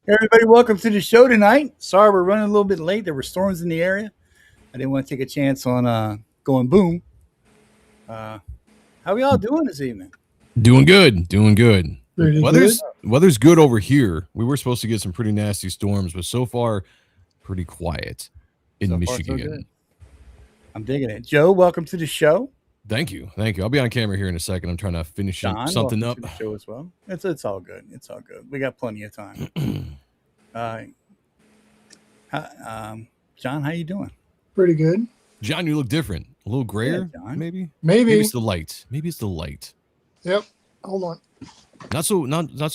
Hey everybody, welcome to the show tonight. Sorry we're running a little bit late. There were storms in the area. I didn't want to take a chance on going boom. Uh, how we all doing this evening? Doing good, doing good. Pretty good. Weather's good over here. We were supposed to get some pretty nasty storms, but so far, pretty quiet in So far, so good. Michigan. I'm digging it. Joe, welcome to the show. Thank you, thank you. I'll be on camera here in a second. I'm trying to finish John, something welcome up. to the show as well. It's all good. It's all good. We got plenty of time. John, how you doing? Pretty good. John, you look different. A little grayer, John. maybe. Maybe. It's the light. Maybe it's the light. Yep. Hold on. Not so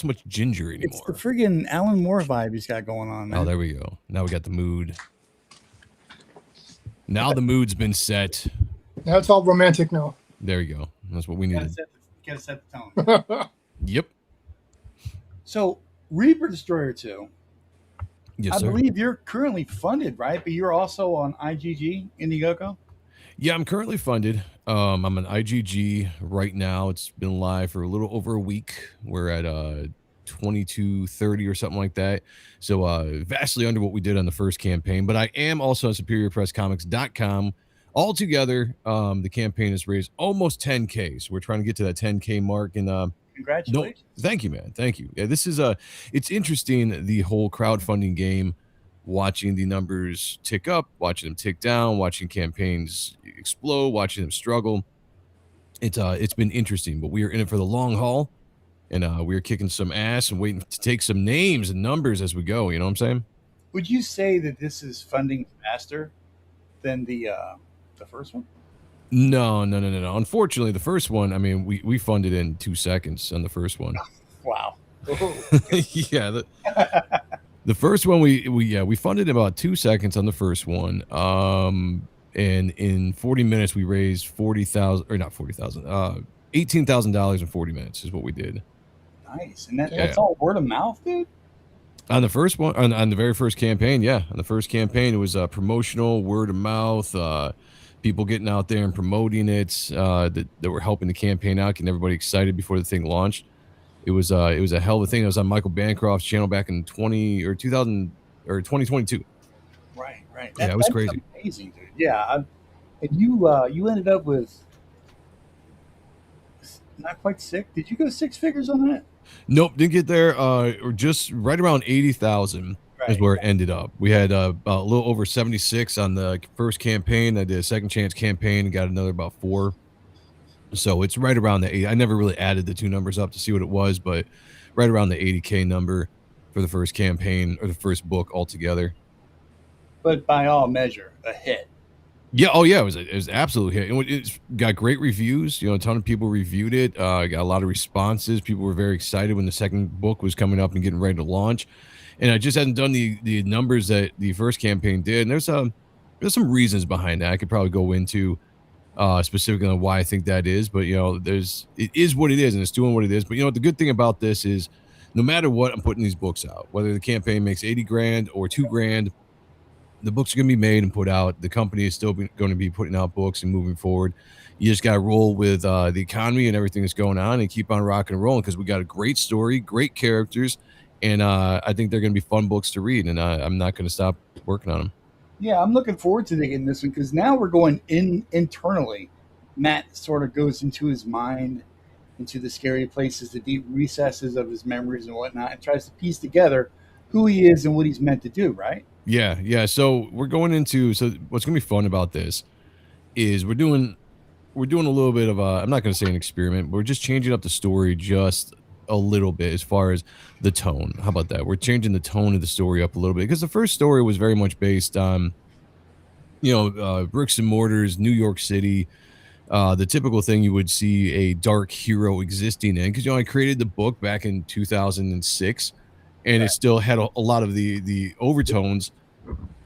much ginger anymore. It's the friggin' Alan Moore vibe he's got going on, man. Oh, there we go. Now we got the mood. Now the mood's been set. Now it's all romantic now. There you go. That's what we needed. Gotta set the tone. Yep. So, Reaper Destroyer 2. Yes, I sir. believe you're currently funded, right? But you're also on IGG Indiegogo. Yeah, I'm currently funded. I'm an IGG right now. It's been live for a little over a week. We're at 2230 or something like that. So vastly under what we did on the first campaign. But I am also on superiorpresscomics.com. Altogether, the campaign has raised almost 10K. So we're trying to get to that 10K mark. And congratulations. Thank you, man. Thank you. Yeah, this is it's interesting, the whole crowdfunding game. Watching the numbers tick up, watching them tick down, watching campaigns explode, watching them struggle. It's been interesting, but we are in it for the long haul, and we're kicking some ass and waiting to take some names and numbers as we go. You know what I'm saying? Would you say that this is funding faster than the first one? No. Unfortunately, the first one, I mean, we funded in 2 seconds on the first one. Wow. Yeah. The first one we funded in about 2 seconds on the first one. And in 40 minutes we raised $18,000 in 40 minutes is what we did. Nice. And that's all word of mouth, dude? On the first one, on the very first campaign, yeah. On the first campaign, it was promotional, word of mouth, people getting out there and promoting it, that were helping the campaign out, getting everybody excited before the thing launched. It was a hell of a thing. It was on Michael Bancroft's channel back in 2022. Right. Yeah, it was crazy. Amazing, dude. Yeah, and you ended up with not quite six. Did you go 6 figures on that? Nope, didn't get there. Just right around 80,000 is where it ended up. We had a little over 76 on the first campaign. I did a second chance campaign and got another about 4. So it's right around the 80. I never really added the two numbers up to see what it was, but right around the 80K number for the first campaign or the first book altogether. But by all measure, a hit. Yeah. Oh, yeah. It was absolute hit. It's got great reviews. You know, a ton of people reviewed it. Got a lot of responses. People were very excited when the second book was coming up and getting ready to launch. And I just hadn't done the numbers that the first campaign did. And there's some reasons behind that I could probably go into specifically on why I think that is. But, you know, it is what it is, and it's doing what it is. But, you know, the good thing about this is no matter what, I'm putting these books out, whether the campaign makes 80 grand or 2 grand. The books are going to be made and put out. The company is still going to be putting out books and moving forward. You just got to roll with the economy and everything that's going on and keep on rocking and rolling because we got a great story, great characters, and I think they're going to be fun books to read, and I'm not going to stop working on them. Yeah, I'm looking forward to getting this one because now we're going internally. Matt sort of goes into his mind, into the scary places, the deep recesses of his memories and whatnot, and tries to piece together who he is and what he's meant to do, right? Yeah. So we're going into, so what's going to be fun about this is we're doing a little bit of I'm not going to say an experiment, but we're just changing up the story just a little bit as far as the tone. How about that? We're changing the tone of the story up a little bit because the first story was very much based on, you know, bricks and mortars, New York City, the typical thing you would see a dark hero existing in. Because, you know, I created the book back in 2006. And it still had a lot of the overtones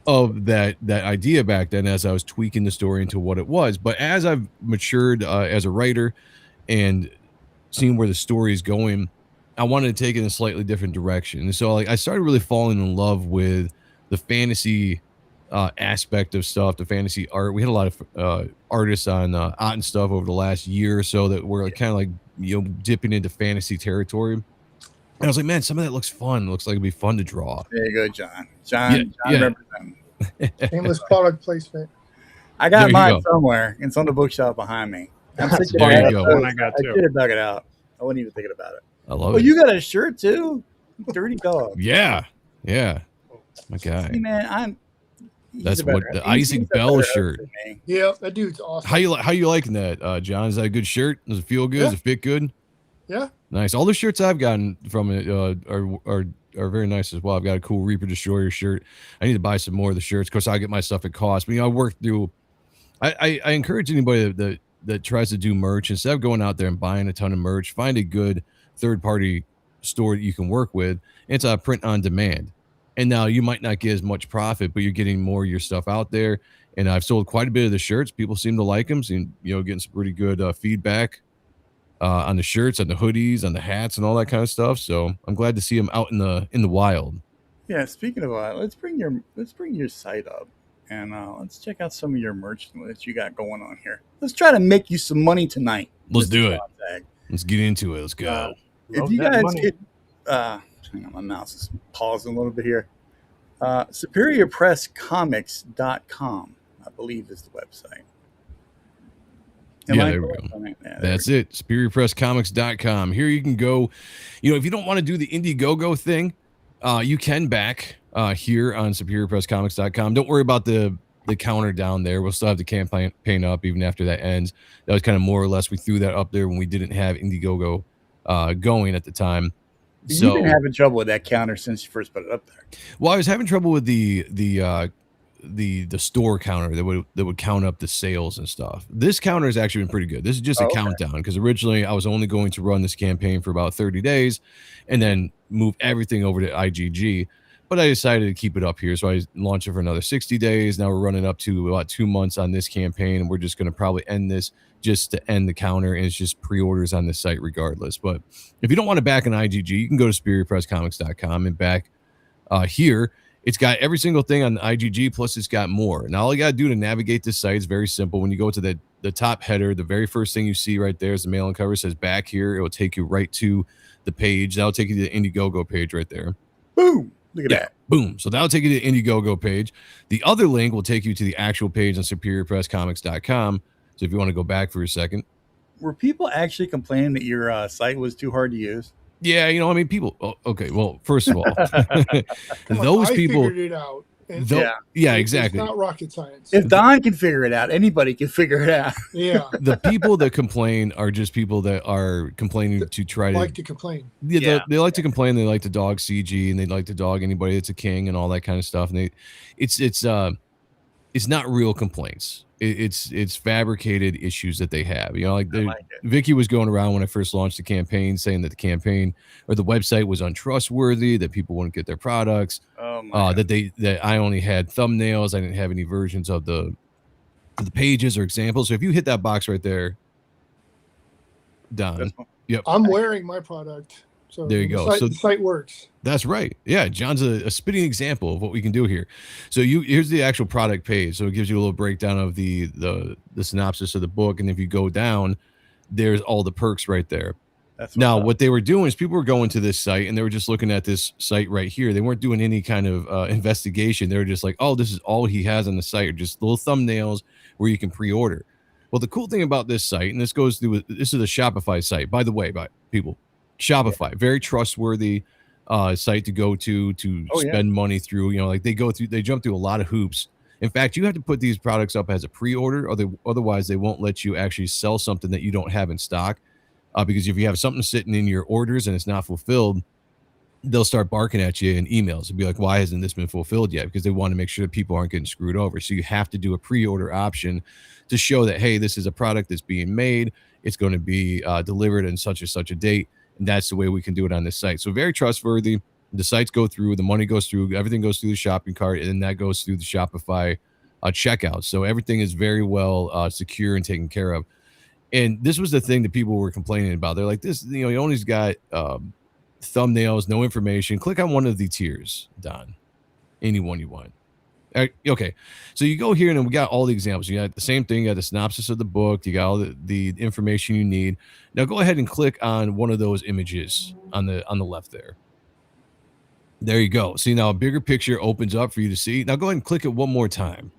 of that idea back then as I was tweaking the story into what it was. But as I've matured as a writer and seeing where the story is going, I wanted to take it in a slightly different direction. And so I started really falling in love with the fantasy aspect of stuff, the fantasy art. We had a lot of artists on art and stuff over the last year or so that were kind of like, you know, dipping into fantasy territory. And I was like, man, some of that looks fun. Looks like it'd be fun to draw. There you go, John. Yeah, John yeah. representing. Shameless product placement. I There got you mine go. somewhere. It's on the bookshelf behind me. I'm That's thinking There you about go. it. One I got I too. should have dug it out. I wasn't even thinking about it. I love Oh, it. you got a shirt too? Dirty dog. Yeah. My guy. See, man, That's what the Isaac a Bell better shirt. host than me. Yeah, that dude's awesome. How you liking that, John? Is that a good shirt? Does it feel good? Yeah. Does it fit good? Yeah. Nice. All the shirts I've gotten from it are very nice as well. I've got a cool Reaper Destroyer shirt. I need to buy some more of the shirts. Of course, I get my stuff at cost. But I work through. I encourage anybody that tries to do merch, instead of going out there and buying a ton of merch, find a good third-party store that you can work with. It's a print on demand. And now you might not get as much profit, but you're getting more of your stuff out there. And I've sold quite a bit of the shirts. People seem to like them. Seem, getting some pretty good feedback on the shirts, on the hoodies, on the hats, and all that kind of stuff. So I'm glad to see them out in the wild. Yeah. Speaking of let's bring your site up and let's check out some of your merch that you got going on here. Let's try to make you some money tonight. Let's Mr. do it. Sonntag. Let's get into it. Let's go. If Love you that guys money. could, hang on, my mouse is pausing a little bit here. SuperiorPressComics.com, I believe, is the website. Yeah, there we go. Yeah, That's it. SuperiorPressComics.com. Here you can go. If you don't want to do the Indiegogo thing, you can back here on SuperiorPressComics.com. Don't worry about the counter down there. We'll still have the campaign up even after that ends. That was kind of more or less, we threw that up there when we didn't have Indiegogo going at the time. You've been having trouble with that counter since you first put it up there. Well, I was having trouble with the store counter that would count up the sales and stuff. This counter has actually been pretty good. This is just a countdown, because originally I was only going to run this campaign for about 30 days and then move everything over to IGG. But I decided to keep it up here, so I launched it for another 60 days. Now we're running up to about 2 months on this campaign, and we're just going to probably end this just to end the counter, and it's just pre-orders on the site regardless. But if you don't want to back an IGG, you can go to SuperiorPressComics.com and back here. It's got every single thing on the IGG, plus it's got more. Now, all you got to do to navigate this site is very simple. When you go to the top header, the very first thing you see right there is the mailing cover. It says back here. It will take you right to the page. That'll take you to the Indiegogo page right there. Boom. Look at that. Boom. So that'll take you to the Indiegogo page. The other link will take you to the actual page on SuperiorPressComics.com. So if you want to go back for a second. Were people actually complaining that your site was too hard to use? Yeah, people. Oh, okay, well, first of all, I people. figured it out. And Yeah, exactly. It's not rocket science. If Don can figure it out, anybody can figure it out. Yeah. The people that complain are just people that are complaining to try to like to complain. Yeah, they like to complain. They like to dog CG, and they like to dog anybody that's a king and all that kind of stuff. And it's not real complaints. It's fabricated issues that they have. Vicky was going around when I first launched the campaign saying that the campaign or the website was untrustworthy, that people wouldn't get their products, that I only had thumbnails, I didn't have any versions of the pages or examples. So if you hit that box right there, Don. Yep. I'm wearing my product. So there you go. The site works. That's right. Yeah, John's a spitting example of what we can do here. So here's the actual product page. So it gives you a little breakdown of the synopsis of the book, and if you go down, there's all the perks right there. Now, what they were doing is people were going to this site and they were just looking at this site right here. They weren't doing any kind of investigation. They were just like, oh, this is all he has on the site, or just little thumbnails where you can pre-order. Well, the cool thing about this site, and this is a Shopify site, by the way, people. Shopify, very trustworthy site to go to spend money through. They jump through a lot of hoops. In fact, you have to put these products up as a pre-order, otherwise they won't let you actually sell something that you don't have in stock. Because if you have something sitting in your orders and it's not fulfilled, they'll start barking at you in emails and be like, why hasn't this been fulfilled yet? Because they want to make sure that people aren't getting screwed over. So you have to do a pre-order option to show that, hey, this is a product that's being made. It's going to be delivered in such and such a date. And that's the way we can do it on this site. So very trustworthy. The sites go through, the money goes through, everything goes through the shopping cart, and then that goes through the Shopify checkout. So everything is very well secure and taken care of. And this was the thing that people were complaining about. They're like, this, you only's got thumbnails, no information. Click on one of the tiers, Don. Any one you want. Okay, so you go here and we got all the examples. You got the same thing. You got the synopsis of the book. You got all the information you need. Now go ahead and click on one of those images on the left there. There you go. See, now a bigger picture opens up for you to see. Now go ahead and click it one more time.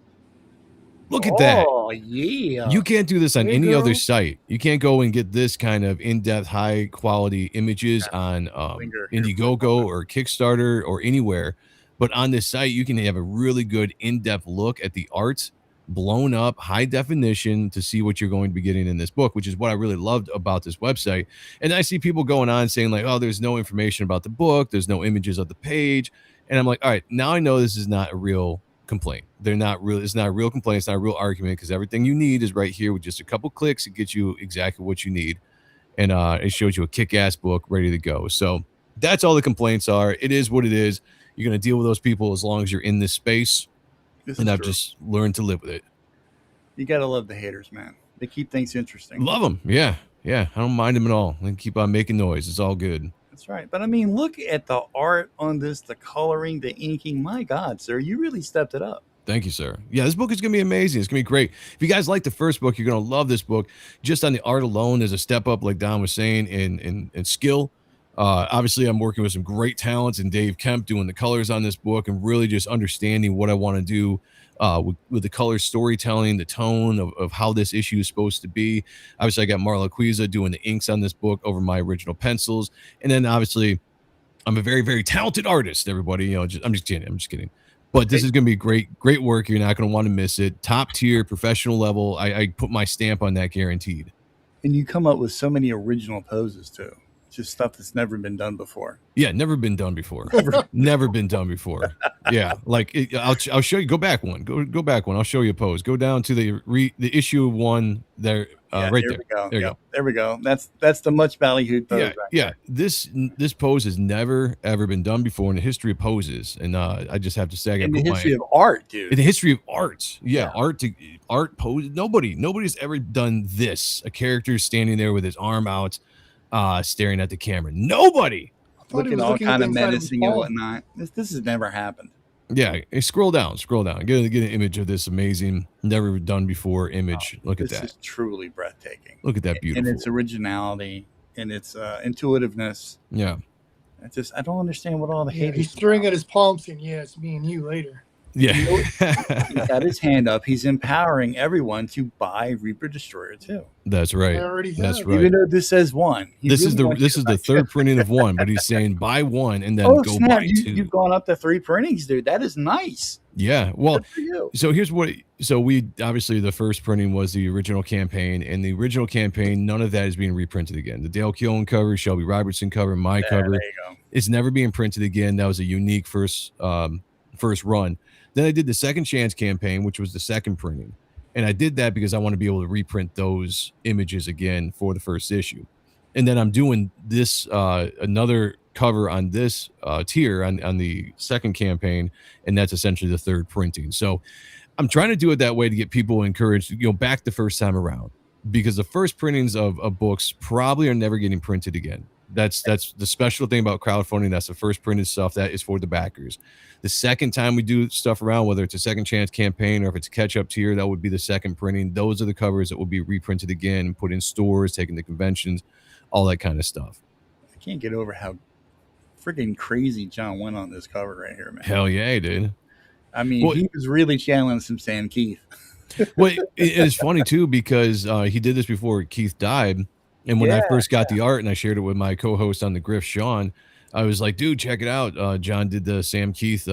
Look at that. Oh, yeah. You can't do this on Hey, any other girl. site. You can't go and get this kind of in-depth, high-quality images on Finger here. Indiegogo or Kickstarter or anywhere. But on this site, you can have a really good in-depth look at the art, blown up, high definition to see what you're going to be getting in this book, which is what I really loved about this website. And I see people going on saying like, oh, there's no information about the book. There's no images of the page. And I'm like, all right, now I know this is not a real complaint. They're not real. It's not a real complaint. It's not a real argument because everything you need is right here with just a couple clicks. It gets you exactly what you need. And it shows you a kick-ass book ready to go. So that's all the complaints are. It is what it is. You're going to deal with those people as long as you're in this space. And I've just learned to live with it. You got to love the haters, man. They keep things interesting. Love them. Yeah. Yeah. I don't mind them at all. They keep on making noise. It's all good. That's right. But I mean, look at the art on this, the coloring, the inking. My God, sir, you really stepped it up. Thank you, sir. Yeah, this book is going to be amazing. It's going to be great. If you guys like the first book, you're going to love this book. Just on the art alone, there's a step up, like Don was saying, in skill. Obviously, I'm working with some great talents and Dave Kemp doing the colors on this book and really just understanding what I want to do with the color storytelling, the tone of how this issue is supposed to be. Obviously, I got Marla Quiza doing the inks on this book over my original pencils. And then obviously, I'm a very, very talented artist, everybody. You know, I'm just kidding. But this is going to be great work. You're not going to want to miss it. Top tier, professional level. I put my stamp on that, guaranteed. And you come up with so many original poses too. Just stuff that's never been done before. Yeah, never been done before. Never been done before. Yeah, like I'll show you. Go back one. Go back one. I'll show you a pose. Go down to the issue one there. Right there. We go. There you go. There we go. That's the much ballyhooed pose. Yeah, right yeah. This pose has never ever been done before in the history of poses, and I just have to say, in the history of art, dude. In the history of art, yeah. Art pose. Nobody's ever done this. A character standing there with his arm out, staring at the camera. Nobody. Looking all kind of menacing and whatnot. This has never happened. Yeah, scroll down. Get an image of this amazing, never done before image. Look at that. This is truly breathtaking. Look at that beautiful. And its originality and its intuitiveness. Yeah. I don't understand what all the haters. He's staring at his palm saying, "Yeah, it's me and you later." Yeah. He's got his hand up. He's empowering everyone to buy Reaper Destroyer 2. That's right. That's right. Even though this says 1. This is the third printing of 1, but he's saying buy 1 and then go snap. buy 2. You've gone up to 3 printings, dude. That is nice. Yeah. Well, so here's we obviously the first printing was the original campaign, and the original campaign, none of that is being reprinted again. The Dale Keown cover, Shelby Robertson cover, my cover, there you go. It's never being printed again. That was a unique first run. Then I did the Second Chance campaign, which was the second printing. And I did that because I want to be able to reprint those images again for the first issue. And then I'm doing this, another cover on this tier on the second campaign. And that's essentially the third printing. So I'm trying to do it that way to get people encouraged, back the first time around. Because the first printings of books probably are never getting printed again. That's the special thing about crowdfunding. That's the first printed stuff that is for the backers. The second time we do stuff around, whether it's a Second Chance campaign or if it's a catch-up tier, that would be the second printing. Those are the covers that will be reprinted again and put in stores, taken to conventions, all that kind of stuff. I can't get over how freaking crazy John went on this cover right here, man. Hell yeah, dude. I mean, he was really channeling some Sam Keith. Well, it's funny too because he did this before Keith died. And when I first got the art and I shared it with my co-host on the Griff, Sean, I was like, dude, check it out. John did the Sam Keith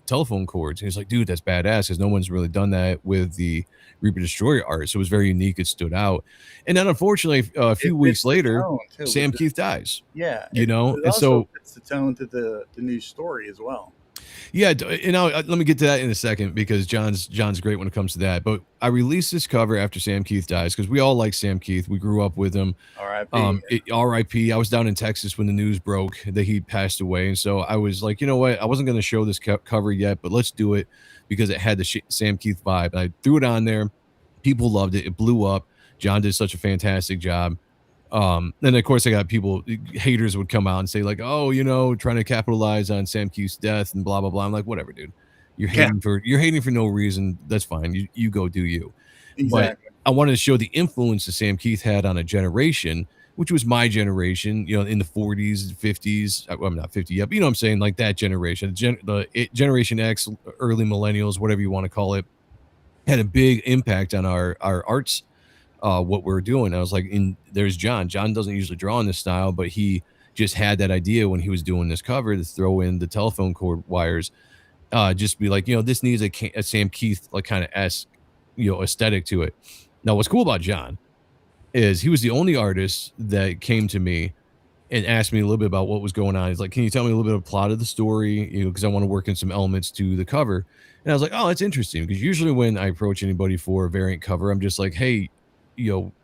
telephone cords. And he's like, dude, that's badass because no one's really done that with the Reaper Destroyer art. So it was very unique. It stood out. And then unfortunately, a few weeks later, Sam Keith dies. Yeah. And so it's the tone to the new story as well. Yeah, and let me get to that in a second because John's great when it comes to that. But I released this cover after Sam Keith dies because we all like Sam Keith. We grew up with him. R.I.P. R.I.P. I was down in Texas when the news broke that he passed away, and so I was like, you know what? I wasn't going to show this cover yet, but let's do it because it had the Sam Keith vibe. And I threw it on there. People loved it. It blew up. John did such a fantastic job. And of course I got haters would come out and say like, oh, trying to capitalize on Sam Keith's death and blah, blah, blah. I'm like, whatever, dude. You're Yeah. hating for no reason. That's fine. You go do you. But Exactly. I wanted to show the influence that Sam Keith had on a generation, which was my generation, in the 40s and 50s. Well, I'm not 50 yet, but you know what I'm saying, like that generation, Generation X, early millennials, whatever you want to call it, had a big impact on our arts, what we're doing. I was like, there's John. John doesn't usually draw in this style, but he just had that idea when he was doing this cover to throw in the telephone cord wires, just be like, this needs a Sam Keith like kind of esque, aesthetic to it. Now, what's cool about John is he was the only artist that came to me and asked me a little bit about what was going on. He's like, "Can you tell me a little bit of the plot of the story? Because I want to work in some elements to the cover." And I was like, "Oh, that's interesting." Because usually when I approach anybody for a variant cover, I'm just like, "Hey,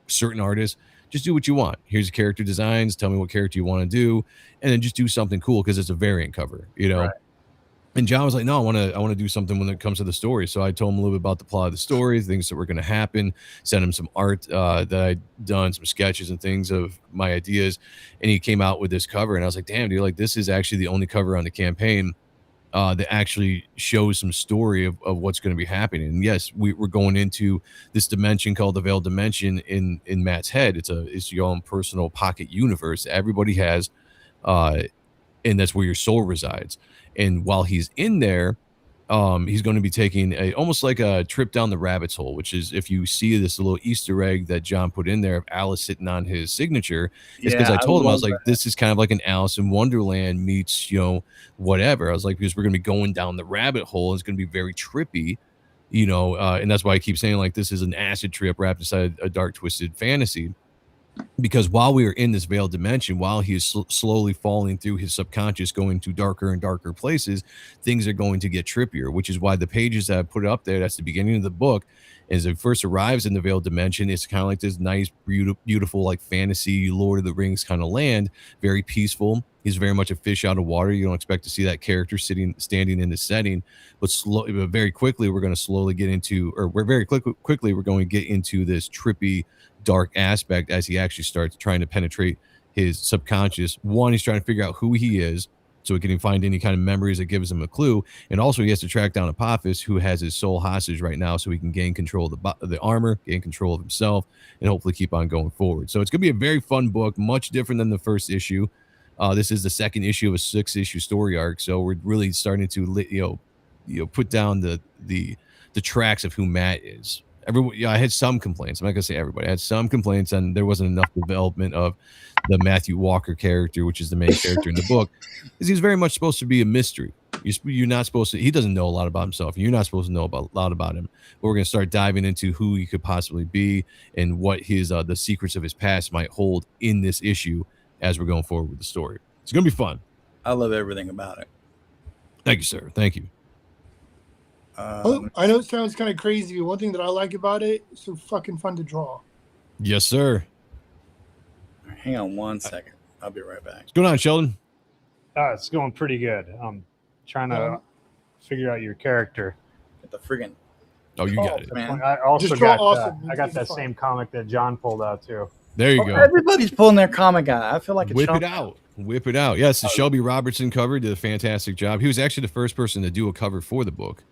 certain artists, just do what you want. Here's your character designs. Tell me what character you want to do, and then just do something cool because it's a variant cover, Right. And John was like, "No, I want to do something when it comes to the story." So I told him a little bit about the plot of the story, things that were going to happen, sent him some art that I'd done, some sketches and things of my ideas, and he came out with this cover. And I was like, "Damn, dude, like this is actually the only cover on the campaign that actually shows some story of what's going to be happening." And yes, we're going into this dimension called the Veiled Dimension in Matt's head. It's your own personal pocket universe that everybody has, and that's where your soul resides. And while he's in there, he's going to be taking almost like a trip down the rabbit's hole, which is, if you see this little Easter egg that John put in there of Alice sitting on his signature, it's because I told him, I was like, this is kind of like an Alice in Wonderland meets, whatever. I was like, because we're going to be going down the rabbit hole. It's going to be very trippy, and that's why I keep saying, like, this is an acid trip wrapped inside a dark, twisted fantasy. Because while we are in this veiled dimension, while he is slowly falling through his subconscious, going to darker and darker places, things are going to get trippier, which is why the pages that I put up there, that's the beginning of the book, as it first arrives in the veiled dimension, it's kind of like this nice, beautiful, like fantasy Lord of the Rings kind of land, very peaceful. He's very much a fish out of water. You don't expect to see that character standing in the setting, but very quickly we're going to slowly get into, or we're very quickly we're going to get into this trippy, dark aspect as he actually starts trying to penetrate his subconscious. One, he's trying to figure out who he is, so he can find any kind of memories that gives him a clue, and also he has to track down Apophis, who has his soul hostage right now, so he can gain control of the armor, gain control of himself, and hopefully keep on going forward. So it's going to be a very fun book, much different than the first issue. This is the second issue of a 6-issue story arc, so we're really starting to put down the tracks of who Matt is. I had some complaints. I'm not gonna say everybody. I had some complaints, and there wasn't enough development of the Matthew Walker character, which is the main character in the book, because he's very much supposed to be a mystery. You're not supposed to. He doesn't know a lot about himself. You're not supposed to know a lot about him. But we're gonna start diving into who he could possibly be and what his the secrets of his past might hold in this issue as we're going forward with the story. It's gonna be fun. I love everything about it. Thank you, sir. Thank you. I know it sounds kind of crazy, but one thing that I like about it, it's so fucking fun to draw. Yes, sir. Hang on one second. I'll be right back. What's going on, Sheldon? It's going pretty good. I'm trying to figure out your character. Get the friggin'. Oh, you got it, man. I also Just draw got awesome. I got that same comic that John pulled out too. There you go. Everybody's pulling their comic out. I feel like Whip it out. Whip it out. Yes, the Shelby Robertson cover did a fantastic job. He was actually the first person to do a cover for the book,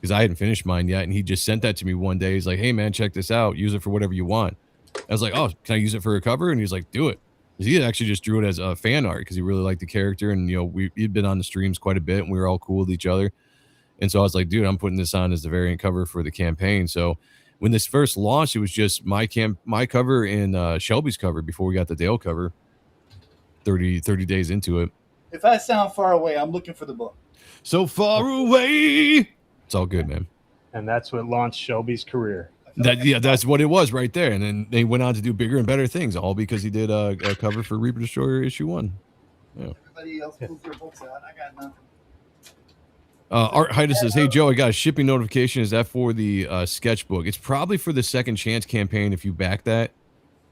because I hadn't finished mine yet, and he just sent that to me one day. He's like, "Hey, man, check this out. Use it for whatever you want." I was like, "Oh, can I use it for a cover?" And he's like, "Do it." He actually just drew it as a fan art because he really liked the character, and he'd been on the streams quite a bit, and we were all cool with each other. And so I was like, "Dude, I'm putting this on as the variant cover for the campaign." So when this first launched, it was just my cover and Shelby's cover before we got the Dale cover. 30 days into it. If I sound far away, I'm looking for the book. So far away. It's all good, man. And that's what launched Shelby's career. That's what it was right there. And then they went on to do bigger and better things, all because he did a cover for Reaper Destroyer issue 1. Yeah. Everybody else pulls their books out. I got nothing. Art Haida says, "Hey Joe, I got a shipping notification. Is that for the sketchbook? It's probably for the Second Chance campaign if you back that,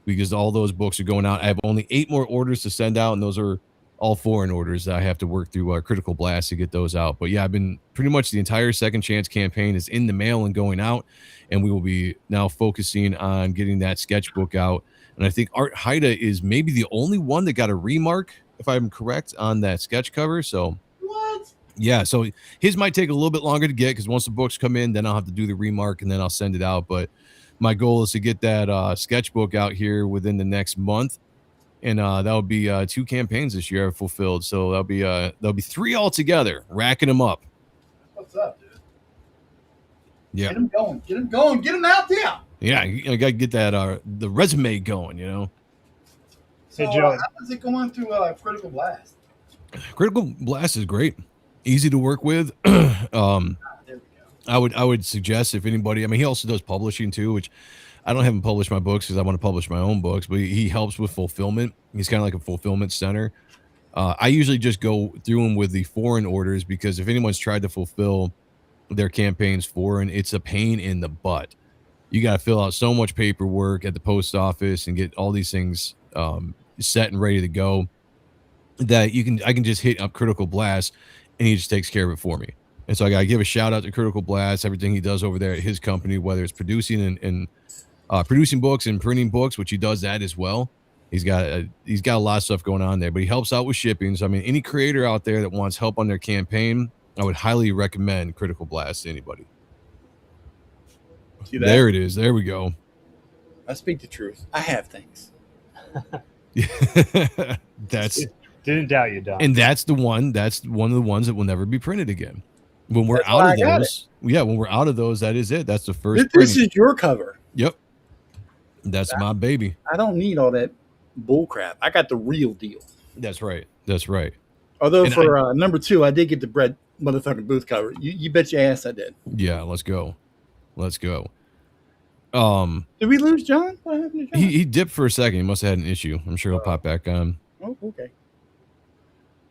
because all those books are going out. I have only 8 more orders to send out, and those are all foreign orders that I have to work through Critical Blast to get those out. But yeah, I've been pretty much the entire Second Chance campaign is in the mail and going out, and we will be now focusing on getting that sketchbook out. And I think Art Haida is maybe the only one that got a remark, if I'm correct, on that sketch cover. So What? Yeah, so his might take a little bit longer to get because once the books come in, then I'll have to do the remark and then I'll send it out. But my goal is to get that sketchbook out here within the next month, and that'll be 2 campaigns this year I've fulfilled. So that'll be 3 altogether, racking them up. What's up, dude? Yeah, Get him going. Get him going. Get him out there. yeah, I got to get that the resume going. You know, So, Hey, Joe. how does it go on through Critical Blast? Critical Blast is great, easy to work with. There we go. I would suggest if anybody, I mean, he also does publishing too, which I don't have him publish my books because I want to publish my own books, but he helps with fulfillment. He's kind of like a fulfillment center. I usually just go through him with the foreign orders because if anyone's tried to fulfill their campaigns foreign, it's a pain in the butt. You got to fill out so much paperwork at the post office and get all these things set and ready to go that I can just hit up Critical Blast and he just takes care of it for me. And so I got to give a shout out to Critical Blast, everything he does over there at his company, whether it's producing and producing books and printing books, which he does that as well. He's got a lot of stuff going on there, but he helps out with shipping. So I mean, any creator out there that wants help on their campaign, I would highly recommend Critical Blast to anybody. See that? There it is. There we go. I speak the truth. I have things. That's Didn't doubt you, Don. and that's one of the ones that will never be printed again. When we're That's out why of I got those, when we're out of those, that is it. That's the first. This printing. is your cover. Yep. That's my baby. I don't need all that bull crap. I got the real deal. That's right. That's right. Although And for number 2, I did get the Bread motherfucking Booth cover. You bet your ass I did. Yeah, let's go. Let's go. Did we lose John? What happened to John? He dipped for a second. He must have had an issue. I'm sure he'll pop back on. Oh, okay.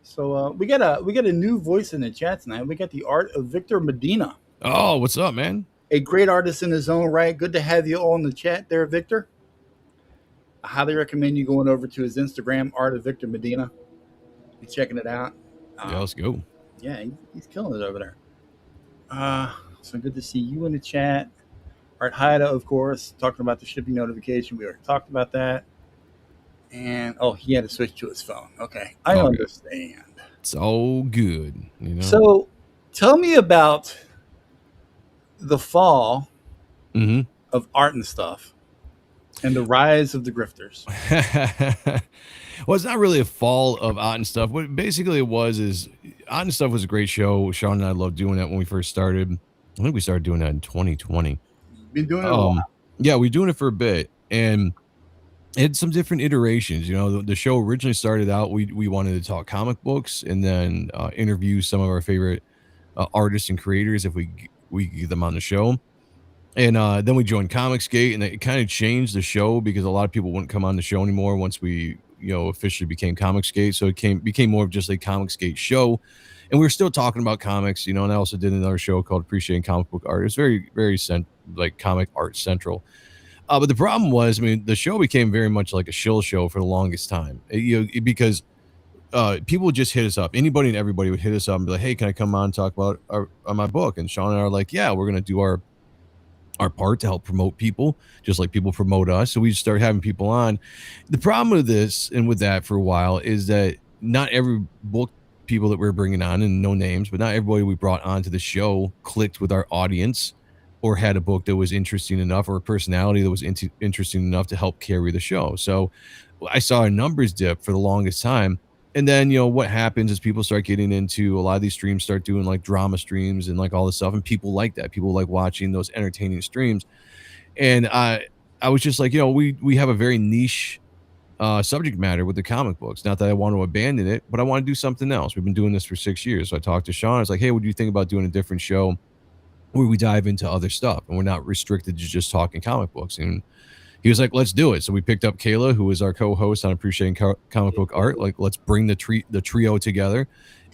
So we got a new voice in the chat tonight. We got the art of Victor Medina, Oh, what's up, man? a great artist in his own right. Good to have you all in the chat there, Victor. I highly recommend you going over to his Instagram, Art of Victor Medina, and checking it out. Yeah, let's go. Yeah, he's killing it over there. So good to see you in the chat. Art Haida, of course, talking about the shipping notification. We already talked about that. And he had to switch to his phone. Okay, I understand. It's all good, you know. So, tell me about the fall of art and stuff, and the rise of the grifters. Well, it's not really a fall of Art and Stuff. What basically it was is Art and Stuff was a great show. Sean and I loved doing that when we first started. I think we started doing that in 2020. Been doing it a while. Yeah, we were doing it for a bit, and it had some different iterations. You know, the show originally started out, we wanted to talk comic books and then interview some of our favorite artists and creators if we get them on the show. And then we joined Comicsgate, and it kind of changed the show because a lot of people wouldn't come on the show anymore once we officially became Comicsgate. So it became more of just a Comicsgate show. And we were still talking about comics, and I also did another show called Appreciating Comic Book Art. It's very, very like comic art central. But the problem was, I mean, the show became very much like a shill show for the longest time, because people would just hit us up. Anybody and everybody would hit us up and be like, "Hey, can I come on and talk about my book?" And Sean and I are like, "Yeah, we're going to do our part to help promote people, just like people promote us." So we just started having people on. The problem with this and with that for a while is that not every book people that we're bringing on, and no names, but not everybody we brought onto the show clicked with our audience or had a book that was interesting enough or a personality that was interesting enough to help carry the show. So I saw our numbers dip for the longest time. And then, what happens is people start getting into a lot of these streams, start doing like drama streams and like all this stuff. And people like that. People like watching those entertaining streams. And I was just like, we have a very niche subject matter with the comic books. Not that I want to abandon it, but I want to do something else. We've been doing this for 6 years. So I talked to Sean. I was like, hey, what do you think about doing a different show where we dive into other stuff and we're not restricted to just talking comic books? And he was like, let's do it. So we picked up Kayla, who is our co-host on Appreciating Comic Book Art. Like, let's bring the trio together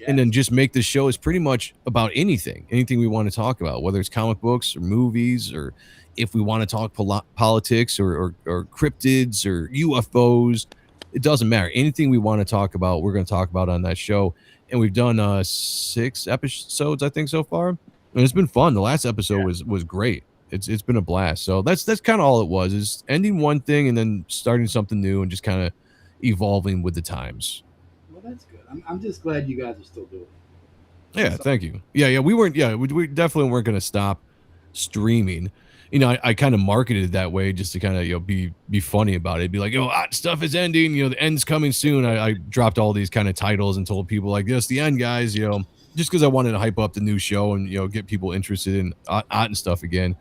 and then just make the show is pretty much about anything we want to talk about, whether it's comic books or movies, or if we want to talk politics or cryptids or UFOs, it doesn't matter. Anything we want to talk about, we're going to talk about on that show. And we've done 6 episodes, I think, so far. And it's been fun. The last episode was great. It's been a blast. So that's kind of all it was, is ending one thing and then starting something new and just kind of evolving with the times. Well, that's good. I'm just glad you guys are still doing it. Yeah, thank you. Yeah, we weren't. Yeah, we definitely weren't going to stop streaming. You know, I kind of marketed it that way just to kind of be funny about it. Be like, stuff is ending. You know, the end's coming soon. I dropped all these kind of titles and told people like, this the end, guys. You know, just because I wanted to hype up the new show and get people interested in art and stuff again.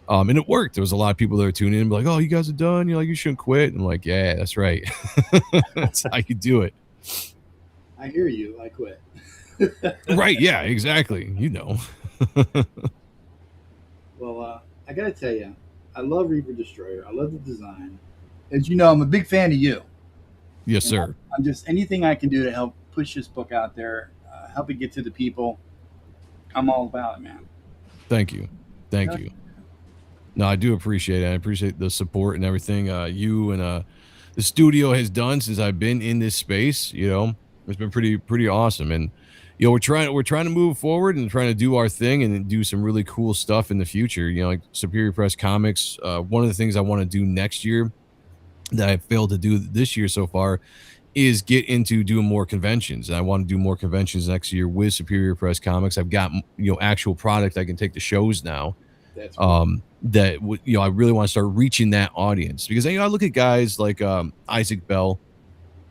And it worked. There was a lot of people that were tuning in and be like, oh, you guys are done. You're like, you shouldn't quit. And I'm like, yeah, that's right. That's how you do it. I hear you. I quit. Right. Yeah, exactly. Well, I got to tell you, I love Reaper Destroyer. I love the design. As you know, I'm a big fan of you. Yes, sir. I'm just anything I can do to help push this book out there, help it get to the people. I'm all about it, man. Thank you. Thank you. No, I do appreciate it. I appreciate the support and everything you and the studio has done since I've been in this space. It's been pretty awesome. And we're trying to move forward and trying to do our thing and do some really cool stuff in the future. Like Superior Press Comics. One of the things I want to do next year that I failed to do this year so far is get into doing more conventions. And I want to do more conventions next year with Superior Press Comics. I've got actual product I can take to shows now. That's cool. I really want to start reaching that audience because I look at guys like Isaac Bell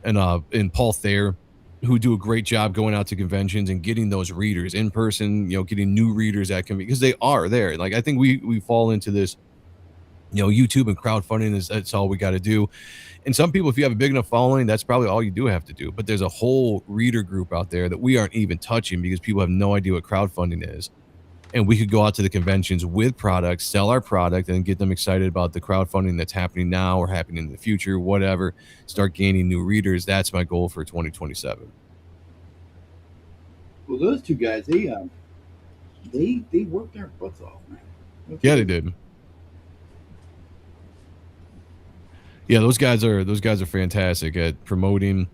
and Paul Thayer, who do a great job going out to conventions and getting those readers in person, getting new readers that can be, because they are there. Like, I think we fall into this, YouTube and crowdfunding that's all we got to do. And some people, if you have a big enough following, that's probably all you do have to do. But there's a whole reader group out there that we aren't even touching because people have no idea what crowdfunding is. And we could go out to the conventions with products, sell our product, and get them excited about the crowdfunding that's happening now or happening in the future, whatever. Start gaining new readers. That's my goal for 2027. Well, those two guys, they worked their butts off, man. Yeah, they did. Yeah, those guys are fantastic at promoting.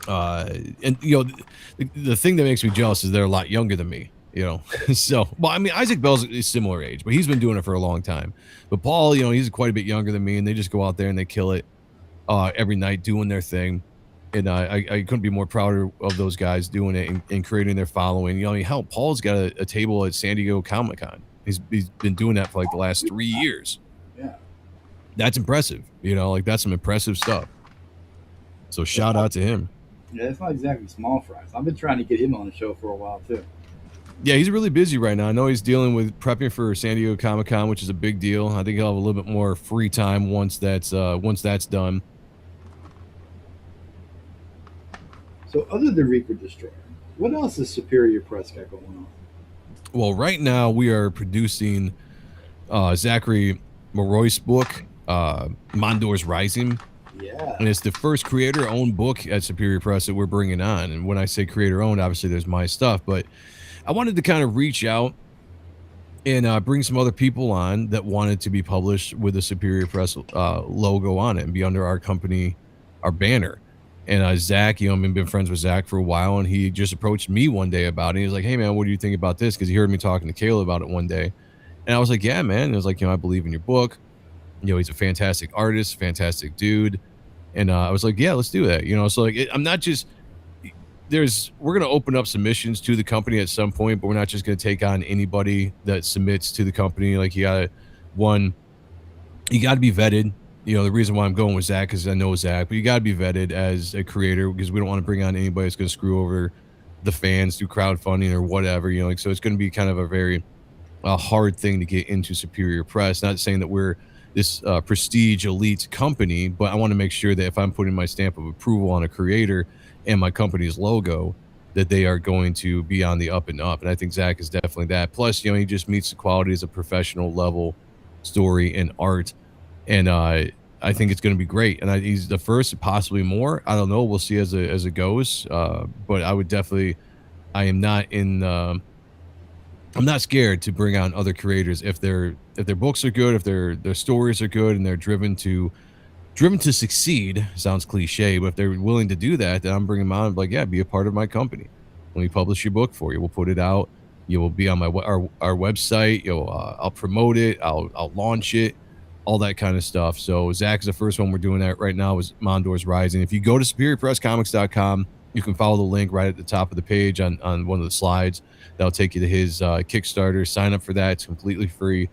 And the thing that makes me jealous is they're a lot younger than me. So, well, I mean, Isaac Bell's a similar age, but he's been doing it for a long time. But Paul, he's quite a bit younger than me, and they just go out there and they kill it every night doing their thing. And I couldn't be more prouder of those guys doing it and creating their following. Hell, Paul's got a table at San Diego Comic-Con. He's been doing that for like the last 3 years. Yeah. That's impressive. That's some impressive stuff. So shout out to him. Yeah, it's not exactly small fries. I've been trying to get him on the show for a while, too. Yeah, he's really busy right now. I know he's dealing with prepping for San Diego Comic-Con, which is a big deal. I think he'll have a little bit more free time once that's done. So other than Reaper Destroyer, what else is Superior Press got going on? Well, right now we are producing Zachary Maroy's book, Mondor's Rising. Yeah. And it's the first creator-owned book at Superior Press that we're bringing on. And when I say creator-owned, obviously there's my stuff, but I wanted to kind of reach out and bring some other people on that wanted to be published with the Superior Press logo on it and be under our company, our banner. And Zach, I've been friends with Zach for a while, and he just approached me one day about it. He was like, hey, man, what do you think about this? Because he heard me talking to Kayla about it one day. And I was like, yeah, man. And I was like, I believe in your book. He's a fantastic artist, fantastic dude. And I was like, yeah, let's do that. So like, I'm not just... we're going to open up submissions to the company at some point, but we're not just going to take on anybody that submits to the company. Like, you got to be vetted. The reason why I'm going with Zach is I know Zach, but you got to be vetted as a creator because we don't want to bring on anybody that's going to screw over the fans through crowdfunding or whatever. So it's going to be kind of a very hard thing to get into Superior Press. Not saying that we're this prestige elite company, but I want to make sure that if I'm putting my stamp of approval on a creator and my company's logo, that they are going to be on the up and up. And I think Zach is definitely that. Plus, he just meets the qualities of professional level story and art. And I think it's going to be great. And he's the first, possibly more. I don't know. We'll see as it goes. But I would definitely, I'm not scared to bring on other creators if their books are good, if their stories are good, and they're driven to succeed. Sounds cliche, but if they're willing to do that, then I'm bringing them on. Like, yeah, be a part of my company. When we publish your book for you, we'll put it out. You will be on our website. I'll promote it. I'll launch it, all that kind of stuff. So Zach is the first one we're doing that right now is Mondor's Rising. If you go to superiorpresscomics.com, You can follow the link right at the top of the page on one of the slides. That'll take you to his Kickstarter. Sign up for that. It's completely free.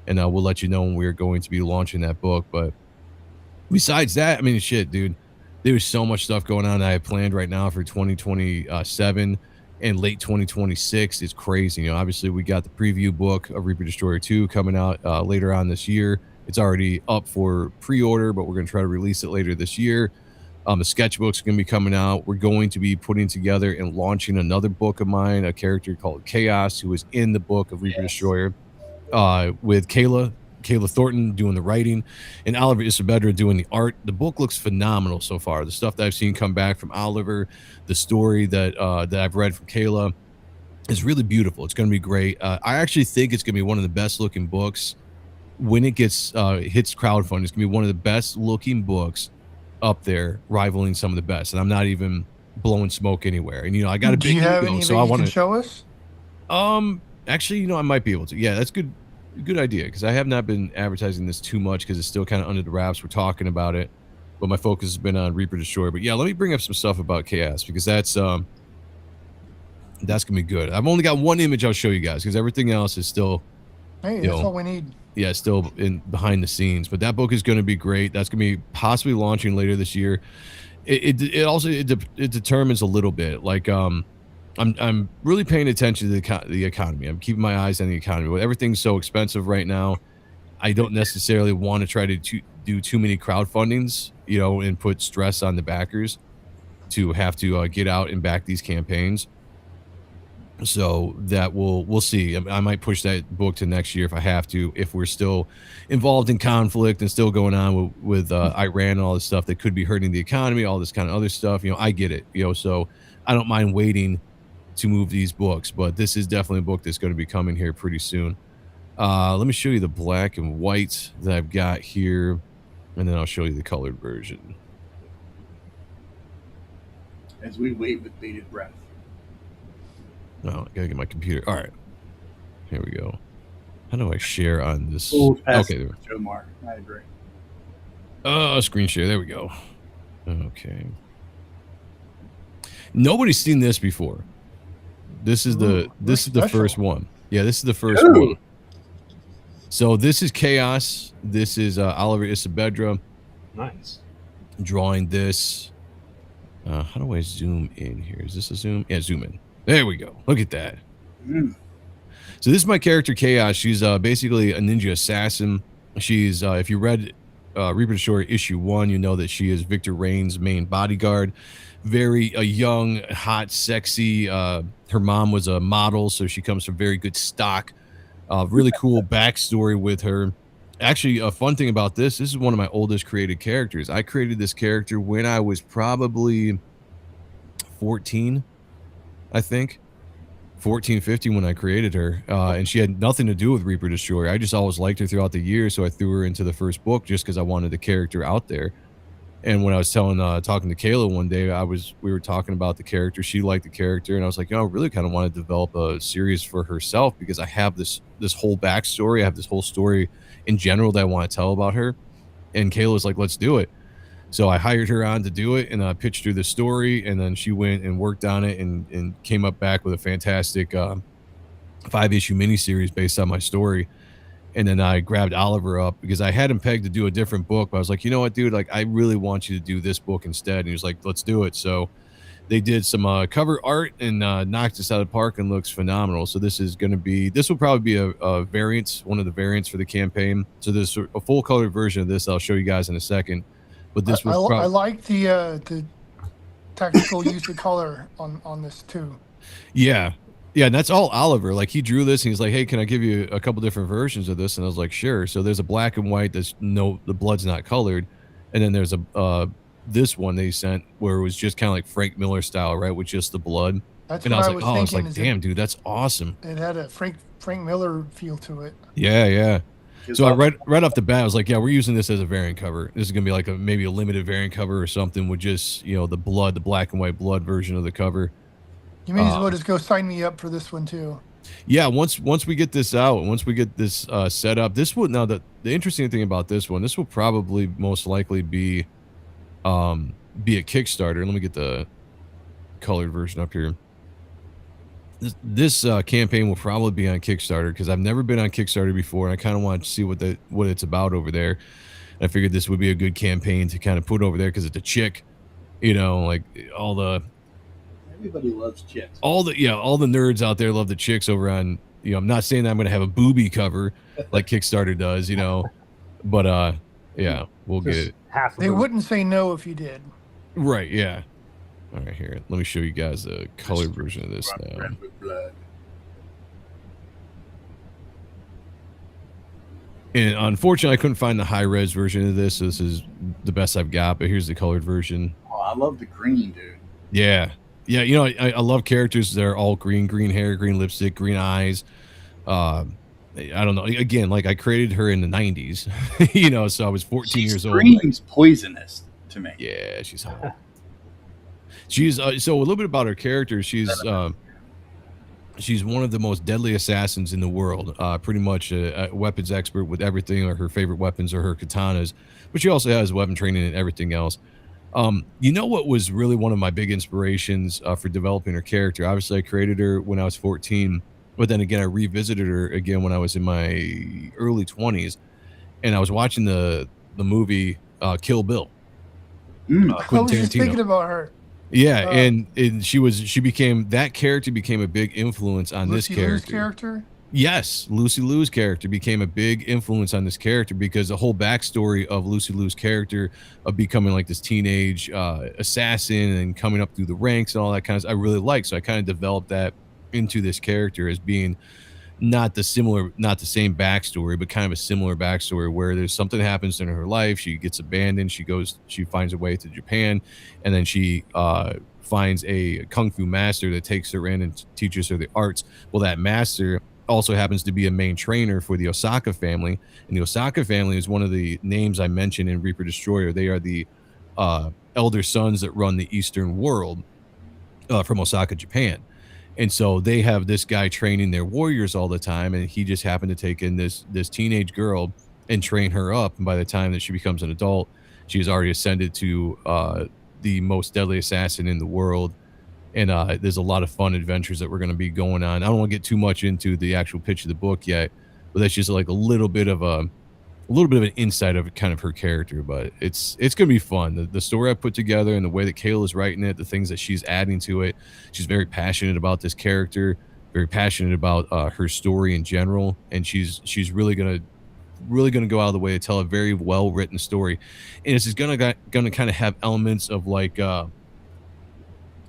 And we'll let you know when we're going to be launching that book. But besides that, I mean, shit, dude, there's so much stuff going on that I have planned right now for 2027 and late 2026. It's crazy. You know, obviously we got the preview book of Reaper Destroyer 2 coming out later on this year. It's already up for pre-order, but we're going to try to release it later this year. The sketchbook's going to be coming out. We're going to be putting together and launching another book of mine, a character called Chaos, who was in the book of Reaper Destroyer, with Kayla Thornton doing the writing and Oliver Isabedra doing the art. The book looks phenomenal so far. The stuff that I've seen come back from Oliver, the story that I've read from Kayla is really beautiful. It's going to be great. I actually think it's going to be one of the best looking books when it gets hits crowdfunding. It's going to be one of the best looking books up there, rivaling some of the best. And I'm not even blowing smoke anywhere. And, you know, I got a big ego, so I want to show us. Actually, you know, I might be able to. Yeah, that's good idea, because I have not been advertising this too much because it's still kind of under the wraps. We're talking about it, but my focus has been on Reaper Destroyer. But yeah, let me bring up some stuff about Chaos, because that's gonna be good. I've only got one image I'll show you guys, because everything else is still, hey, that's all we need. Yeah, still in behind the scenes. But that book is going to be great. That's going to be possibly launching later this year. It also determines a little bit. Like I'm really paying attention to the economy. I'm keeping my eyes on the economy. With everything's so expensive right now, I don't necessarily want to try to do too many crowdfundings, you know, and put stress on the backers to have to get out and back these campaigns. So that we'll see. I might push that book to next year if I have to, if we're still involved in conflict and still going on with Iran and all this stuff that could be hurting the economy, all this kind of other stuff. You know, I get it, you know, so I don't mind waiting to move these books, but this is definitely a book that's going to be coming here pretty soon. Let me show you the black and white that I've got here, and then I'll show you the colored version. As we wait with bated breath. Oh, I gotta get my computer. All right, here we go. How do I share on this? Okay, there. Joe Mark, I agree. Screen share. There we go. Okay. Nobody's seen this before. This is the first one. Yeah, this is the first one. So this is Chaos. This is Oliver Isabedra. Nice. Drawing this. How do I zoom in here? Is this a zoom? Yeah, zoom in. There we go. Look at that. So this is my character, Chaos. She's basically a ninja assassin. She's, if you read Reaper Destroyer issue 1, you know that she is Victor Rain's main bodyguard. Very young, hot, sexy. Her mom was a model, so she comes from very good stock. Really cool backstory with her. Actually, a fun thing about this is one of my oldest created characters. I created this character when I was probably 14, I think. 14, 15 when I created her. And she had nothing to do with Reaper Destroyer. I just always liked her throughout the year, so I threw her into the first book just because I wanted the character out there. And when I was talking to Kayla one day, we were talking about the character. She liked the character, and I was like, you know, I really kind of want to develop a series for herself, because I have this whole backstory. I have this whole story in general that I want to tell about her. And Kayla was like, let's do it. So I hired her on to do it, and I pitched her the story, and then she went and worked on it and came up back with a fantastic 5-issue miniseries based on my story. And then I grabbed Oliver up because I had him pegged to do a different book, but I was like, you know what, dude, like, I really want you to do this book instead. And he was like, let's do it. So they did some cover art and knocked us out of the park, and looks phenomenal. So this will probably be a variant, one of the variants for the campaign. So there's a full color version of this I'll show you guys in a second. But this was I like the tactical use of color on this too. Yeah. Yeah, and that's all Oliver. Like, he drew this, and he's like, hey, can I give you a couple different versions of this? And I was like, sure. So there's a black and white that's the blood's not colored. And then there's this one they sent where it was just kind of like Frank Miller style, right, with just the blood. That's and what I was like, damn, dude, that's awesome. It had a Frank Miller feel to it. Yeah, yeah. So I right off the bat, I was like, yeah, we're using this as a variant cover. This is gonna be like maybe a limited variant cover or something with just, you know, the black and white blood version of the cover. You may as well just go sign me up for this one too. Yeah, once we get this out, once we get this set up, this will, now the interesting thing about this one, this will probably most likely be a Kickstarter. Let me get the colored version up here. This campaign will probably be on Kickstarter because I've never been on Kickstarter before, and I kind of want to see what it's about over there. And I figured this would be a good campaign to kind of put over there because it's a chick, you know, like everybody loves chicks. All the nerds out there love the chicks over on. You know, I'm not saying that I'm going to have a booby cover like Kickstarter does, you know, but yeah, we'll Just get it. They wouldn't say no if you did. Right? Yeah. All right, here. Let me show you guys the colored version of this now. Red with blood. And unfortunately, I couldn't find the high-res version of this, so this is the best I've got, but here's the colored version. Oh, I love the green, dude. Yeah. Yeah, you know, I love characters that are all green hair, green lipstick, green eyes. I don't know. Again, like I created her in the 90s, you know, so I was 14 years old. Screams poisonous to me. Yeah, she's hot. She's so a little bit about her character. She's one of the most deadly assassins in the world. Pretty much a weapons expert with everything, or her favorite weapons are her katanas, but she also has weapon training and everything else. You know what was really one of my big inspirations for developing her character? Obviously, I created her when I was 14, but then again, I revisited her again when I was in my early 20s, and I was watching the movie Kill Bill. I was just thinking about her. Yeah, and that character became a big influence on Lucy this Liu's character. character? Yes, Lucy Liu's character became a big influence on this character because the whole backstory of Lucy Liu's character of becoming like this teenage assassin and coming up through the ranks and all that kind of stuff, I really like. So I kind of developed that into this character as being not the same backstory, but kind of a similar backstory where there's something happens in her life. She gets abandoned. She finds her way to Japan, and then she finds a kung fu master that takes her in and teaches her the arts. Well, that master also happens to be a main trainer for the Osaka family, and the Osaka family is one of the names I mentioned in Reaper Destroyer. They are the elder sons that run the Eastern world from Osaka, Japan. And so they have this guy training their warriors all the time, and he just happened to take in this teenage girl and train her up. And by the time that she becomes an adult, she has already ascended to the most deadly assassin in the world. And there's a lot of fun adventures that we're going to be going on. I don't want to get too much into the actual pitch of the book yet, but that's just like a little bit of an insight of kind of her character. But it's going to be fun. The story I put together and the way that Kayla's writing it, the things that she's adding to it. She's very passionate about this character, very passionate about her story in general, and she's really gonna go out of the way to tell a very well written story. And it's just gonna kind of have elements of like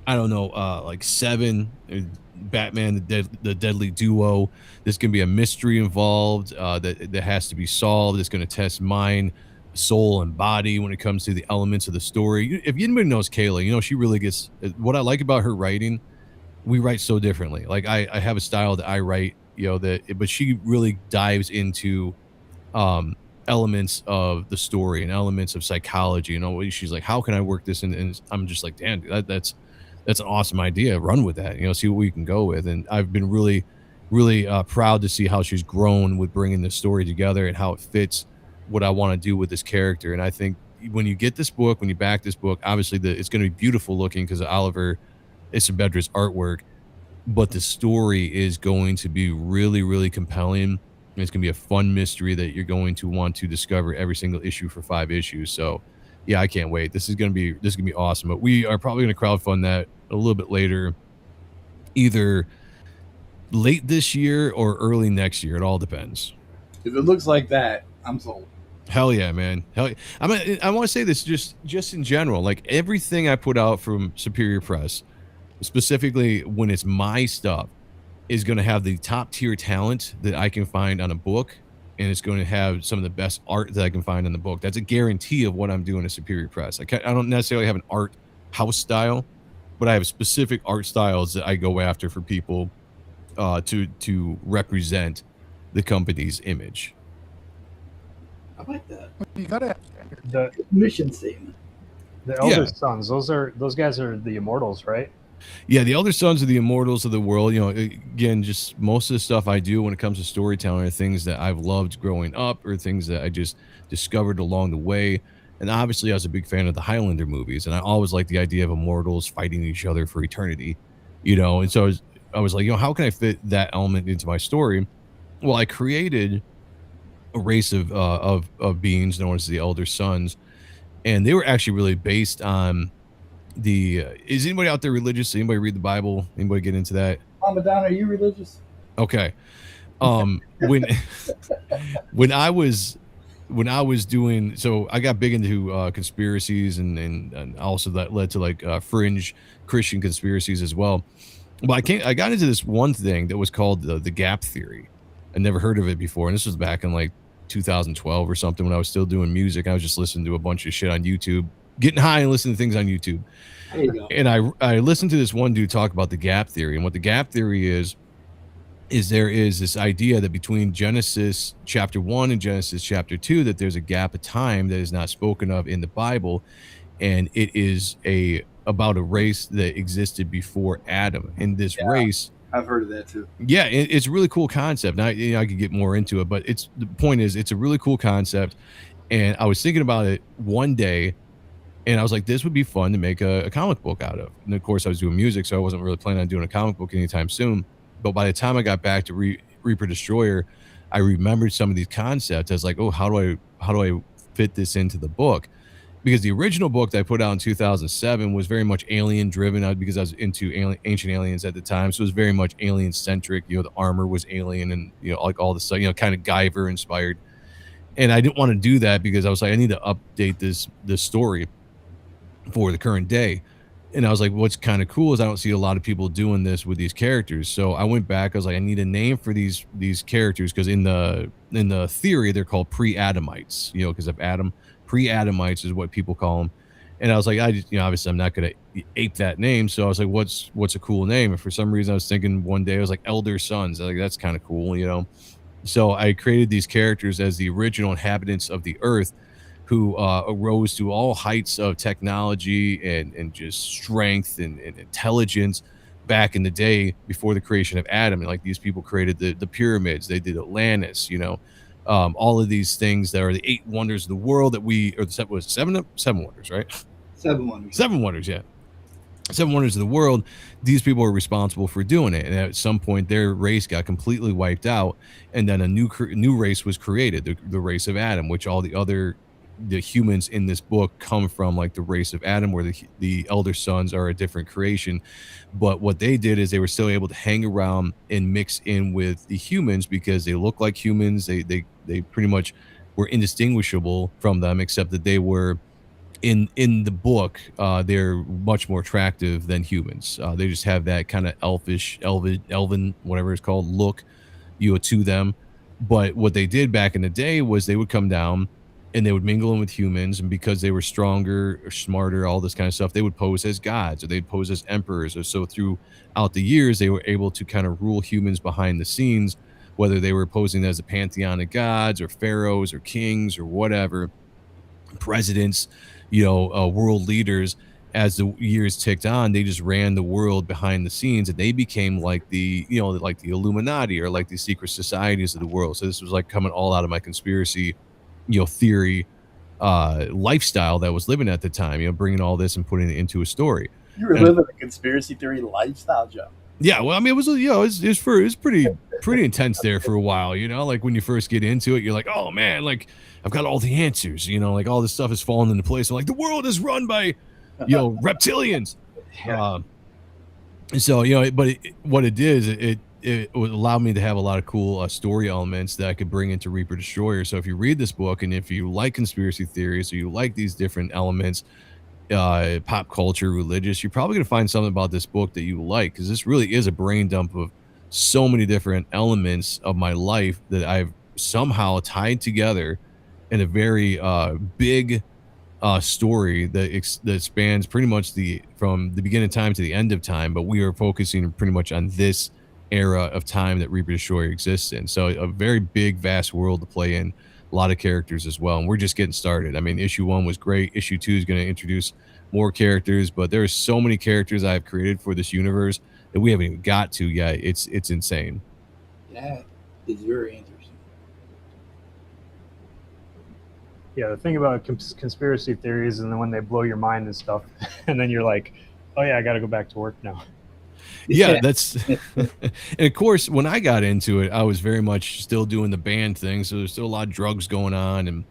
I don't know, like Seven, Batman, the Deadly Duo. There's going to be a mystery involved that has to be solved. It's going to test mind, soul, and body when it comes to the elements of the story. If anybody knows Kayla, you know, she really gets... What I like about her writing, we write so differently. Like, I have a style that I write, you know, but she really dives into elements of the story and elements of psychology. You know, she's like, how can I work this? And I'm just like, damn, that's an awesome idea. Run with that, you know, see what we can go with. And I've been really proud to see how she's grown with bringing this story together and how it fits what I want to do with this character. And I think when you get this book, when you back this book, obviously it's going to be beautiful looking because of Oliver Isabedra's artwork, but the story is going to be really, really compelling. And it's going to be a fun mystery that you're going to want to discover every single issue for 5 issues. So yeah, I can't wait. This is gonna be awesome. But we are probably gonna crowdfund that a little bit later, either late this year or early next year. It all depends. If it looks like that, I'm sold. Hell yeah, man. Hell yeah. I want to say this just in general. Like everything I put out from Superior Press, specifically when it's my stuff, is going to have the top tier talent that I can find on a book. And it's going to have some of the best art that I can find in the book. That's a guarantee of what I'm doing at Superior Press. I don't necessarily have an art house style, but I have specific art styles that I go after for people to represent the company's image. I like that. You gotta have The mission statement. the Elder Sons, those guys are the Immortals, right? Yeah, the Elder Sons are the immortals of the world. You know, again, just most of the stuff I do when it comes to storytelling are things that I've loved growing up or things that I just discovered along the way. And obviously, I was a big fan of the Highlander movies, and I always liked the idea of immortals fighting each other for eternity, And so I was like, how can I fit that element into my story? Well, I created a race of beings known as the Elder Sons, and they were actually really based on the. Is anybody out there religious? Anybody read the Bible? Anybody get into that? Mama Don, are you religious? Okay. When when I was doing, so I got big into conspiracies, and also that led to like fringe Christian conspiracies as well. But I got into this one thing that was called the gap theory. I never heard of it before, and this was back in like 2012 or something when I was still doing music. I was just listening to a bunch of shit on YouTube, getting high and listening to things on YouTube. There you go. And I listened to this one dude talk about the gap theory, and what the gap theory is there is this idea that between Genesis chapter 1 and Genesis chapter 2 that there's a gap of time that is not spoken of in the Bible, and it is about a race that existed before Adam. And this race, I've heard of that too. yeah, it's a really cool concept. Now, I could get more into it, but the point is it's a really cool concept. And I was thinking about it one day, and I was like, this would be fun to make a comic book out of. And of course, I was doing music, so I wasn't really planning on doing a comic book anytime soon. But by the time I got back to Reaper Destroyer, I remembered some of these concepts. I was like, oh, how do I fit this into the book? Because the original book that I put out in 2007 was very much alien driven, because I was into ancient aliens at the time. So it was very much alien centric. The armor was alien, and like all the stuff, kind of Guyver inspired. And I didn't want to do that because I was like, I need to update this story for the current day. And I was like, what's kind of cool is I don't see a lot of people doing this with these characters. So I went back. I was like, I need a name for these characters, because in the theory they're called pre-Adamites. Because of Adam. Pre-Adamites is what people call them. And I was like, I just, obviously I'm not gonna ape that name. So I was like, what's a cool name? And for some reason I was thinking one day I was like Elder Sons. I was like, that's kind of cool. So I created these characters as the original inhabitants of the earth, who arose to all heights of technology and just strength and intelligence back in the day before the creation of Adam. And like these people created the pyramids, they did Atlantis, all of these things that are the 8 wonders of the world that seven wonders, right? 7 wonders. 7 wonders, yeah. 7 wonders of the world. These people are responsible for doing it, and at some point their race got completely wiped out, and then a new race was created, the race of Adam, which all the humans in this book come from, like the race of Adam, where the Elder Sons are a different creation. But what they did is they were still able to hang around and mix in with the humans because they look like humans. They pretty much were indistinguishable from them, except that they were in the book, they're much more attractive than humans. They just have that kind of elven, whatever it's called, look, to them. But what they did back in the day was they would come down and they would mingle in with humans, and because they were stronger or smarter, all this kind of stuff, they would pose as gods, or they'd pose as emperors. Or so throughout the years, they were able to kind of rule humans behind the scenes, whether they were posing as a pantheon of gods or pharaohs or kings or whatever, presidents, world leaders. As the years ticked on, they just ran the world behind the scenes, and they became like the Illuminati, or like the secret societies of the world. So this was like coming all out of my conspiracy theory lifestyle that I was living at the time, bringing all this and putting it into a story. You were living a conspiracy theory lifestyle, Joe. Yeah, well, I mean, it was pretty intense there for a while, like when you first get into it, you're like, oh man, like I've got all the answers, like all this stuff is falling into place. I'm like, the world is run by reptilians. Yeah. So what it did is it would allow me to have a lot of cool story elements that I could bring into Reaper Destroyer. So if you read this book, and if you like conspiracy theories, or you like these different elements, pop culture, religious, you're probably going to find something about this book that you like, because this really is a brain dump of so many different elements of my life that I've somehow tied together in a very big story that spans pretty much from the beginning of time to the end of time. But we are focusing pretty much on this era of time that Reaper Destroyer exists in. So a very big, vast world to play in, a lot of characters as well. And we're just getting started. I mean, issue 1 was great. Issue 2 is going to introduce more characters, but there are so many characters I've created for this universe that we haven't even got to yet. It's insane. Yeah, it's very interesting. Yeah, the thing about conspiracy theories, and then when they blow your mind and stuff, and then you're like, oh yeah, I got to go back to work now. Yeah, that's and of course when I got into it, I was very much still doing the band thing, so there's still a lot of drugs going on and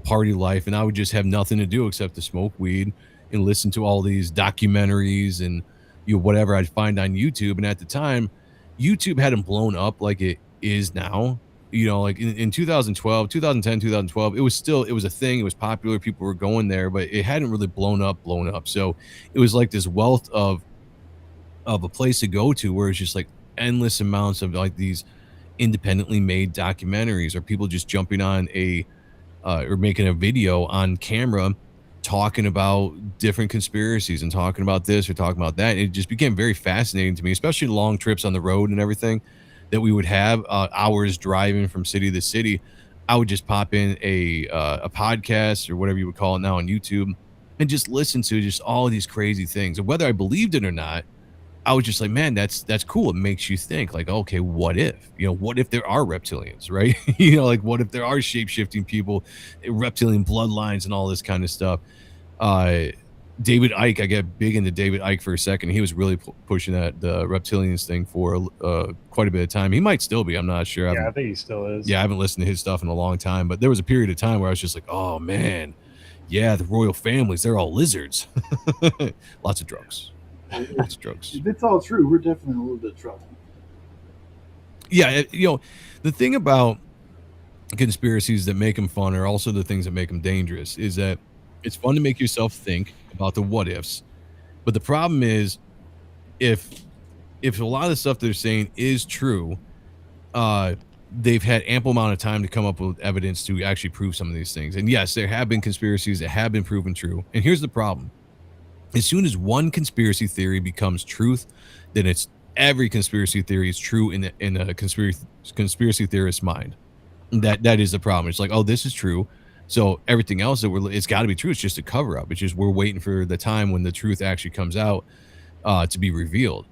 party life, and I would just have nothing to do except to smoke weed and listen to all these documentaries and whatever I'd find on YouTube. And at the time, YouTube hadn't blown up like it is now. Like in 2012, 2010, 2012, it was a thing, it was popular, people were going there, but it hadn't really blown up. So it was like this wealth of a place to go to where it's just like endless amounts of like these independently made documentaries or people just jumping on or making a video on camera talking about different conspiracies and talking about this or talking about that. It just became very fascinating to me, especially long trips on the road and everything that we would have, hours driving from city to city. I would just pop in a podcast or whatever you would call it now on YouTube and just listen to just all of these crazy things. And whether I believed it or not, I was just like, man, that's cool. It makes you think like, okay, what if there are reptilians, right? Like what if there are shape-shifting people, reptilian bloodlines and all this kind of stuff. David Icke, I get big into David Icke for a second. He was really pushing the reptilians thing for quite a bit of time. He might still be, I'm not sure. Yeah, I think he still is. Yeah, I haven't listened to his stuff in a long time, but there was a period of time where I was just like, oh man, yeah, the royal families, they're all lizards. Lots of drugs. Lots of drugs. If it's all true, we're definitely in a little bit of trouble. Yeah, the thing about conspiracies that make them fun are also the things that make them dangerous. Is that it's fun to make yourself think about the what ifs, but the problem is if a lot of the stuff they're saying is true, they've had ample amount of time to come up with evidence to actually prove some of these things. And yes, there have been conspiracies that have been proven true. And here's the problem. As soon as one conspiracy theory becomes truth, then it's every conspiracy theory is true in a conspiracy theorist's mind. That is the problem. It's like, oh, this is true, so everything else it's got to be true. It's just a cover up. It's just we're waiting for the time when the truth actually comes out to be revealed.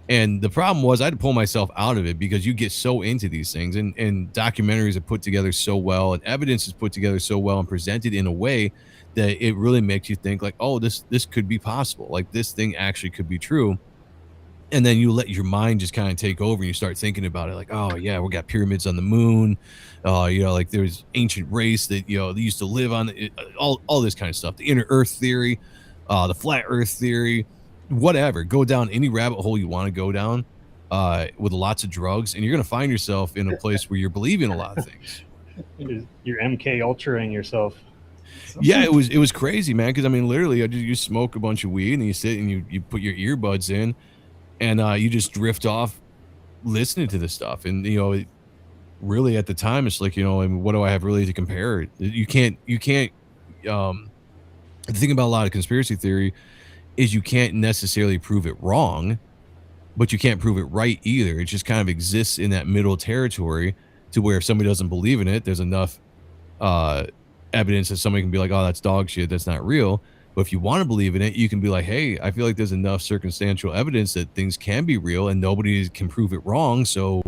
And the problem was I had to pull myself out of it because you get so into these things, and documentaries are put together so well, and evidence is put together so well and presented in a way that it really makes you think like, oh, this could be possible. Like this thing actually could be true. And then you let your mind just kind of take over and you start thinking about it like, oh yeah, we got pyramids on the moon. Like there's ancient race that, they used to live on it, all this kind of stuff, the inner earth theory, the flat earth theory, whatever. Go down any rabbit hole you want to go down with lots of drugs. And you're going to find yourself in a place where you're believing a lot of things. You're MK Ultraing yourself. Yeah, it was crazy, man. Because I mean, literally, you smoke a bunch of weed and you sit and you put your earbuds in, and you just drift off listening to this stuff. And really at the time, it's like, I mean, what do I have really to compare? You can't. The thing about a lot of conspiracy theory is you can't necessarily prove it wrong, but you can't prove it right either. It just kind of exists in that middle territory to where if somebody doesn't believe in it, there's enough evidence that somebody can be like, oh, that's dog shit, that's not real. But if you want to believe in it, you can be like, hey, I feel like there's enough circumstantial evidence that things can be real and nobody can prove it wrong, so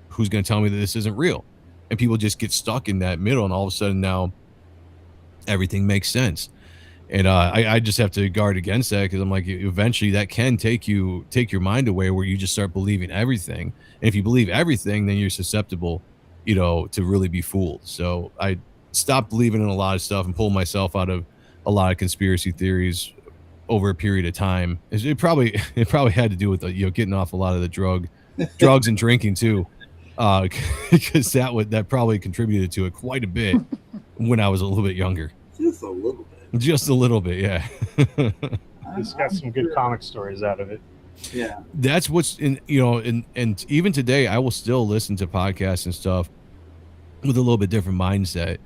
who's going to tell me that this isn't real? And people just get stuck in that middle, and all of a sudden now everything makes sense. And I just have to guard against that, because I'm like, eventually that can take your mind away where you just start believing everything. And if you believe everything, then you're susceptible, to really be fooled. So I stopped believing in a lot of stuff and pulled myself out of a lot of conspiracy theories over a period of time. It probably had to do with getting off a lot of the drugs and drinking too, because that probably contributed to it quite a bit when I was a little bit younger. Just a little bit. Just a little bit, yeah. It's got some good comic stories out of it. Yeah, that's what's in, and even today I will still listen to podcasts and stuff with a little bit different mindset,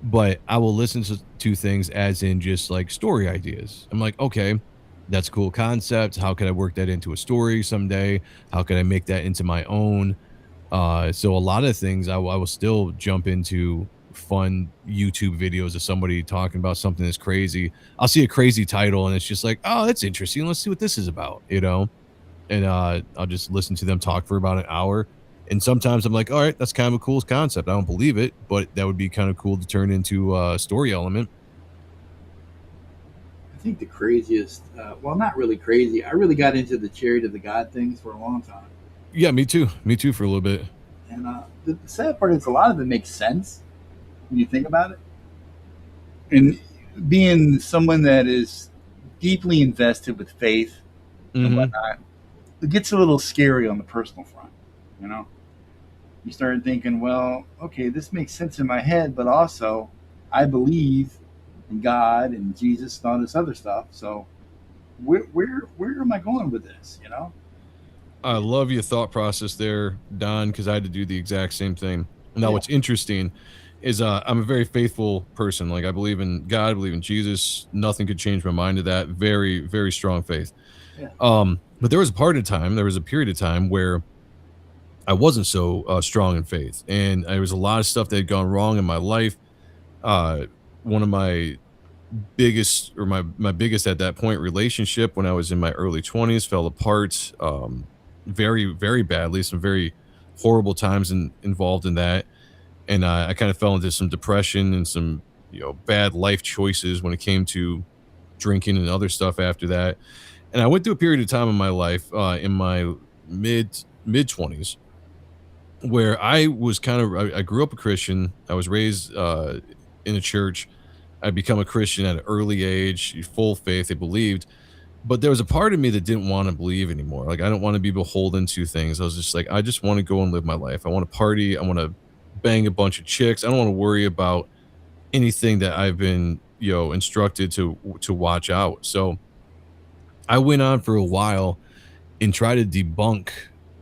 but I will listen to things as in just like story ideas. I'm like, okay, that's a cool concept. How could I work that into a story someday? How could I make that into my own? So a lot of things I will still jump into fun YouTube videos of somebody talking about something that's crazy. I'll see a crazy title and it's just like, oh, that's interesting. Let's see what this is about, and I'll just listen to them talk for about an hour. And sometimes I'm like, all right, that's kind of a cool concept. I don't believe it, but that would be kind of cool to turn into a story element. I think the craziest, well, not really crazy. I really got into the chariot of the God things for a long time. Yeah, me too. Me too for a little bit. And the sad part is a lot of it makes sense when you think about it. And being someone that is deeply invested with faith and Hmm. whatnot, it gets a little scary on the personal front. You know, you start thinking, well, okay, this makes sense in my head, but also I believe in God and Jesus and all this other stuff. So where am I going with this? You know? I love your thought process there, Don, because I had to do the exact same thing. Now, Yeah. what's interesting is I'm a very faithful person. Like I believe in God, I believe in Jesus. Nothing could change my mind to that. Very, very strong faith. Yeah. But there was a part of time, there was a period of time where I wasn't so strong in faith, and there was a lot of stuff that had gone wrong in my life. Uh, One of my biggest, or my biggest at that point, relationship when I was in my early 20s fell apart, very, very badly. Some very horrible times involved in that, and I kind of fell into some depression and some bad life choices when it came to drinking and other stuff after that. And I went through a period of time in my life, in my mid 20s, where I was I grew up a Christian. I was raised in a church. I become a Christian at an early age, full faith. I believed, but there was a part of me that didn't want to believe anymore. Like I don't want to be beholden to things. I was just like, I just want to go and live my life. I want to party. I want to bang a bunch of chicks. I don't want to worry about anything that I've been, instructed to watch out. So I went on for a while and tried to debunk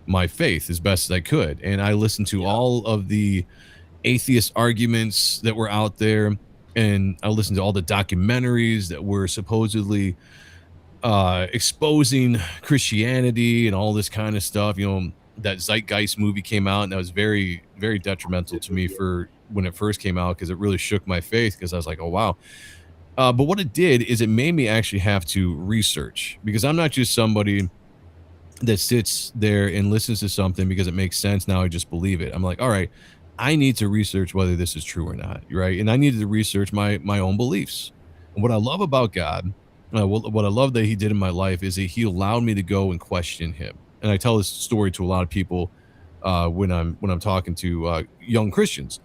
my faith as best as I could. And I listened to Yeah. all of the atheist arguments that were out there, and I listened to all the documentaries that were supposedly exposing Christianity and all this kind of stuff. That Zeitgeist movie came out, and that was very, very detrimental to me for when it first came out, because it really shook my faith, because I was like, oh wow. But what it did is it made me actually have to research, because I'm not just somebody that sits there and listens to something because it makes sense. Now I just believe it. I'm like, all right, I need to research whether this is true or not, right? And I needed to research my own beliefs. And what I love about God, what I love that He did in my life, is that He allowed me to go and question Him. And I tell this story to a lot of people when I'm talking to young Christians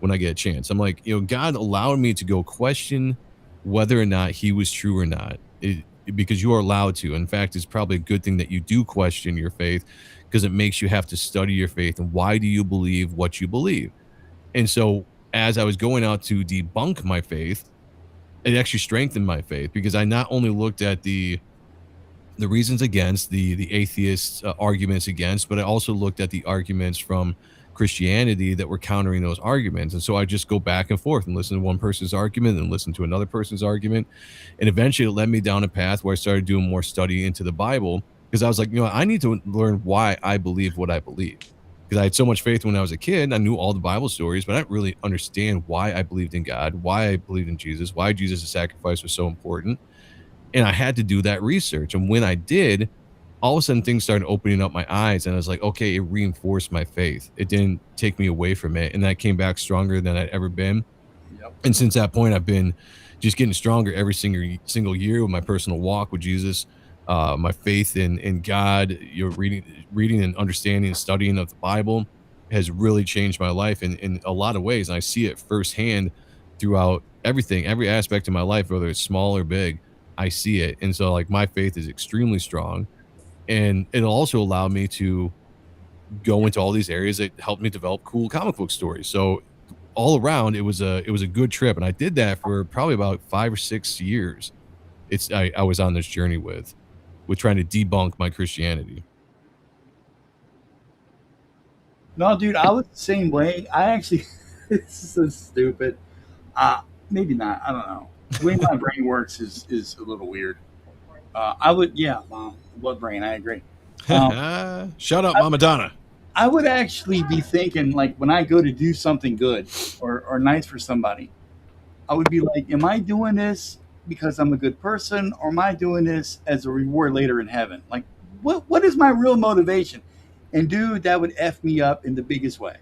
when I get a chance. I'm like, God allowed me to go question whether or not He was true or not. Because you are allowed to. In fact, it's probably a good thing that you do question your faith, because it makes you have to study your faith and why do you believe what you believe. And so, as I was going out to debunk my faith, it actually strengthened my faith, because I not only looked at the reasons against, the atheist arguments against, but I also looked at the arguments from Christianity that were countering those arguments. And so I just go back and forth and listen to one person's argument and listen to another person's argument. And eventually it led me down a path where I started doing more study into the Bible, because I was like, I need to learn why I believe what I believe. Because I had so much faith when I was a kid. I knew all the Bible stories, but I didn't really understand why I believed in God, why I believed in Jesus, why Jesus' sacrifice was so important. And I had to do that research. And when I did, all of a sudden things started opening up my eyes, and I was like, okay, it reinforced my faith. It didn't take me away from it. And I came back stronger than I'd ever been. Yep. And since that point, I've been just getting stronger every single year with my personal walk with Jesus, my faith in God. Reading and understanding and studying of the Bible has really changed my life in a lot of ways. And I see it firsthand throughout everything, every aspect of my life, whether it's small or big. I see it. And so like my faith is extremely strong, and it'll also allow me to go into all these areas that helped me develop cool comic book stories. So all around, it was a good trip, and I did that for probably about 5 or 6 years. I was on this journey with trying to debunk my Christianity. No, dude, I was the same way. I actually, this is so stupid. Uh, Maybe not. I don't know. The way my brain works is a little weird. I would, yeah, blood brain. I agree. Um, Shout out Mama Donna. I would actually be thinking, like, when I go to do something good or nice for somebody, I would be like, am I doing this because I'm a good person, or am I doing this as a reward later in heaven? Like, what is my real motivation? And dude, that would F me up in the biggest way.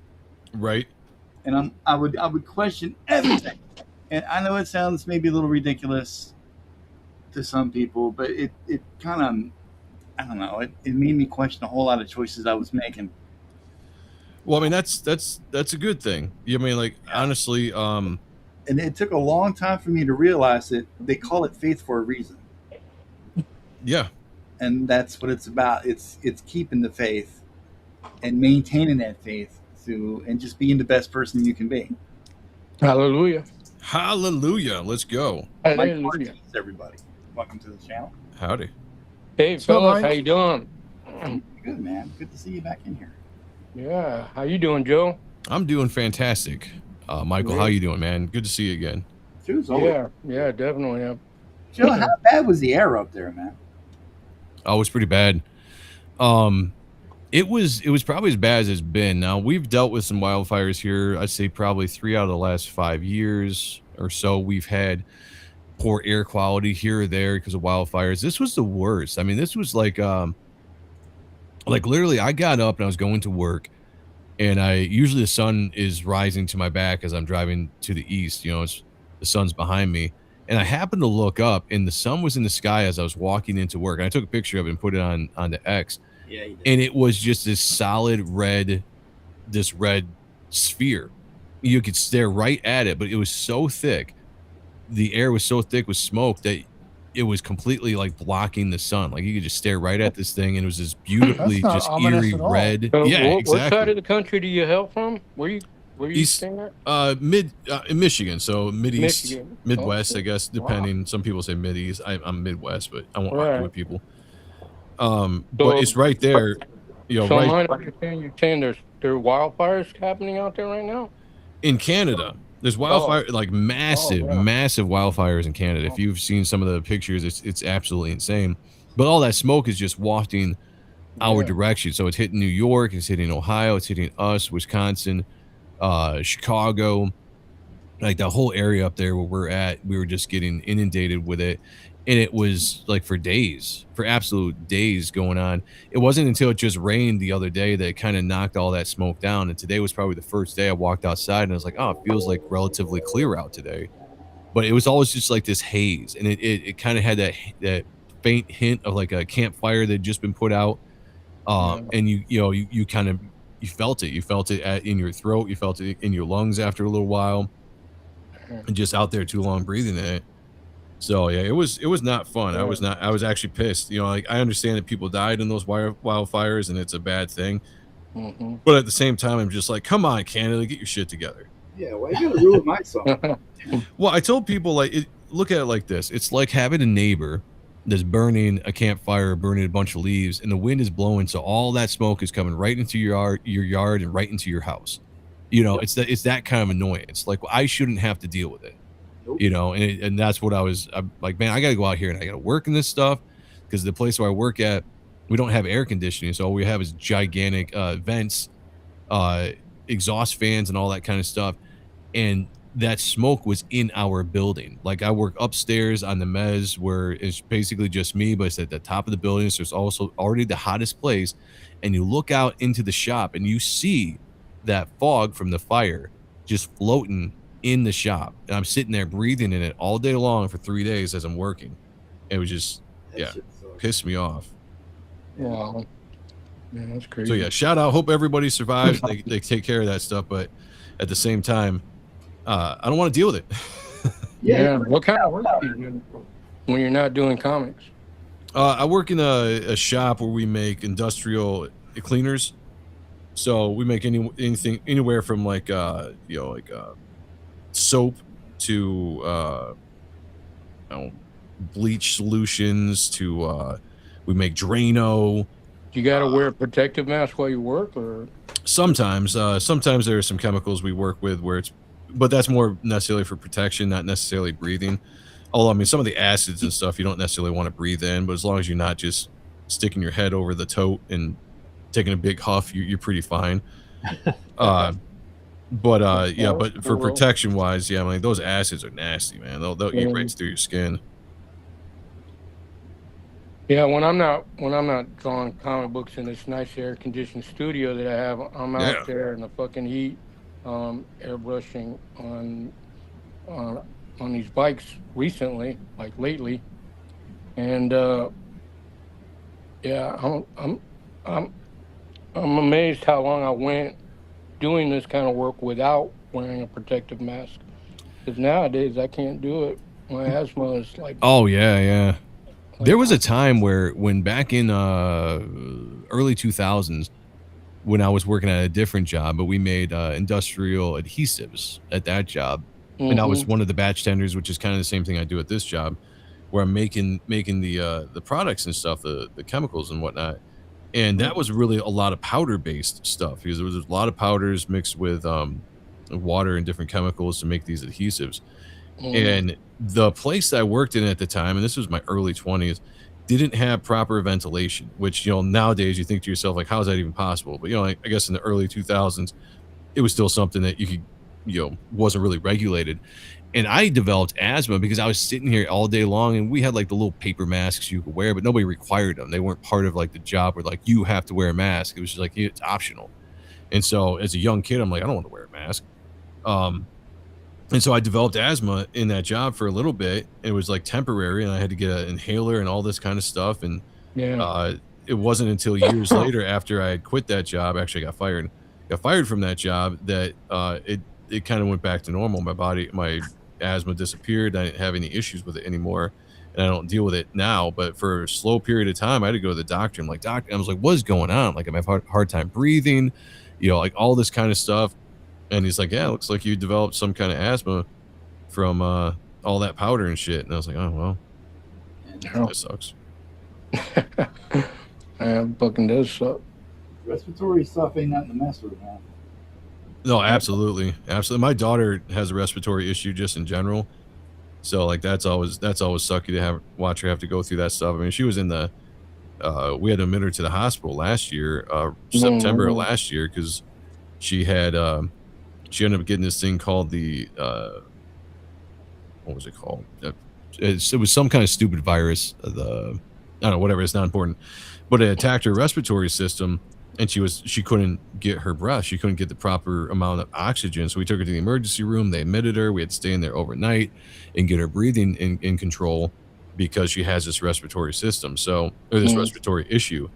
Right. And I would question everything. And I know it sounds maybe a little ridiculous to some people, but it kind of, I don't know, it made me question a whole lot of choices I was making. Well, I mean, that's a good thing. I mean, like, honestly, And it took a long time for me to realize that they call it faith for a reason. yeah. And that's what it's about. It's keeping the faith and maintaining that faith through, and just being the best person you can be. Hallelujah. Hallelujah. Let's go. Mike Hallelujah. Ortiz, everybody. Welcome to the channel. Howdy. Hey, So, fellas, Mike- how you doing? Good, man. Good to see you back in here. Yeah, how you doing, Joe? I'm doing fantastic. Michael, how you doing, man? Good to see you again. Joe's always. Yeah, definitely. Yeah. Joe, how bad was the air up there, man? Oh, it was pretty bad. It was probably as bad as it's been. Now, we've dealt with some wildfires here. I'd say probably 3 out of the last 5 years or so. We've had poor air quality here or there because of wildfires. This was the worst. I mean, this was like literally I got up and I was going to work, and usually the sun is rising to my back as I'm driving to the east. You know, the sun's behind me. And I happened to look up, and the sun was in the sky as I was walking into work. And I took a picture of it and put it on the X. Yeah, you did. And it was just this red sphere. You could stare right at it, but it was so thick. The air was so thick with smoke that it was completely like blocking the sun. Like you could just stare right at this thing, and it was this beautifully That's not just ominous eerie at all. red. So Yeah, what side of exactly. the country do you hail from? Where you East- staying at? In Michigan, so Mid-East, Michigan. Midwest, Okay. I guess, depending. Some people say Mid-East. I'm Midwest, but I won't Right. argue with people. But it's right there. You know, So right am I understanding you're saying there are wildfires happening out there right now? in Canada. There's wildfire, like massive, yeah. massive wildfires in Canada. If you've seen some of the pictures, it's absolutely insane. But all that smoke is just wafting our Yeah. direction. So it's hitting New York, it's hitting Ohio, it's hitting us, Wisconsin, Chicago, like the whole area up there where we're at. We were just getting inundated with it. And it was like for absolute days going on. It wasn't until it just rained the other day that it kind of knocked all that smoke down. And today was probably the first day I walked outside and I was like, oh, it feels like relatively clear out today. But it was always just like this haze. And it kind of had that faint hint of like a campfire that had just been put out. And you kind of, you felt it. You felt it in your throat. You felt it in your lungs after a little while. And just out there too long breathing in it. So yeah, it was not fun. I was actually pissed. You know, like I understand that people died in those wildfires and it's a bad thing. Mm-hmm. But at the same time, I'm just like, come on, Canada, get your shit together. Yeah, why you gotta ruin my song? Well, I told people like, look at it like this. It's like having a neighbor that's burning a campfire, burning a bunch of leaves, and the wind is blowing, so all that smoke is coming right into your yard and right into your house. You know, it's that kind of annoyance. Like, well, I shouldn't have to deal with it. Nope. You know, and that's what I'm like, man, I got to go out here and I got to work in this stuff because the place where I work at, we don't have air conditioning. So all we have is gigantic vents, exhaust fans and all that kind of stuff. And that smoke was in our building. Like I work upstairs on the mezz where it's basically just me, but it's at the top of the building. So it's also already the hottest place. And you look out into the shop and you see that fog from the fire just floating in the shop, and I'm sitting there breathing in it all day long for 3 days as I'm working. It was just, yeah, pissed me off. Wow. Man, that's crazy. So yeah, shout out. Hope everybody survives. They take care of that stuff, but at the same time, I don't want to deal with it. Yeah. What kind of work do you do when you're not doing comics? I work in a shop where we make industrial cleaners. So we make anything anywhere from like soap to bleach solutions to we make Drano. You got to wear a protective mask while you work, or Sometimes there are some chemicals we work with but that's more necessarily for protection, not necessarily breathing. Although, I mean, some of the acids and stuff you don't necessarily want to breathe in, but as long as you're not just sticking your head over the tote and taking a big huff, you're pretty fine. But for protection wise, yeah, I mean, those acids are nasty, man. They'll eat right through your skin. Yeah, when I'm not drawing comic books in this nice air conditioned studio that I have, I'm out Yeah. there in the fucking heat, airbrushing on on these bikes recently, like lately, and yeah, I'm I'm amazed how long I went doing this kind of work without wearing a protective mask. Because nowadays I can't do it. My asthma is Oh yeah, yeah. There like was a time where when back in early 2000s when I was working at a different job, but we made industrial adhesives at that job. And I was mm-hmm, one of the batch tenders, which is kind of the same thing I do at this job, where I'm making the products and stuff, the chemicals and whatnot. And that was really a lot of powder based stuff because there was a lot of powders mixed with water and different chemicals to make these adhesives. mm, And the place I worked in at the time, and this was my early 20s, didn't have proper ventilation, which, nowadays you think to yourself, like, how is that even possible? But, I guess in the early 2000s, it was still something that you could, wasn't really regulated. And I developed asthma because I was sitting here all day long and we had like the little paper masks you could wear, but nobody required them. They weren't part of like the job where like you have to wear a mask. It was just like, it's optional. And so as a young kid, I'm like, I don't want to wear a mask. Um, and so I developed asthma in that job for a little bit. It was like temporary, and I had to get an inhaler and all this kind of stuff. And yeah, uh, it wasn't until years later, after I had quit that job, actually got fired from that job, that it kind of went back to normal. My asthma disappeared. I didn't have any issues with it anymore, and I don't deal with it now. But for a slow period of time, I had to go to the doctor. I'm like, doc, I was like, what's going on? Like, I'm having a hard time breathing, like all this kind of stuff. And he's like, yeah, it looks like you developed some kind of asthma from all that powder and shit. And I was like, oh, well, yeah. that sucks. Yeah, fucking does suck. Respiratory stuff ain't nothing to mess with, man. No, absolutely. Absolutely. My daughter has a respiratory issue just in general. So like that's always sucky to watch her have to go through that stuff. I mean, she was in the we had to admit her to the hospital last year, September of Mm-hmm. last year, because she had she ended up getting this thing called the what was it called? It was some kind of stupid virus. I don't know, whatever. It's not important, but it attacked her respiratory system, and she couldn't get her breath. She couldn't get the proper amount of oxygen. So we took her to the emergency room. They admitted her. We had to stay in there overnight and get her breathing in control because she has this respiratory system. So, or this respiratory issue,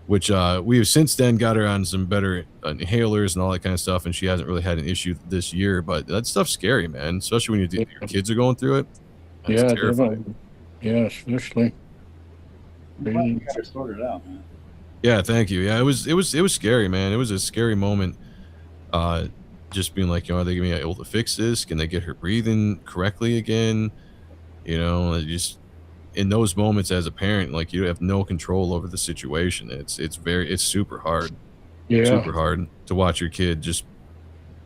which we have since then got her on some better inhalers and all that kind of stuff, and she hasn't really had an issue this year. But that stuff's scary, man, especially when your kids are going through it. That's Yeah, terrifying. definitely. Yeah, especially. You finally got her sorted out, man. Yeah, thank you. Yeah, it was scary, man. It was a scary moment. Just being like, are they gonna be able to fix this? Can they get her breathing correctly again? Just in those moments as a parent, like you have no control over the situation. It's super hard. Yeah, Super hard to watch your kid just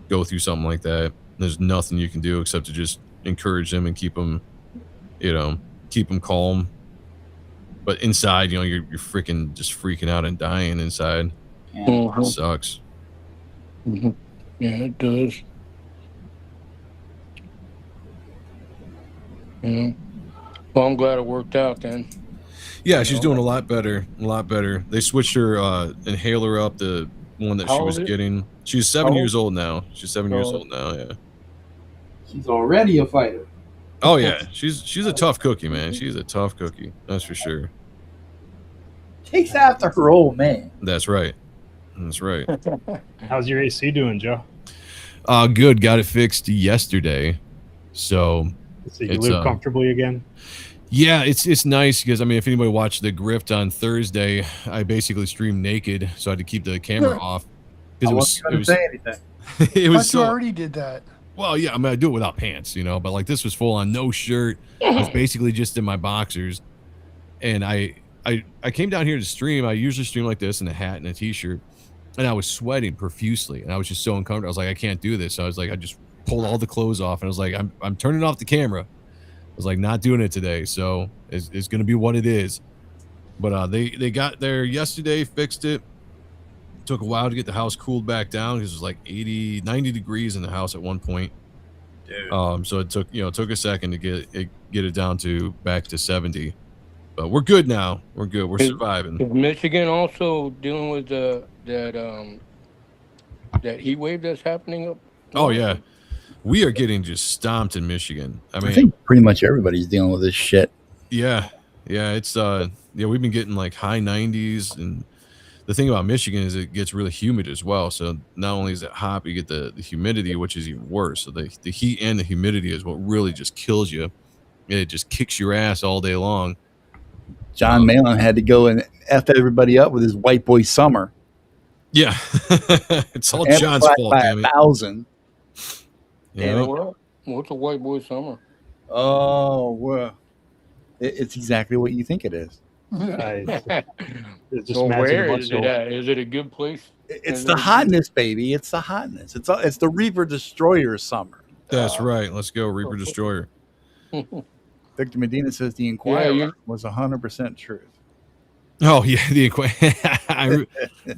go through something like that. There's nothing you can do except to just encourage them and keep them calm. But inside, you're freaking just freaking out and dying inside. Yeah. Mhm. It sucks. Yeah, it does. Yeah. Well, I'm glad it worked out then. Yeah, she's doing a lot better. A lot better. They switched her inhaler up, the one that How she was old is- getting. She's 7 how years old now. She's 7 years Oh. old now, yeah. She's already a fighter. Oh yeah. She's a tough cookie, man. She's a tough cookie. That's for sure. Takes after her old man. That's right. That's right. How's your AC doing, Joe? Good. Got it fixed yesterday. So So you It's, live comfortably again? yeah, it's nice because I mean, if anybody watched the Grift on Thursday, I basically streamed naked, so I had to keep the camera off because I wasn't going to say anything. it was But you so already did that. well, yeah. I mean, I do it without pants, but like this was full on, no shirt. I was basically just in my boxers, and I came down here to stream. I usually stream like this in a hat and a t-shirt, and I was sweating profusely, and I was just so uncomfortable. I was like, I can't do this. So I was like, I just pulled all the clothes off, and I was like, I'm turning off the camera. I was like, not doing it today. So it's going to be what it is. But they got there yesterday, fixed it. Took a while to get the house cooled back down because it was like 80, 90 degrees in the house at one point. Dude. So it took a second to get it down to back to 70. But we're good now. We're good. We're Is, surviving. is Michigan also dealing with that heat wave that's happening up Oh north? yeah, we are getting just stomped in Michigan. I I mean, think pretty much everybody's dealing with this shit. yeah, it's yeah, we've been getting like high 90s, and the thing about Michigan is it gets really humid as well. So not only is it hot, but you get the humidity, which is even worse. So the heat and the humidity is what really just kills you. It just kicks your ass all day long. John Malin had to go and F everybody up with his white boy summer. Yeah, it's all Amplified John's fault. by Damn it. 1,000. Yeah. What's a white boy summer? Oh, well, it's exactly what you think it is. Just So imagine a where bunch is it of at? Is it a good place? It's Is the it- hotness, baby. It's the hotness. It's the Reaper Destroyer summer. That's right. Let's go, Reaper Destroyer. Victor Medina says the Inquirer you- was 100% truth. Oh yeah, the Inquirer.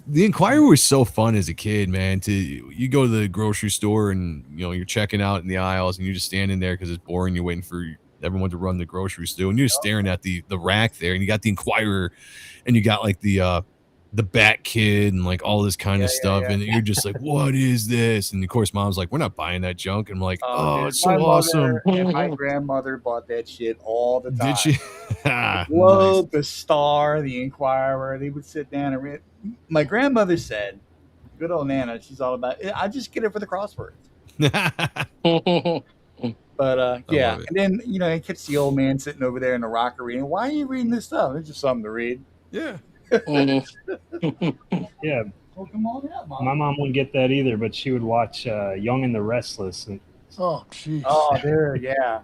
The Inquirer was so fun as a kid, man. You go to the grocery store and you're checking out in the aisles and you're just standing there because it's boring. You're waiting for everyone to run the grocery store and you're just staring at the rack there, and you got the Inquirer, and you got like the Bat Kid and like all this kind of stuff, and you're just like, what is this? And of course, mom's like, we're not buying that junk. And I'm like, oh, dude, it's so my awesome. mother and my grandmother bought that shit all the time. Did she? The Nice. Globe, the Star, the Inquirer. They would sit down and read. My grandmother said, "Good old Nana, she's all about. I just get it for the crosswords." But yeah, love it. and then you catch the old man sitting over there in the rockery, and why are you reading this stuff? It's just something to read. Yeah. Yeah, Oh, come on out, my mom wouldn't get that either, but she would watch Young and the Restless. And Oh, jeez. Oh, there, yeah.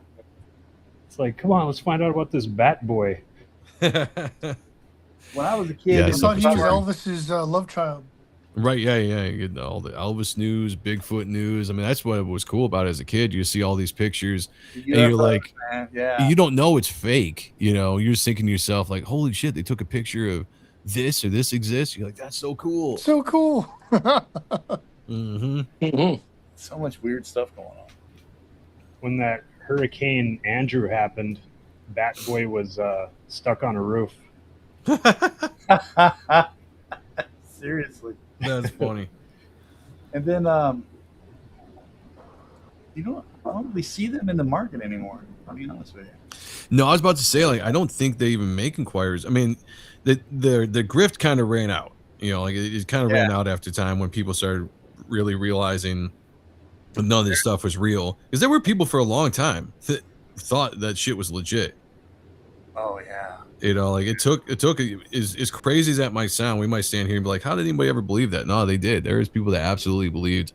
it's like, come on, let's find out about this Bat Boy. When I was a kid, Yeah, I it thought he was summer. Elvis's love child. Right, yeah. You get all the Elvis news, Bigfoot news. I mean, that's what was cool about it as a kid. You see all these pictures, and you're UFOs, like, man, yeah. you don't know it's fake. You're just thinking to yourself, like, holy shit, they took a picture of this or this exists. You're like, that's so cool. So cool. Mm-hmm. So much weird stuff going on. When that Hurricane Andrew happened, Bat Boy was stuck on a roof. Seriously. That's funny. And then, I don't really see them in the market anymore. I'll be honest with you. No, I was about to say, like, I don't think they even make Inquirers. I mean, the grift kind of ran out. Like it kind of ran out after time when people started really realizing none of this stuff was real. Because there were people for a long time that thought that shit was legit. Oh yeah. Like it took as crazy as that might sound, we might stand here and be like, how did anybody ever believe that? No, they did. There was people that absolutely believed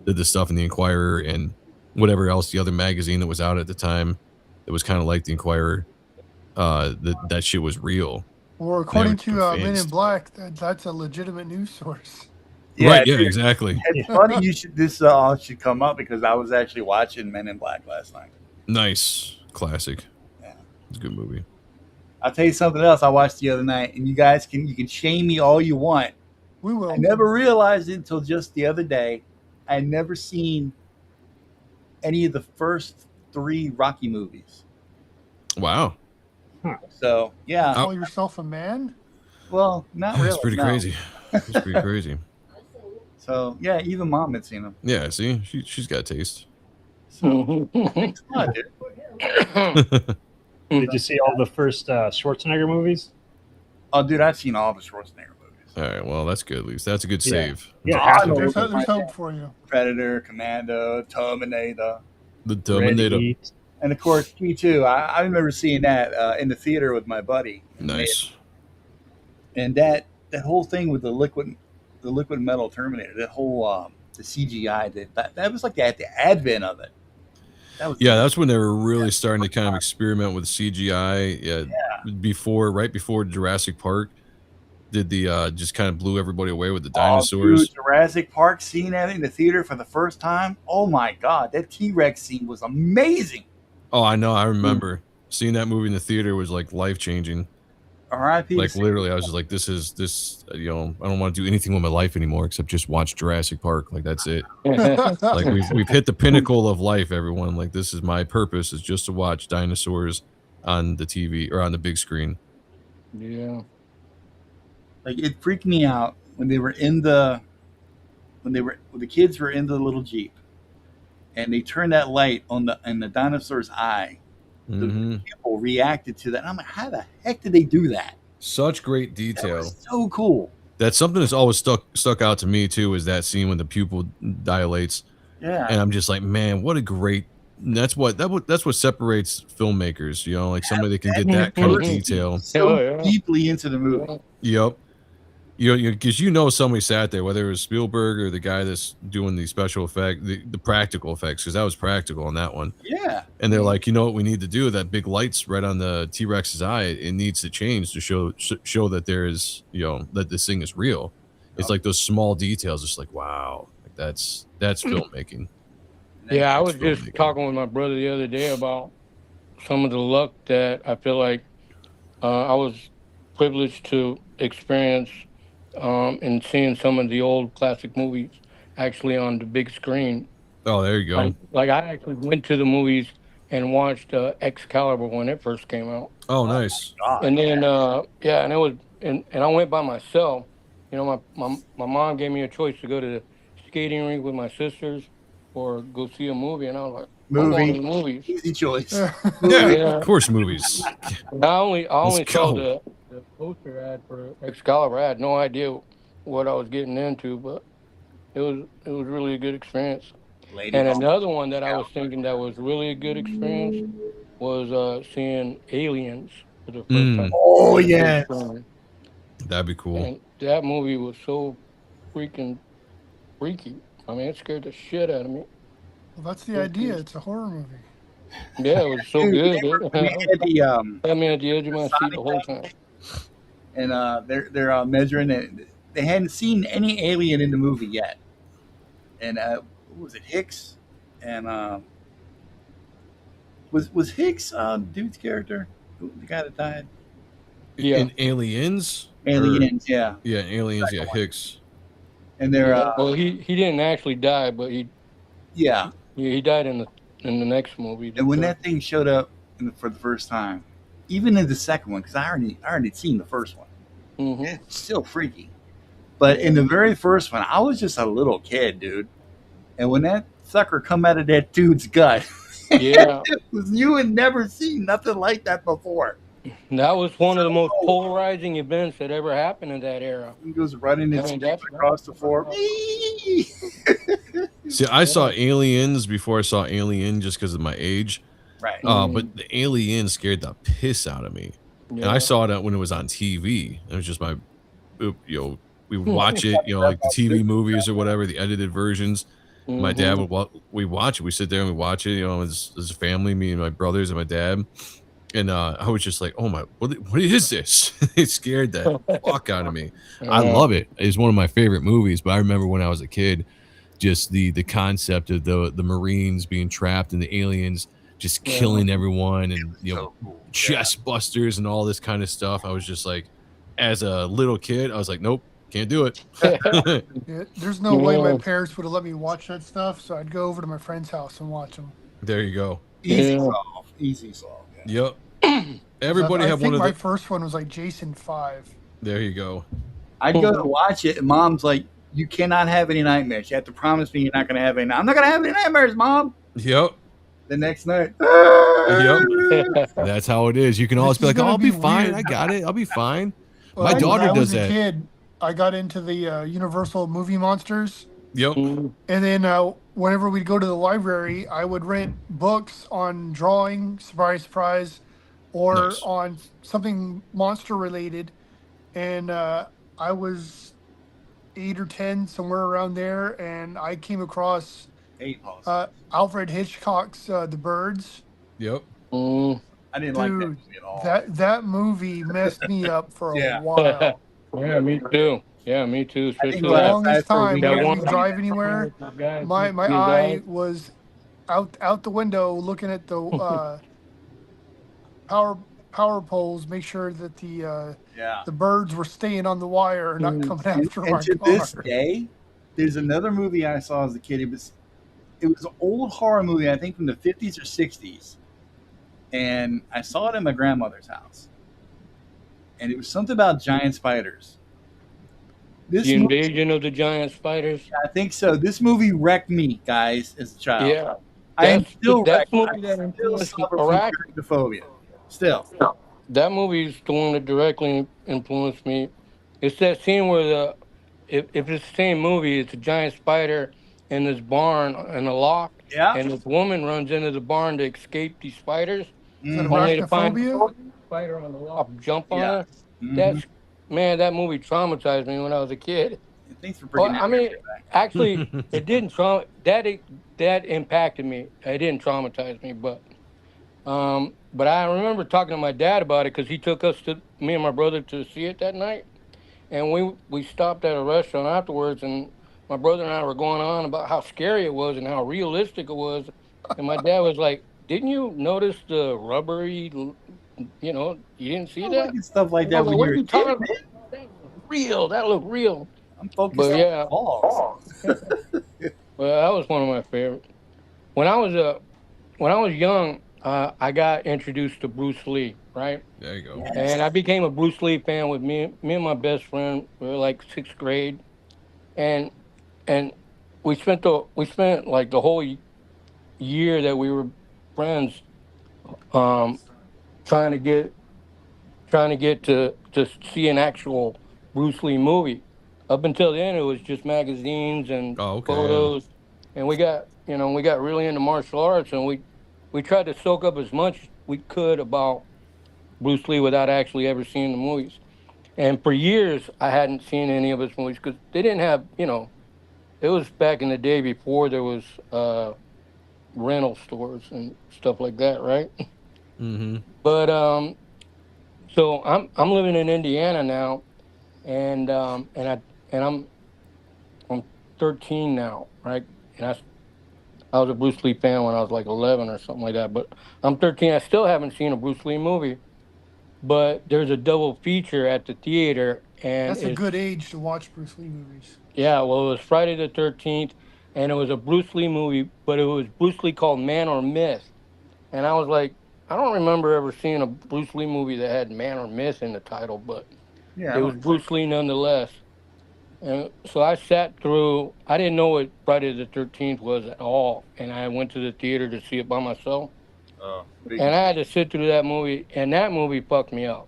that the stuff in the Inquirer and whatever else, the other magazine that was out at the time that was kind of like the Inquirer, that shit was real. Or according to Men in convinced. Black, that's a legitimate news source. Right, yeah, dude, exactly. It's funny you should this all should come up because I was actually watching Men in Black last night. Nice. Classic. Yeah. It's a good movie. I'll tell you something else I watched the other night, and you guys you can shame me all you want. We will. I never realized it until just the other day. I had never seen any of the first 3 Rocky movies. Wow. So yeah, Call yourself a man? well, not really. That's pretty no. crazy. That's pretty crazy. So yeah, even Mom had seen them. Yeah, see? She's got taste. So thanks a lot, dude. Did you see all the first Schwarzenegger movies? Oh, dude, I've seen all the Schwarzenegger movies. All right, well, that's good at least. That's a good Yeah. save. Yeah, Oh, half I know. of There's, it. there's hope for you. Predator, Commando, Terminator, The Red Terminator. Heat. and of course T2. I remember seeing that in the theater with my buddy. Nice. And that whole thing with the liquid metal Terminator, that whole the CGI, that was like the advent of it. That was Yeah, that's when they were really starting to kind of experiment with CGI. Yeah, right before Jurassic Park did the just kind of blew everybody away with the dinosaurs. Dude, Jurassic Park, seeing that in the theater for the first time. Oh my god, that T-Rex scene was amazing. Oh, I know. I remember seeing that movie in the theater was like life changing. R.I.P. Like literally, I was just like, this. I don't want to do anything with my life anymore except just watch Jurassic Park. Like that's it. Like we've hit the pinnacle of life, everyone. Like this is my purpose, is just to watch dinosaurs on the TV or on the big screen. Yeah. Like it freaked me out when they were when the kids were in the little jeep and they turned that light on the in the dinosaur's eye. The Hmm. people reacted to that. And I'm like, how the heck did they do that? Such great That detail. was so cool. That's something that's always stuck out to me too. Is that scene when the pupil dilates, Yeah. and I'm just like, man, what a great. That's what separates filmmakers. You know, like somebody that can get that kind of Mhm. detail. So Oh, yeah. deeply into the movie. Yeah. Yep. Because somebody sat there, whether it was Spielberg or the guy that's doing the special effect, the practical effects, because that was practical on that one. Yeah. And they're like, you know what we need to do? That big lights right on the T-Rex's eye, it needs to change to show that there is, that this thing is real. It's like those small details, just like, wow, like that's filmmaking. Yeah, I That's was just filmmaking. talking with my brother the other day about some of the luck that I feel like I was privileged to experience in seeing some of the old classic movies actually on the big screen. Oh, there you go. Like I actually went to the movies and watched Excalibur when it first came out. Oh, nice. God. And then yeah, and it was and I went by myself. You know, my mom gave me a choice to go to the skating rink with my sisters or go see a movie, and I was like, I'm going to the movies. Easy choice. Yeah, Yeah. of course, movies. I only saw go. the poster ad for Excalibur. I had no idea what I was getting into, but it was really a good experience. Lady And Boss. another one that I was thinking that was really a good experience was seeing Aliens for the first time. Oh, on the big yes. screen. That'd be cool. And that movie was so freaking freaky. I mean, it scared the shit out of me. Well, that's the idea. It's a horror movie. Yeah, it was so Dude, good. we had the Had me at the edge of my seat the whole time. and they're measuring it. They hadn't seen any alien in the movie yet. And what was it, Hicks? And was Hicks dude's character, the guy that died? Yeah. In Aliens? Aliens, yeah. Yeah, Aliens, yeah, Hicks. And they're Well, he didn't actually die, but yeah. he died in the next movie. And when that thing showed up for the first time, even in the second one, because I already seen the first one, it's still freaky. But in the very first one, I was just a little kid, dude. And when that sucker come out of that dude's gut, Yeah, you had never seen nothing like that before. that was one of the most polarizing events that ever happened in that era. He goes running and screams across the floor. See, I saw Aliens before I saw Alien just because of my age. Right. But the Alien scared the piss out of me. And I saw that when it was on TV. It was just we would watch it, like the TV movies or whatever, the edited versions. My dad we watch it. We sit there and we watch it, as a family, me and my brothers and my dad. And I was just like, oh my, what is this? It scared the fuck out of me. I love it. It's one of my favorite movies. But I remember when I was a kid, just the concept of the Marines being trapped and the aliens just killing everyone, and chest busters and all this kind of stuff. I was just like, as a little kid, I was like, nope, can't do it. Yeah, there's no way my parents would have let me watch that stuff, so I'd go over to my friend's house and watch them. There you go. Easy solve. Easy solve. Yeah. Yep. Everybody have one of my first one was like Jason 5. There you go. I'd go to watch it, and Mom's like, "You cannot have any nightmares. You have to promise me you're not going to have any. I'm not going to have any nightmares, Mom." Yep. The next night. Yep. That's how it is. You can always be like, I'll be fine. weird. I got it. I'll be fine. Well, My daughter when I does was a that. kid, I got into the Universal movie monsters. Yep. And then whenever we'd go to the library, I would rent books on drawing, surprise, surprise, or Nice. on something monster related. And I was 8 or 10, somewhere around there, and I came across Alfred Hitchcock's The Birds. Yep. I didn't like that Dude, movie at all. that movie messed me up for a while. Yeah, me too. Yeah, me too. Especially The longest time that when one we drive anywhere, my eye was out the window looking at the power poles, make sure that the birds were staying on the wire, not coming after And my to car. this day, there's another movie I saw as a kid. It was an old horror movie, I think from the 50s or 60s. And I saw it in my grandmother's house. and it was something about giant spiders. The invasion of the giant spiders. I think so. This movie wrecked me, guys, as a child. Yeah, I am still that's wrecked. movie that I still influenced suffer from Iraq. arachnophobia. Still. That movie is the one that directly influenced me. It's that scene where if it's the same movie, it's a giant spider in this barn in a lock, Yeah. and this woman runs into the barn to escape these spiders, Is that only to find arachnophobia? a spider on the lock, jump on her. Mm-hmm. That movie traumatized me when I was a kid. Thanks for bringing that. I mean, actually, it didn't that impacted me. It didn't traumatize me, but I remember talking to my dad about it because he took me and my brother to see it that night, and we stopped at a restaurant afterwards, and my brother and I were going on about how scary it was and how realistic it was, and my dad was like, "Didn't you notice the rubbery? You didn't see that stuff like that when what you're are you talking about? That looked real. That looked real." I'm focused on the balls. Well, that was one of my favorites. When I was young, I got introduced to Bruce Lee, right? There you go. Yes. And I became a Bruce Lee fan with me and my best friend. We were like 6th grade, and we spent like the whole year that we were friends, trying to get to see an actual Bruce Lee movie. Up until then, it was just magazines and photos, and we got really into martial arts, and we tried to soak up as much we could about Bruce Lee without actually ever seeing the movies. And for years, I hadn't seen any of his movies because they didn't have, it was back in the day before there was rental stores and stuff like that, right? Mm-hmm. But so I'm living in Indiana now, and I'm 13 now, right? And I was a Bruce Lee fan when I was like 11 or something like that. But I'm 13. I still haven't seen a Bruce Lee movie. But there's a double feature at the theater, and That's a good age to watch Bruce Lee movies. Yeah, well, it was Friday the 13th, and it was a Bruce Lee movie, but it was Bruce Lee called Man or Myth. And I was like, I don't remember ever seeing a Bruce Lee movie that had Man or Myth in the title, but it was Bruce Lee nonetheless. And so I sat through, I didn't know what Friday the 13th was at all, and I went to the theater to see it by myself. And I had to sit through that movie, and that movie fucked me up.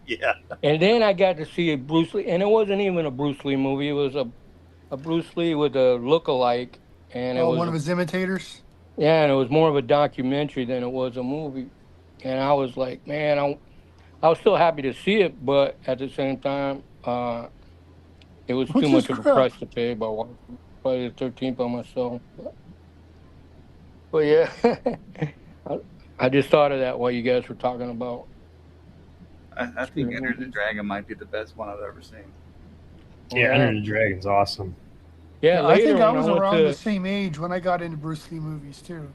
Yeah. And then I got to see a Bruce Lee, and it wasn't even a Bruce Lee movie. It was a Bruce Lee with a look-alike. And it was one of his imitators? Yeah, and it was more of a documentary than it was a movie. And I was like, man, I was still happy to see it, but at the same time, it was too much of a price to pay by Friday the 13th by myself. But yeah, I just thought of that while you guys were talking about. I think Enter the Dragon might be the best one I've ever seen. Yeah, Enter the Dragon's awesome. Yeah, I think I was around the same age when I got into Bruce Lee movies too.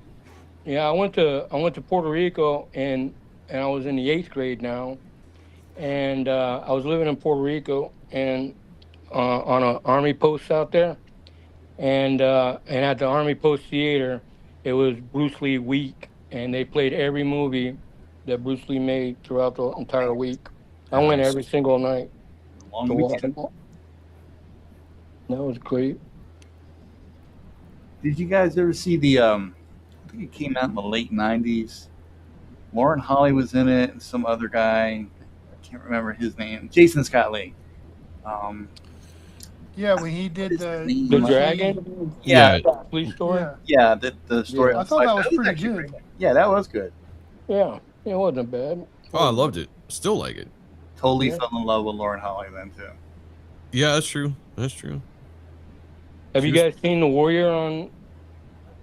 Yeah, I went to Puerto Rico, and I was in the 8th grade now, and I was living in Puerto Rico and on an army post out there, and at the Army Post Theater, it was Bruce Lee week, and they played every movie that Bruce Lee made throughout the entire week. I went every single night to watch it. That was great. Did you guys ever see the? I think it came out in the late '90s. Lauren Holly was in it, and some other guy. I can't remember his name. Jason Scott Lee. Yeah, when he did the Dragon. Yeah, police story. Yeah, the story. Yeah. I thought that was pretty good. Great. Yeah, that was good. Yeah, it wasn't bad. Oh, I loved it. Still like it. Totally fell in love with Lauren Holly then too. Yeah, that's true. That's true. Have you guys seen The Warrior on?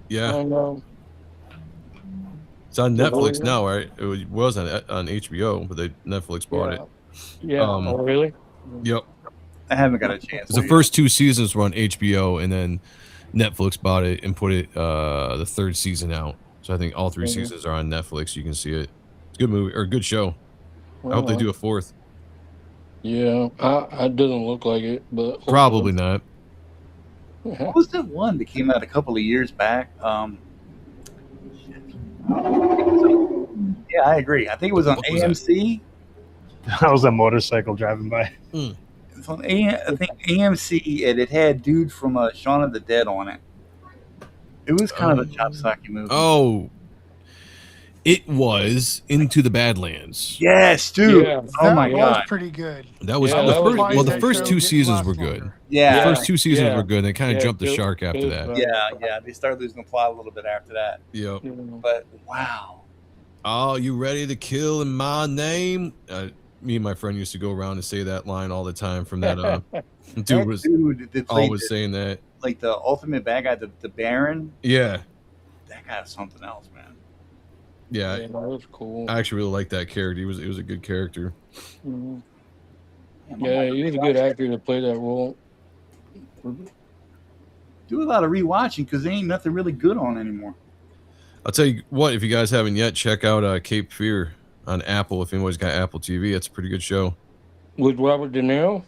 Yeah. It's on Netflix now, right? It was on HBO, but Netflix bought it. Yeah. Oh, really? Yep. I haven't got a chance. The first 2 seasons were on HBO, and then Netflix bought it and put it the 3rd season out. So I think all 3 seasons are on Netflix. You can see it. It's a good movie or a good show. I hope they do a 4th. Yeah, it doesn't look like it, but probably not. What was that one that came out a couple of years back? Yeah, I agree. I think it was on AMC. That was a motorcycle driving by. It's on I think AMC, and it had dude from Shaun of the Dead on it. It was kind of a chopsocky movie. Oh, it was Into the Badlands. Yes, dude. Yeah. Oh my That god. was pretty good. That was Yeah, the that was first. Well, the That first show two didn't seasons last were good. longer. Yeah. The first two seasons Yeah. were good. They kind of Yeah, jumped the Bill- shark after Bill's that. right. Yeah. They started losing the plot a little bit after that. Yep. Yeah. But wow. Oh, you ready to kill in my name? Me and my friend used to go around and say that line all the time. From that, dude was that played always saying that. like the ultimate bad guy, the Baron. Yeah, That guy's something else, man. yeah. Yeah, that was cool. I actually really liked that character. He was a good character. Mhm. Man, my Yeah, wife he was a rewatched good that. actor to play that role. Do a lot of rewatching because there ain't nothing really good on anymore. I'll tell you what, if you guys haven't yet, check out Cape Fear on Apple. If anybody's got Apple TV, it's a pretty good show. With Robert De Niro?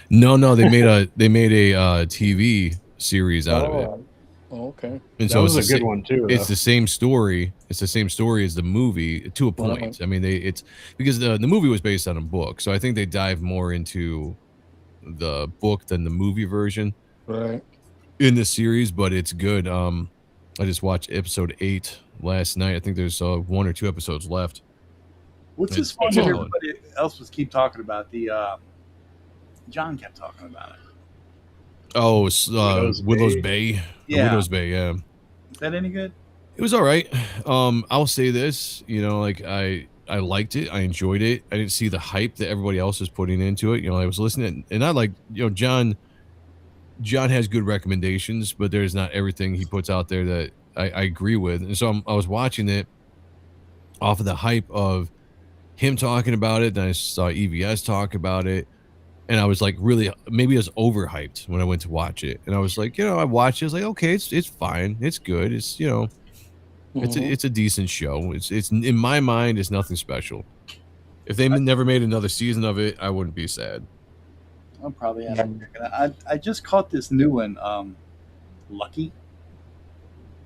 No, they made a TV series out of it. Oh, okay. And That so was it's a the good one too. It's though. the same story. It's the same story as the movie to a point. Right. I mean, it's because the movie was based on a book, so I think they dive more into the book than the movie version Right. in this series. But it's good. I just watched episode 8 last night. I think there's 1 or 2 episodes left. What's It's this one that solid. everybody else was keep talking about? John kept talking about it. Oh, it's, Widow's Widow's Bay. Bay. Yeah. Widow's Bay. Yeah. Is that any good? It was all right. I'll say this, like I liked it. I enjoyed it. I didn't see the hype that everybody else was putting into it. I was listening, and I like, John has good recommendations, but there's not everything he puts out there that I agree with. And so I was watching it off of the hype of him talking about it. Then I saw EVS talk about it. And I was like, really, maybe I was overhyped when I went to watch it. And I was like, I watched it. I was like, okay, it's fine. It's good. It's, it's a decent show. It's in my mind, it's nothing special. If they never made another season of it, I wouldn't be sad. I'm probably out of here. I just caught this new one, Lucky.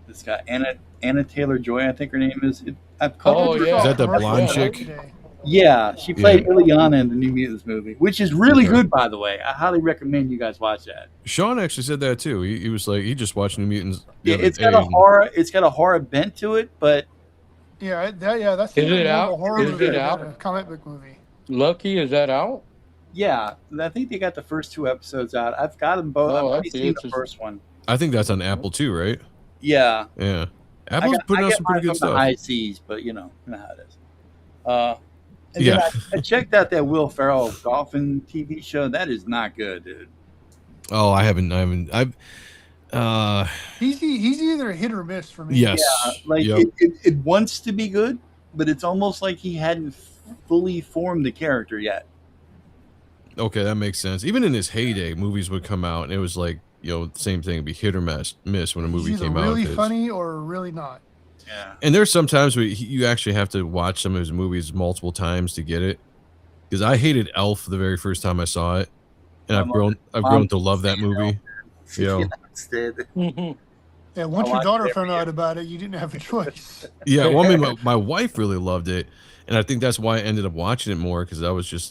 It's got Anna Taylor-Joy, I think her name is. I've caught Oh, it. yeah. Is that the Commercial blonde out chick? today. Yeah, she played Yeah. Ileana in the New Mutants movie, which is really Okay. good, by the way. I highly recommend you guys watch that. Sean actually said that too. He was like, he just watched New Mutants. the Yeah, other it's day, got a and- horror. It's got a horror bent to it, but That's Is it more of a out? horror Is movie it than out? a comic book movie. Lucky, is that out? yeah, I think they got the first 2 episodes out. I've got them both. Oh, I've I only see. seen It's the just- first one. I think that's on Apple too, right? Yeah, Yeah. Apple's putting out some pretty good from the stuff. high seas, but you know how it is. And Yeah. then I checked out that Will Ferrell golfing TV show. That is not good, dude. Oh, I've He's either hit or miss for me. yes. Like Yep. it wants to be good, but it's almost like he hadn't fully formed the character yet. Okay, that makes sense. Even in his heyday, movies would come out and it was like, same thing, it'd be hit or miss when a movie He's either came out. really 'cause- funny or really not. Yeah. And there's sometimes where you actually have to watch some of his movies multiple times to get it. Because I hated Elf the very first time I saw it, and I've grown to love that movie. Yeah. Instead. Yeah, once I your watched daughter it every found out about it, you didn't have a choice. Yeah, well, I mean, my wife really loved it, and I think that's why I ended up watching it more because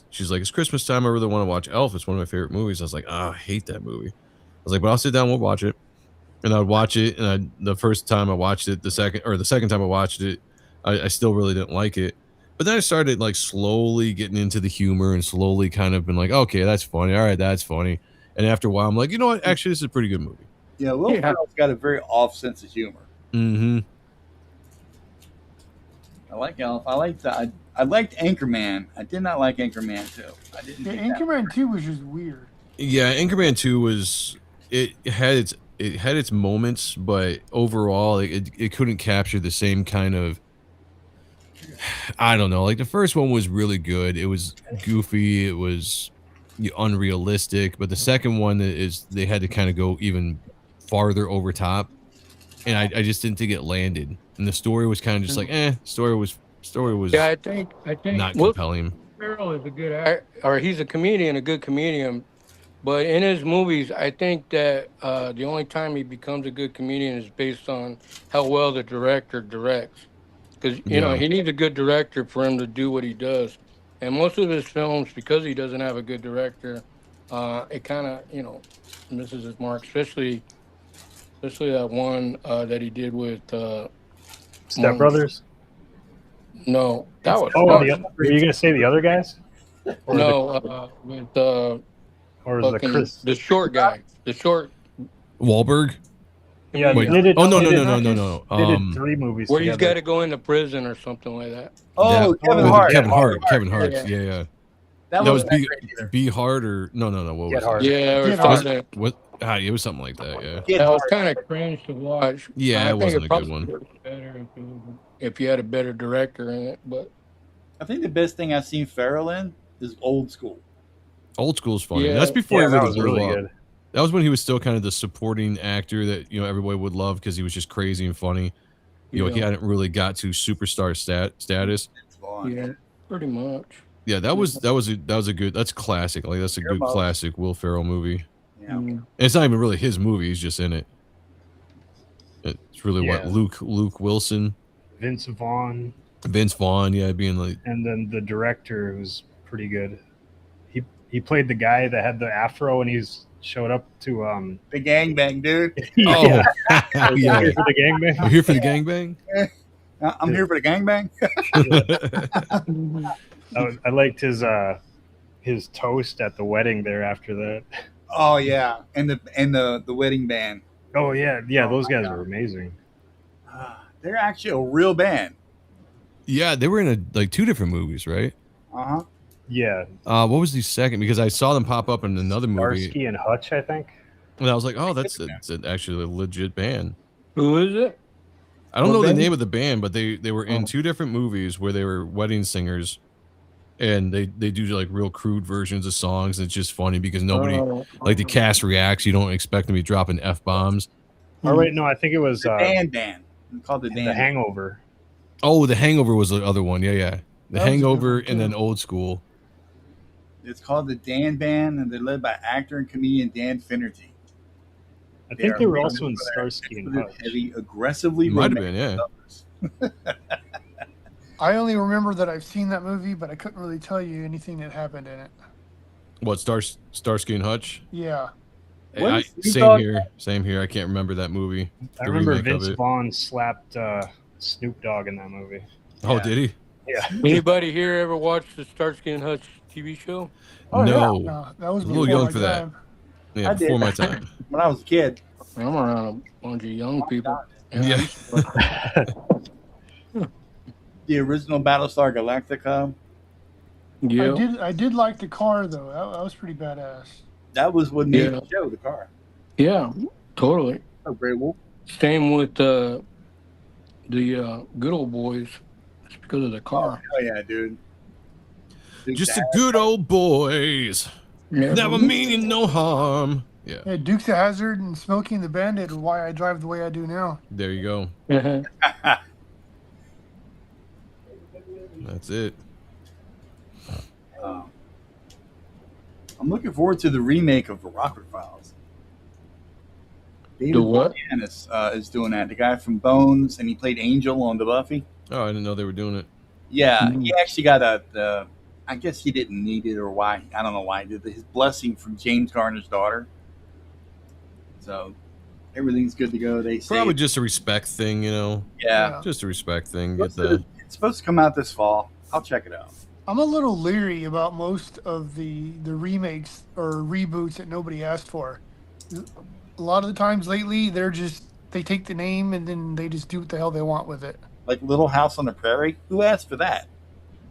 she's like, it's Christmas time, I really want to watch Elf. It's one of my favorite movies. I was like, I hate that movie. I was like, but I'll sit down, we'll watch it. And I would watch it, and the first time I watched it, the second time I watched it, I still really didn't like it. But then I started like slowly getting into the humor and slowly kind of been like, okay, that's funny. All right, that's funny. And after a while, I'm like, you know what? Actually, this is a pretty good movie. Yeah, Will Ferrell's got a very off sense of humor. Mm-hmm. I like Elf. I liked Anchorman. I did not like Anchorman 2. I didn't. Yeah, think that- Anchorman 2 was just weird. Yeah, Anchorman 2 was it had its moments, but overall it couldn't capture the same kind of, I don't know, like the first one was really good. It was goofy, it was unrealistic, but the second one is they had to kind of go even farther over top, and I just didn't think it landed. And the story was kind of just like, story was Yeah, I think not Will compelling. Ferrell is a good actor, or he's a comedian, a good comedian. But in his movies, I think that the only time he becomes a good comedian is based on how well the director directs. Because you know he needs a good director for him to do what he does. And most of his films, because he doesn't have a good director, it kind of, misses his mark. Especially that one that he did with Step Brothers. No, that was. Oh, were you gonna say the other guys? Or no, with or the Chris, the short guy, the short Wahlberg. Yeah, Wait, they did. Oh no. They did 3 movies where together. he's got to go into prison or something like that. Oh, Yeah. Kevin Hart. Kevin Hart. Yeah. That was that Be Hard or no. What Get was Hard. it? Yeah, or Get Hard. something. What? It was something like that. Yeah. That was kind of cringe to watch. Yeah, I it think wasn't a good probably one. worked better if you had a better director in it, but. I think the best thing I've seen Farrell in is Old School. Old School's funny. Yeah. That's before he that really was blew really up. good. That was when he was still kind of the supporting actor that everybody would love because he was just crazy and funny. He hadn't really got to superstar status. Yeah, pretty much. Yeah, that was a good. That's classic. Like that's a good classic Will Ferrell movie. Yeah. And it's not even really his movie. He's just in it. It's really what Luke Wilson, Vince Vaughn, being like. And then the director was pretty good. He played the guy that had the afro, and he's showed up to the gangbang, dude. Yeah. Yeah. Here for the gangbang. You're here for the gangbang. I'm here for the gangbang. I liked his toast at the wedding there after that. Oh yeah, and the wedding band. Oh yeah, those guys are amazing. They're actually a real band. Yeah, they were in like 2 different movies, right? Uh-huh. Yeah. What was the second? Because I saw them pop up in another movie. Starsky and Hutch, I think. And I was like, oh, that's actually a legit band. Who is it? I don't know the name of the band, but they were in 2 different movies where they were wedding singers, and they do like real crude versions of songs. And it's just funny because nobody like the cast reacts. You don't expect them to be dropping F-bombs. Oh wait, no, I think it was Dan. Called the Hangover. Oh, The Hangover was the other one. Yeah. The Hangover and then Old School. It's called the Dan Band, and they're led by actor and comedian Dan Finnerty. I think they were also in Starsky and Hutch. Heavy, aggressively might have been, yeah. I only remember that I've seen that movie, but I couldn't really tell you anything that happened in it. What, Starsky and Hutch? Yeah. Same here. I can't remember that movie. I remember Vince Vaughn slapped Snoop Dogg in that movie. Oh, did he? Yeah. Anybody here ever watched the Starsky and Hutch TV show? Oh, no. Yeah. That was a little young for that. Yeah, before my time. When I was a kid. I'm around a bunch of young people. Yeah. The original Battlestar Galactica. Yeah. I did like the car though. That was pretty badass. That was what made the show, the car. Yeah, totally. Oh, Grey Wolf. Same with the good old boys. It's because of the car. Oh yeah, dude. Just the good old boys. Never meaning no harm. Yeah. Dukes of Hazzard and Smokey and the Bandit are why I drive the way I do now. There you go. That's it. I'm looking forward to the remake of the Rocket Files. The what? Is doing that. The guy from Bones, and he played Angel on the Buffy. Oh, I didn't know they were doing it. Yeah, he actually got I guess he didn't need it, or why. I don't know why. He did his blessing from James Garner's daughter. So everything's good to go. They say Probably just a respect thing, Yeah. Just a respect thing. It's supposed to come out this fall. I'll check it out. I'm a little leery about most of the remakes or reboots that nobody asked for. A lot of the times lately, they take the name and then they just do what the hell they want with it. Like Little House on the Prairie. Who asked for that?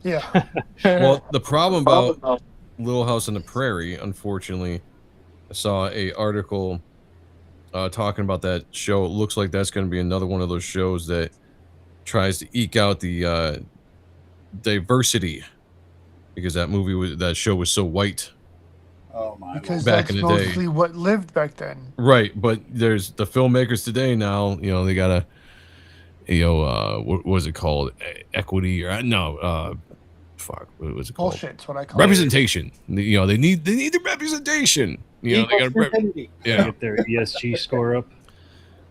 Yeah. Well, the problem about Little House on the Prairie, unfortunately, I saw a article talking about that show. It looks like that's going to be another one of those shows that tries to eke out the diversity, because that show was so white. Oh my! Because back that's in the day, mostly what lived back then. Right? But there's the filmmakers today now. They got what was it called? Equity or fuck? What was it called? Bullshit's what I call representation. They need the representation. They got get their ESG score up.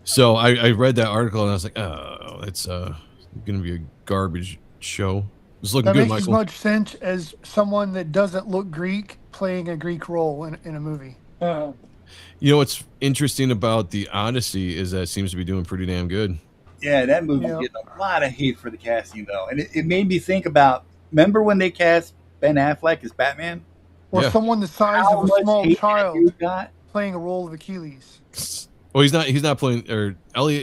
So I read that article and I was like, oh, it's gonna be a garbage show. It's looking That good, makes as Michael. much sense as someone that doesn't look Greek playing a Greek role in a movie. You know what's interesting about the Odyssey is that it seems to be doing pretty damn good. Yeah, that movie's Yeah. getting a lot of hate for the casting though, and it made me think about. Remember when they cast Ben Affleck as Batman? Or Yeah. someone the size How of a much small hate that child dude got? playing a role of Achilles. Well, he's not playing, or Ellen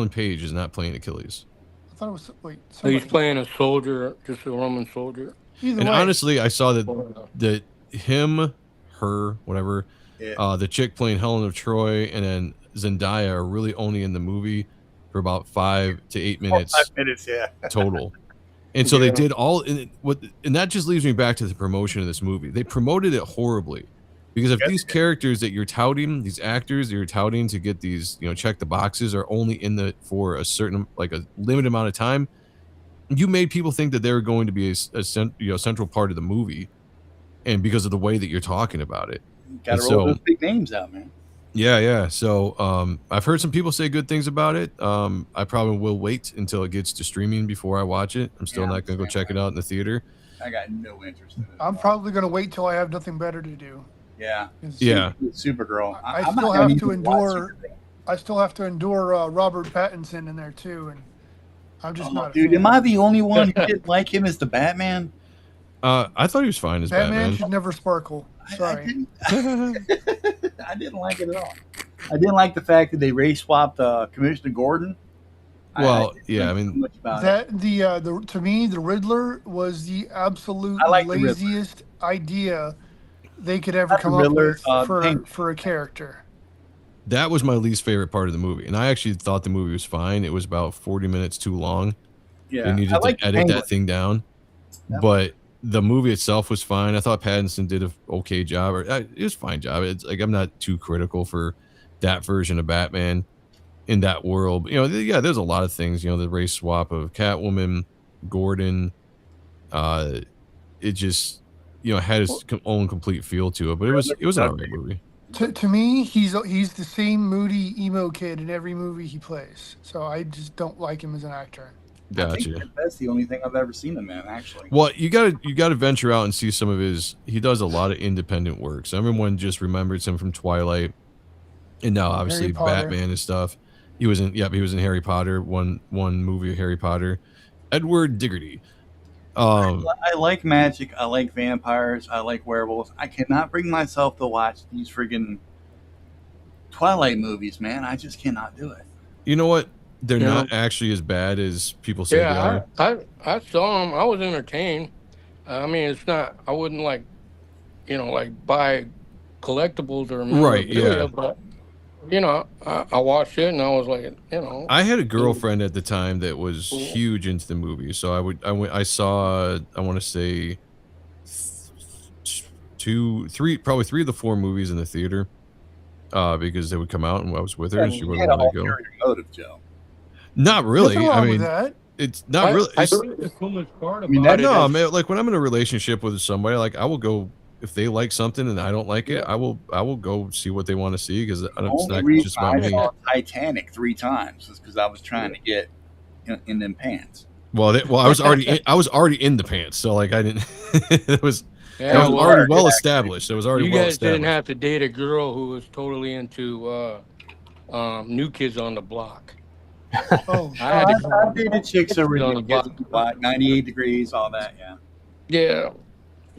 Page is not playing Achilles. I thought it was wait. So he's Somebody. playing a soldier, just a Roman soldier. Either And way, honestly, I saw that him, her, whatever, Yeah. the chick playing Helen of Troy, and then Zendaya are really only in the movie for about 5 to 8 minutes 5 minutes, yeah. total. And so they Yeah. did all, and that just leads me back to the promotion of this movie. They promoted it horribly, because if Yes, these characters that you're touting, these actors that you're touting to get these, check the boxes, are only in the for a certain, like a limited amount of time, you made people think that they were going to be a central part of the movie, and because of the way that you're talking about it. Got to And roll so- those big names out, man. Yeah. So I've heard some people say good things about it. I probably will wait until it gets to streaming before I watch it. I'm still Yeah, not going to go check it out in the theater. I got no interest in it. I'm probably going to wait till I have nothing better to do. Yeah. 'Cause Yeah. Supergirl. I I'm still not have gonna to even watch endure- Supergirl. I still have to endure Robert Pattinson in there too, and I'm just not. A Dude, fan. am I the only one who didn't like him as the Batman? I thought he was fine as Batman Batman. should never sparkle. Sorry. I didn't like it at all. I didn't like the fact that they race swapped Commissioner Gordon. Well, didn't yeah, think I mean- too much about it. That the to me the Riddler was the absolute I like the Riddler. laziest idea they could ever Not the come Riddler, up with Penguin. for a character. That was my least favorite part of the movie, and I actually thought the movie was fine. It was about 40 minutes too long. Yeah, They needed I like to the edit Penguin. that thing down. That But the movie itself was fine. I thought Pattinson did a okay job, or it was a fine job. It's like I'm not too critical for that version of Batman in that world. Yeah, there's a lot of things. The race swap of Catwoman, Gordon. It just had its own complete feel to it, but it was an alright movie. To me, he's the same moody emo kid in every movie he plays. So I just don't like him as an actor. I think Gotcha. that's the only thing I've ever seen him in, actually. Well, you gotta venture out and see some of his. He does a lot of independent work. So everyone just remembers him from Twilight, and now obviously Harry Potter. Batman and stuff. He was in Harry Potter, one movie of Harry Potter. Edward Diggory. I like magic. I like vampires. I like werewolves. I cannot bring myself to watch these friggin' Twilight movies, man. I just cannot do it. You know what? They're Yeah. not actually as bad as people say they Yeah, are. I saw him. I was entertained. I mean, it's not. I wouldn't like buy collectibles or Right, memorabilia, yeah. But I watched it and I was like, I had a girlfriend at the time that was huge into the movie, so I saw, I want to say, probably three of the 4 movies in the theater, because they would come out and I was with her and she You wouldn't had a want to go. ulterior motive, Joe. Not really. Nothing wrong I with mean, that. it's not really. I It's, think the coolest part I mean, about it no, is- man. Like when I'm in a relationship with somebody, like I will go if they like something and I don't like it. I will go see what they want to see because it's The not only reason just about I me. saw Titanic 3 times was because I was trying to get in them pants. Well, I was already in the pants, so like I didn't. It was Yeah, that was well, already well established. It was already you well guys didn't established. have to date a girl who was totally into New Kids on the Block. Oh, I had to, I dated chicks over On the block. 98 degrees, all that, yeah. yeah,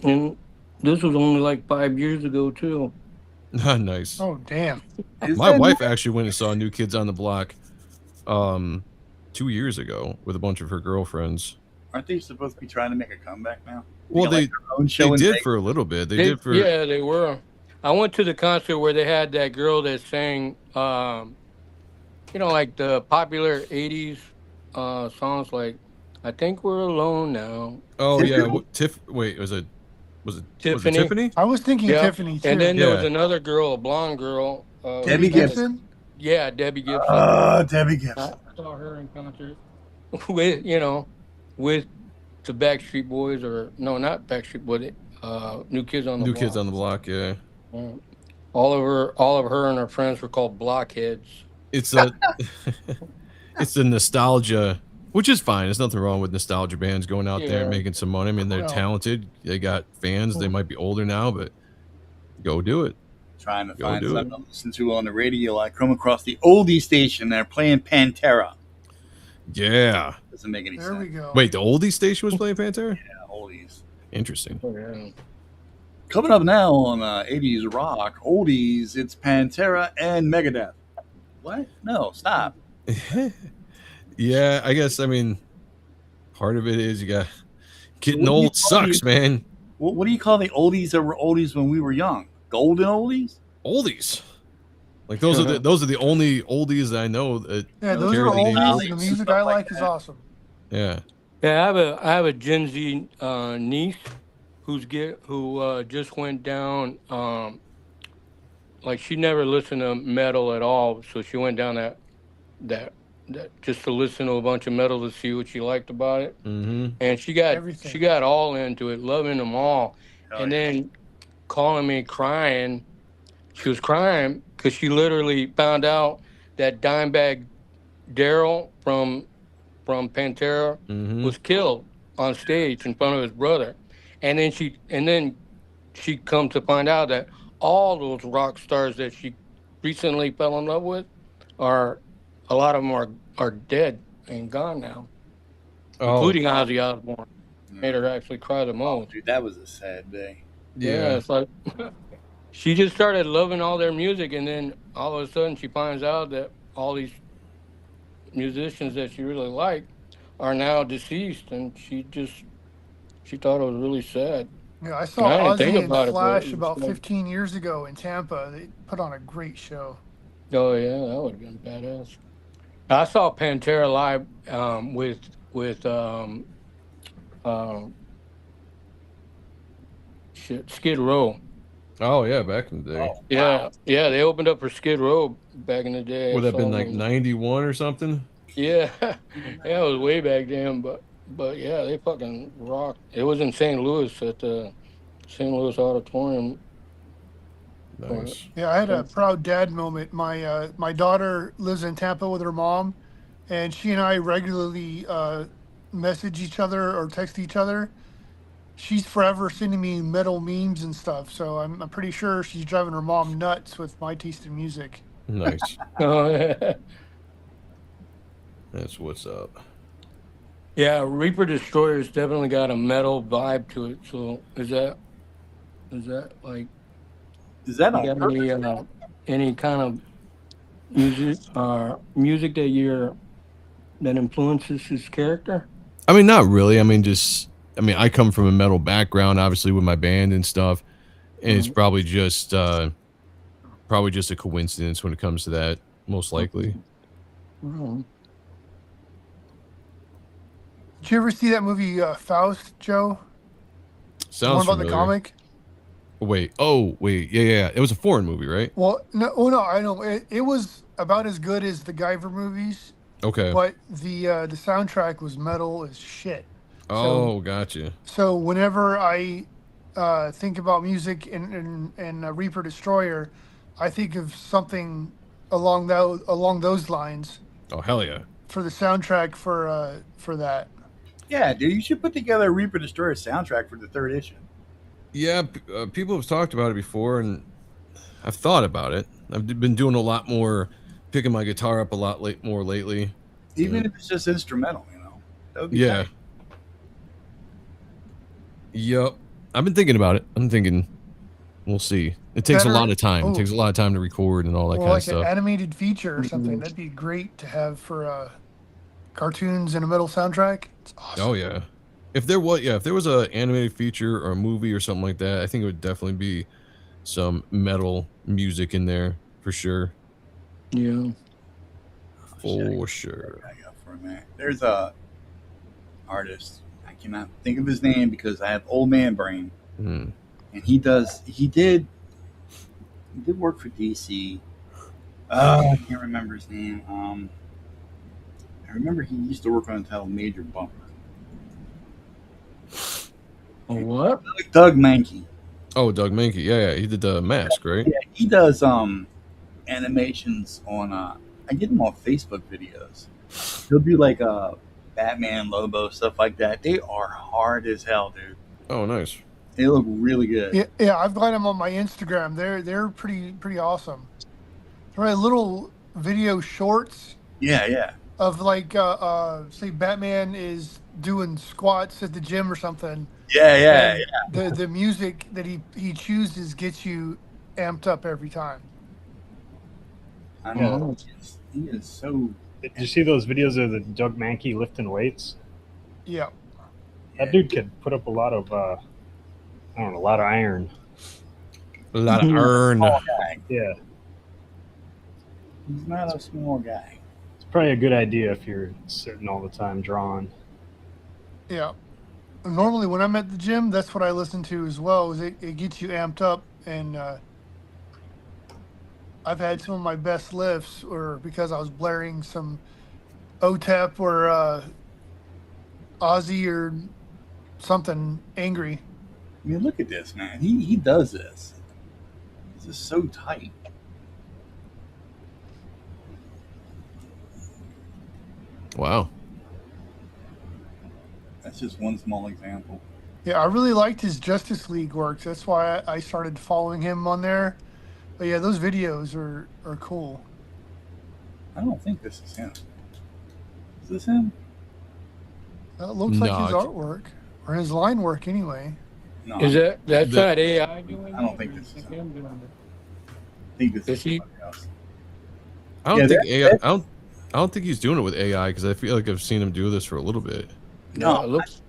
and this was only like 5 years ago too. Nice. oh, damn. Is My that- wife actually went and saw New Kids on the Block 2 years ago with a bunch of her girlfriends. Aren't they supposed to be trying to make a comeback now? Well, got, they like, their own show they in did Vegas? for a little bit. They did for Yeah, they were. I went to the concert where they had that girl that sang, like the popular '80s songs, like "I Think We're Alone Now." Oh yeah, Tiffany? wait, was it Tiffany. Tiffany? I was thinking Yeah. Tiffany too. And then there was Yeah. another girl, a blonde girl. Debbie Gibson. Yeah, Debbie Gibson. Debbie Gibson. I saw her in concert with with the Backstreet Boys, or no, not Backstreet Boys. New Kids on the New Block. Kids on the Block, yeah. All of her and her friends were called Blockheads. It's a it's a nostalgia Which is fine. There's nothing wrong with nostalgia bands going out there and making some money. I mean, they're talented. They got fans. They might be older now, but go do it. Trying to find something to listen to on the radio. I come across the oldie station. They're playing Pantera. Yeah. Doesn't make any sense. There we go. Wait, the oldie station was playing Pantera? Yeah, oldies. Interesting. Coming up now on 80s rock, oldies, it's Pantera and Megadeth. What? No, stop. Yeah, I guess, I mean, part of it is you got getting old sucks, man. What do you call the oldies that were oldies when we were young? Golden oldies? Oldies. Like those are the only oldies that I know that those are oldies. The music I like is awesome. Yeah. Yeah, I have a Gen Z niece who just went down like she never listened to metal at all, so she went down that just to listen to a bunch of metal to see what she liked about it. And she got all into it, loving them all. And then calling me crying. She was crying because she literally found out that Dimebag Daryl from Pantera was killed on stage in front of his brother. And then she come to find out that all those rock stars that she recently fell in love with a lot of them are dead and gone now, including Ozzy Osbourne. Made her actually cry the most. Dude, that was a sad day. Yeah, it's like she just started loving all their music, and then all of a sudden she finds out that all these musicians that she really liked are now deceased, and she thought it was really sad. Yeah, I saw Ozzy and Flash about 15 years ago in Tampa. They put on a great show. Oh yeah, that would have been badass. I saw Pantera live with Skid Row. Oh yeah, back in the day. Oh, yeah, yeah, they opened up for Skid Row back in the day. Would that have been like 91 or something? Yeah, yeah, it was way back then, but yeah, they fucking rocked. It was in St. Louis at the St. Louis Auditorium. Nice. Yeah, I had a proud dad moment. My daughter lives in Tampa with her mom, and she and I regularly message each other or text each other. She's forever sending me metal memes and stuff, so I'm pretty sure she's driving her mom nuts with my taste in music. Nice. Oh yeah. That's what's up. Yeah, Reaper Destroyer's definitely got a metal vibe to it. So is that like? Is that any kind of music that influences his character? I mean, not really. I mean, I come from a metal background, obviously, with my band and stuff, and it's probably just a coincidence when it comes to that, most likely. Did you ever see that movie Faust, Joe? Sounds about familiar. The comic? Wait, yeah. It was a foreign movie, right? Well, no, I know it was about as good as the Guyver movies. Okay. But the soundtrack was metal as shit. Oh, gotcha. So whenever I think about music and Reaper Destroyer, I think of something along those lines. Oh, hell yeah! For the soundtrack for that. Yeah, dude, you should put together a Reaper Destroyer soundtrack for the 3rd issue. Yeah, people have talked about it before, and I've thought about it. I've been doing a lot more, picking my guitar up a lot more lately. Even if it's just instrumental, that would be tight. Yep. I've been thinking about it. I'm thinking we'll see. It takes a lot of time. It takes a lot of time to record and all that kind of stuff. Like an animated feature or something. That'd be great to have for cartoons and a metal soundtrack. It's awesome. Oh yeah. If there was a animated feature or a movie or something like that, I think it would definitely be some metal music in there for sure. Yeah. For sure. There's a artist. I cannot think of his name because I have old man brain. And he did work for DC. I can't remember his name. I remember he used to work on the title Major Bumper. What? Doug Mankey. Oh, Doug Mankey. Yeah. He did the mask, right? Yeah, he does animations on I get him on Facebook videos. He'll do like Batman, Lobo, stuff like that. They are hard as hell, dude. Oh, nice. They look really good. Yeah, I've got them on my Instagram. They're pretty awesome. They're like little video shorts. Yeah. Of like, say Batman is doing squats at the gym or something. Yeah. The music that he chooses gets you amped up every time. I know. He is so. Did you see those videos of the Doug Mankey lifting weights? Yeah. That dude could put up a lot of, I don't know, a lot of iron. A lot of iron. Yeah. He's not a small guy. It's probably a good idea if you're sitting all the time drawing. Yeah. Normally when I'm at the gym, that's what I listen to as well. Is it gets you amped up, and I've had some of my best lifts or because I was blaring some OTEP or Ozzy or something angry. I mean, look at this, man. He does this. This is so tight. Wow. That's just one small example. Yeah, I really liked his Justice League work. That's why I started following him on there. But yeah, those videos are cool. I don't think this is him. Is this him? That looks like his artwork or his line work anyway. No. Is that's not AI doing? I don't think this is him. I think this is somebody else. I don't think AI. I don't think he's doing it with AI because I feel like I've seen him do this for a little bit. No, it looks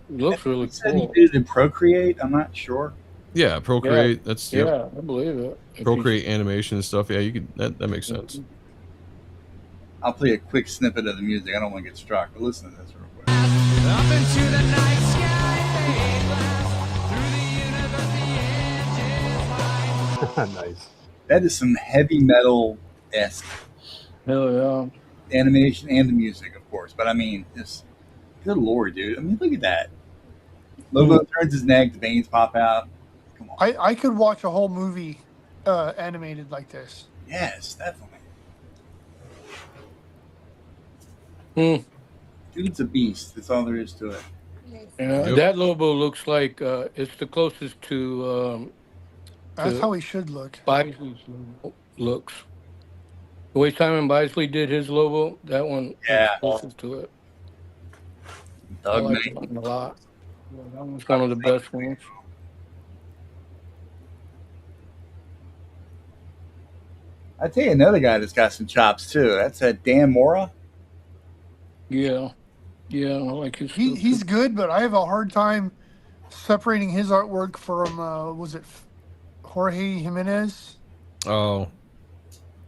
really Said cool. he did it in Procreate. I'm not sure. Yeah, Procreate. That's I believe it. Procreate animation and stuff. Yeah, you could. That makes sense. I'll play a quick snippet of the music. I don't want to get struck, but listen to this real quick. Up into the night sky, Nice. That is some heavy metal-esque Hell yeah. animation and the music, of course. But I mean, just good lord, dude. I mean, look at that. Lobo turns his neck, the veins pop out. Come on. I could watch a whole movie animated like this. Yes, definitely. Dude's a beast. That's all there is to it. Yeah, that Lobo looks like it's the closest to That's how he should look. Bisley's looks. The way Simon Bisley did his Lobo, that one is closest to it. I Doug like Mankey. that one a lot. Yeah, that one's one of the best ones. I tell you another guy that's got some chops too. That's Dan Mora. Yeah, I like his. He's good, but I have a hard time separating his artwork from was it Jorge Jimenez? Oh.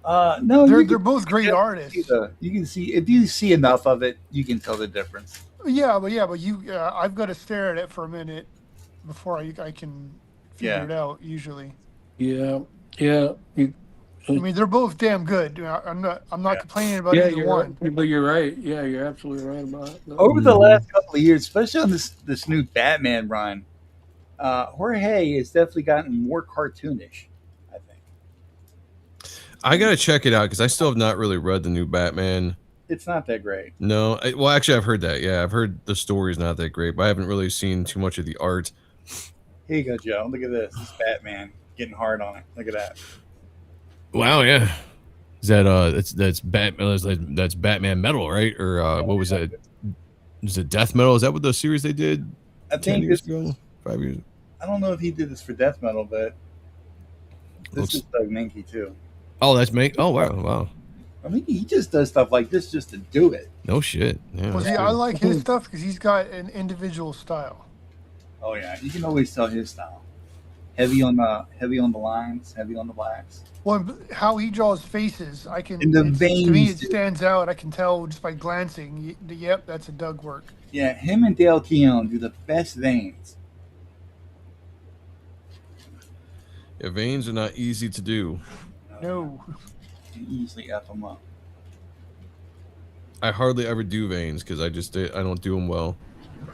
No, they're both great artists. You can see if you see enough of it, you can tell the difference. Yeah, but you, I've got to stare at it for a minute before I can figure it out. Usually. Yeah. I mean, they're both damn good. I'm not complaining about either one. Right. But you're right. Yeah, you're absolutely right about it. Over the last couple of years, especially on this new Batman run, Jorge has definitely gotten more cartoonish. I think. I gotta check it out because I still have not really read the new Batman. It's not that great. No, well, actually, I've heard that. Yeah, I've heard the story's not that great, but I haven't really seen too much of the art. Here you go, Joe. Look at this. This Batman getting hard on it. Look at that. Wow, yeah. Is that that's Batman? That's Batman Metal, right? Or what was that? Is it Death Metal? Is that what the series they did? I 10 think years ago, 5 years. I don't know if he did this for Death Metal, but this is Doug Mankey too. Oh, that's me. Oh, wow. I mean, he just does stuff like this just to do it. No shit. Yeah. Well, see, I like his stuff because he's got an individual style. Oh yeah, you can always tell his style. Heavy on the lines, heavy on the blacks. Well, how he draws faces, I can. And the veins, to me, it stands out. I can tell just by glancing. Yep, that's a Doug work. Yeah, him and Dale Keown do the best veins. Yeah, veins are not easy to do. No. You can easily F them up. I hardly ever do veins because I don't do them well.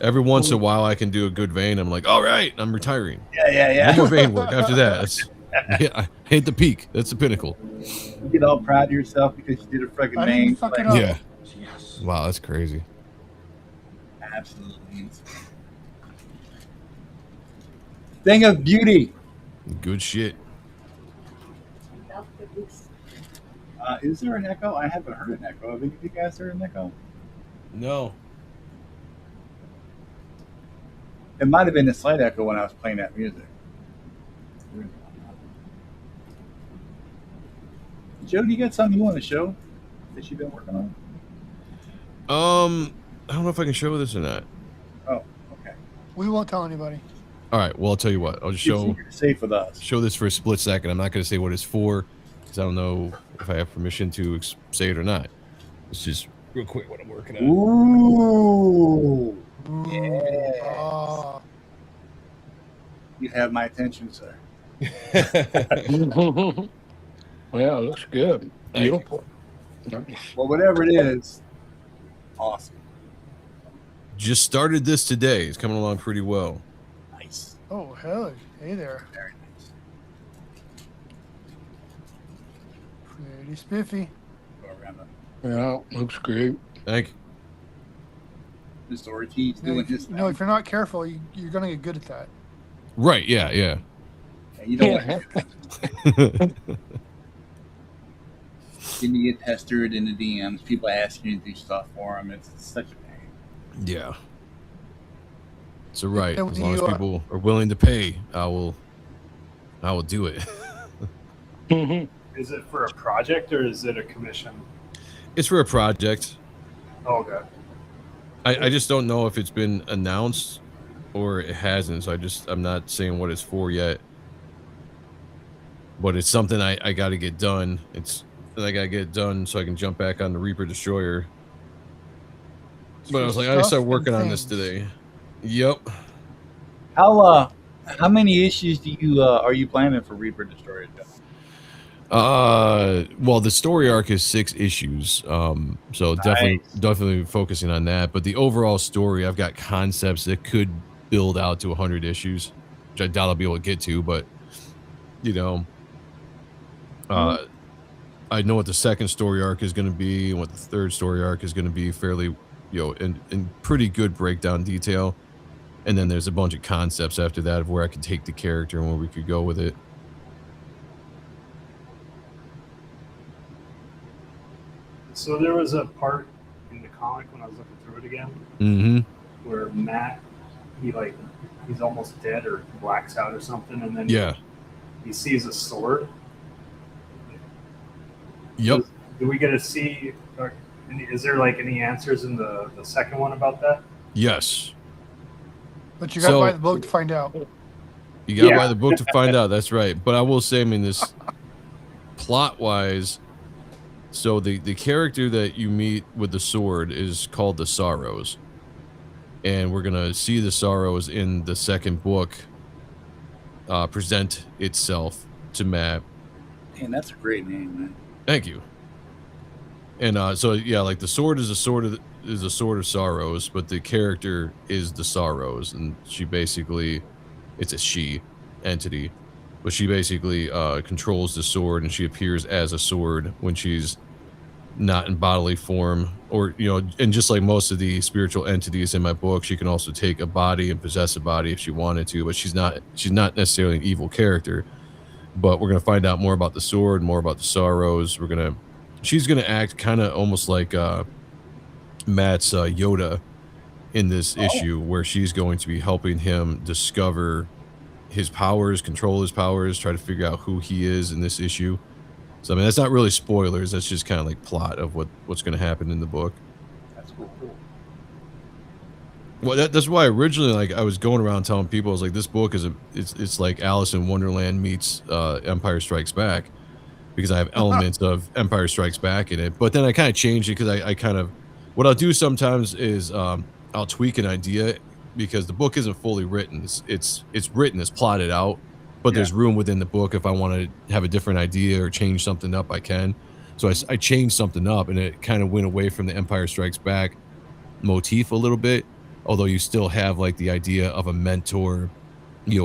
Every once in a while, I can do a good vein. I'm like, all right, I'm retiring. Yeah. No more vein work after that. I hit the peak. That's the pinnacle. You get all proud of yourself because you did a freaking vein. Fuck it up. Yeah. Yes. Wow, that's crazy. absolutely. Thing of beauty. Good shit. Is there an echo? I haven't heard an echo. Have any of you guys heard an echo? No. It might have been a slight echo when I was playing that music. Joe, do you got something you want to show that you've been working on? I don't know if I can show this or not. Oh, okay. We won't tell anybody. All right. Well, I'll tell you what. I'll just show. Safe with us. Show this for a split second. I'm not going to say what it's for because I don't know if I have permission to say it or not. It's just real quick what I'm working on. Ooh. Yeah. You have my attention, sir. Yeah, it looks good. Beautiful. Well, whatever it is, awesome. Just started this today. It's coming along pretty well. Nice. Oh, hell. Hey there. Very nice. Pretty spiffy. Go around Yeah, looks great. Thank you. Mr. Ortiz doing his thing. You know, if you're not careful, you're going to get good at that. Right. Yeah. Yeah. And you don't want Then you get pestered in the DMs. People asking you to do stuff for them. It's such a pain. Yeah. So right. Yeah, As long as people are willing to pay, I will do it. Is it for a project or is it a commission? It's for a project. Oh, okay. I just don't know if it's been announced or it hasn't. So I'm not saying what it's for yet. But it's something I got to get done. I got to get it done so I can jump back on the Reaper Destroyer. But I was like, I started working on this today. Yep. How many issues do you are you planning for Reaper Destroyer? Well, the story arc is 6 issues. So Nice. definitely focusing on that. But the overall story, I've got concepts that could build out to 100 issues, which I doubt I'll be able to get to. But you know, I know what the second story arc is going to be and what the third story arc is going to be fairly, in pretty good breakdown detail. And then there's a bunch of concepts after that of where I could take the character and where we could go with it. So there was a part in the comic when I was looking through it again, where Matt, he's almost dead or blacks out or something, and then he sees a sword. Yep. Do we get to see? Is there any answers in the second one about that? Yes. But you got to buy the book to find out. You got to buy the book to find out. That's right. But I will say, I mean, this plot-wise, so the character that you meet with the sword is called the Sorrows. And we're going to see the Sorrows in the second book present itself to Matt. Man, that's a great name, man. Thank you. And so yeah, like the sword is a sword of sorrows, but the character is the Sorrows, and she basically, it's a she entity, but she basically controls the sword, and she appears as a sword when she's not in bodily form, or and just like most of the spiritual entities in my book, she can also take a body and possess a body if she wanted to, but she's not necessarily an evil character. But we're gonna find out more about the sword, more about the Sorrows. She's gonna act kind of almost like Matt's Yoda in this issue, where she's going to be helping him discover his powers, control his powers, try to figure out who he is in this issue. So I mean, that's not really spoilers. That's just kind of like plot of what's going to happen in the book. That's cool. Well, that's why originally, I was going around telling people, I was like, this book it's like Alice in Wonderland meets Empire Strikes Back, because I have elements of Empire Strikes Back in it. But then I kind of changed it, because I kind of, what I'll do sometimes is I'll tweak an idea, because the book isn't fully written. It's written, it's plotted out, but there's room within the book if I want to have a different idea or change something up, I can. So I changed something up, and it kind of went away from the Empire Strikes Back motif a little bit, although you still have like the idea of a mentor,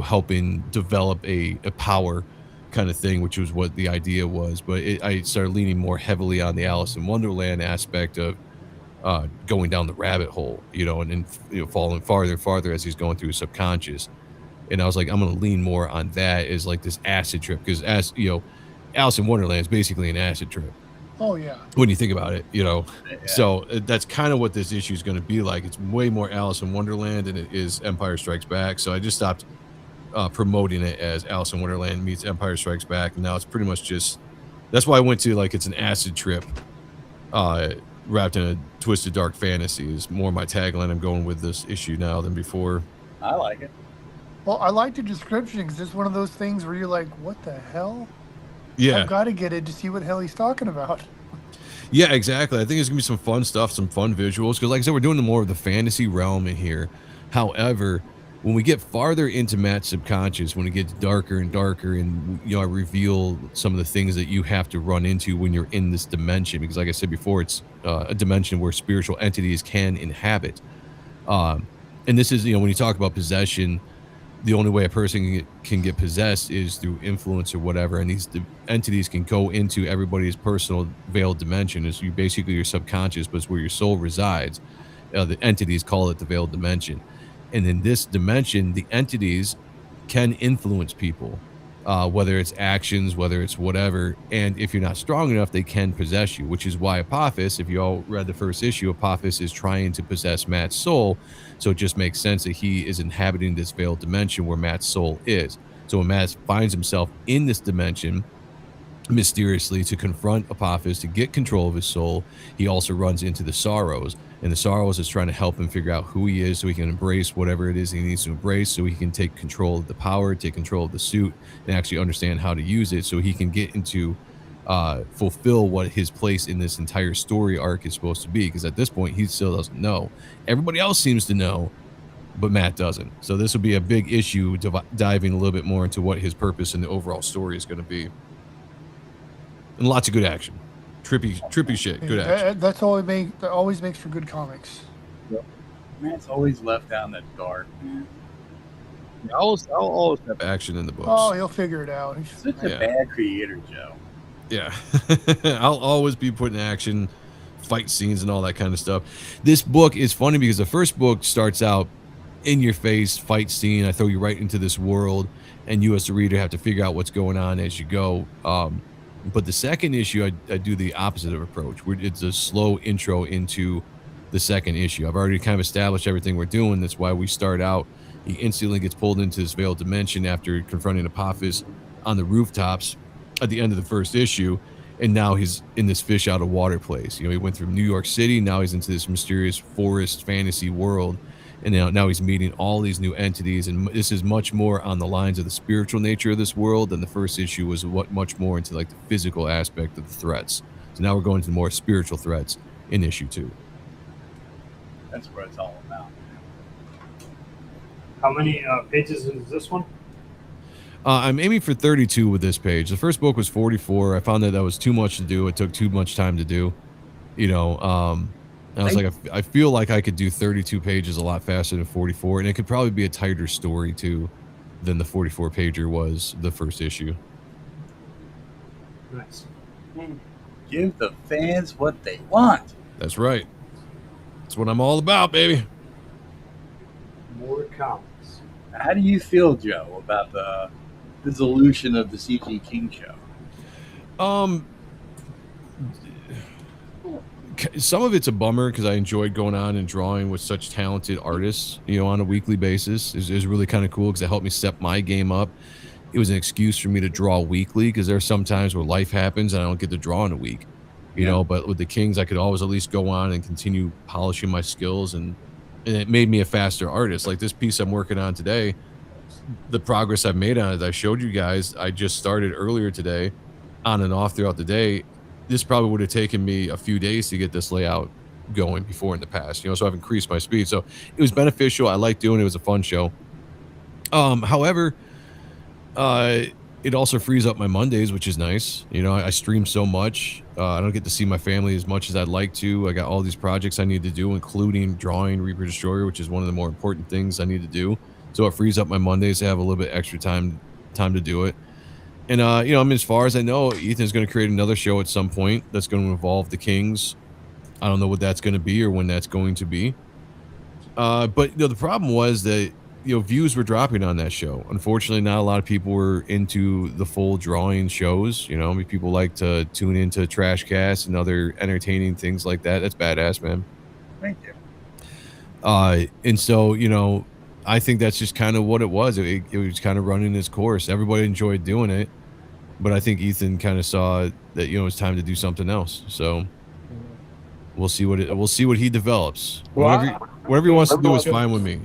helping develop a power kind of thing, which was what the idea was. But I started leaning more heavily on the Alice in Wonderland aspect of going down the rabbit hole, you know, and then falling farther and farther as he's going through his subconscious. And I was like, I'm going to lean more on that as like this acid trip, because as you know, Alice in Wonderland is basically an acid trip. Oh yeah. When you think about it, you know, so that's kind of what this issue is going to be like. It's way more Alice in Wonderland than it is Empire Strikes Back. So I just stopped promoting it as Alice in Wonderland meets Empire Strikes Back, and now it's pretty much just. That's why I went to like it's an acid trip, wrapped in a twisted dark fantasy. Is more my tagline I'm going with this issue now than before. I like it. Well, I like the description because it's one of those things where you're like, what the hell? Yeah. I've got to get it to see what the hell he's talking about. Yeah, exactly. I think it's going to be some fun stuff, some fun visuals. Because like I said, we're doing more of the fantasy realm in here. However, when we get farther into Matt's subconscious, when it gets darker and darker, and I reveal some of the things that you have to run into when you're in this dimension, because like I said before, it's a dimension where spiritual entities can inhabit. And this is, when you talk about possession, the only way a person can get possessed is through influence or whatever, and these entities can go into everybody's personal veiled dimension. Is you basically your subconscious, but it's where your soul resides. The entities call it the veiled dimension. And in this dimension, the entities can influence people, whether it's actions, whether it's whatever. And if you're not strong enough, they can possess you, which is why Apophis, if you all read the first issue, Apophis is trying to possess Matt's soul. So it just makes sense that he is inhabiting this veiled dimension where Matt's soul is. So when Matt finds himself in this dimension, mysteriously to confront Apophis, to get control of his soul, he also runs into the Sorrows. And the Sorrows is trying to help him figure out who he is so he can embrace whatever it is he needs to embrace, so he can take control of the power, take control of the suit, and actually understand how to use it so he can get into fulfill what his place in this entire story arc is supposed to be. Because at this point, he still doesn't know. Everybody else seems to know, but Matt doesn't. So this will be a big issue, diving a little bit more into what his purpose in the overall story is going to be. And lots of good action. Trippy shit. Good action. That always makes for good comics. Yep. Matt's always left out in the dark, man. I'll always have action in the books. Oh, he'll figure it out. He's such a bad creator, Joe. Yeah. I'll always be putting action, fight scenes, and all that kind of stuff. This book is funny because the first book starts out in your face, fight scene. I throw you right into this world, and you as the reader have to figure out what's going on as you go. But the second issue, I do the opposite of approach, where it's a slow intro into the second issue. I've already kind of established everything we're doing. That's why we start out. He instantly gets pulled into this veiled dimension after confronting Apophis on the rooftops at the end of the first issue. And now he's in this fish out of water place. He went through New York City. Now he's into this mysterious forest fantasy world. And now he's meeting all these new entities, and this is much more on the lines of the spiritual nature of this world than the first issue was. Much more into like the physical aspect of the threats. So now we're going to more spiritual threats in issue 2. That's what it's all about. How many pages is this one? I'm aiming for 32 with this page. The first book was 44. I found that was too much to do. It took too much time to do. I was like, I feel like I could do 32 pages a lot faster than 44, and it could probably be a tighter story too than the 44 pager was the first issue. Nice. Give the fans what they want. That's right. That's what I'm all about, baby. More comics. How do you feel, Joe, about the dissolution of the CG King show? Some of it's a bummer because I enjoyed going on and drawing with such talented artists, on a weekly basis. It was really kind of cool because it helped me step my game up. It was an excuse for me to draw weekly because there are some times where life happens and I don't get to draw in a week, but with the Kings, I could always at least go on and continue polishing my skills, and it made me a faster artist. Like this piece I'm working on today, the progress I've made on it, I showed you guys, I just started earlier today, on and off throughout the day. This probably would have taken me a few days to get this layout going before in the past, so I've increased my speed. So it was beneficial. I liked doing it. It was a fun show. However, it also frees up my Mondays, which is nice. I stream so much. I don't get to see my family as much as I'd like to. I got all these projects I need to do, including drawing Reaper Destroyer, which is one of the more important things I need to do. So it frees up my Mondays to have a little bit extra time to do it. And, as far as I know, Ethan's going to create another show at some point that's going to involve the Kings I don't know what that's going to be or when that's going to be. But the problem was that views were dropping on that show. Unfortunately, not a lot of people were into the full drawing shows. I mean, people like to tune into trash casts and other entertaining things like that. That's badass, man. Thank you. And so I think that's just kind of what it was. It was kind of running its course. Everybody enjoyed doing it, but I think Ethan kind of saw that it's time to do something else. So we'll see what he develops. Well, Whatever he wants to do is fine with me.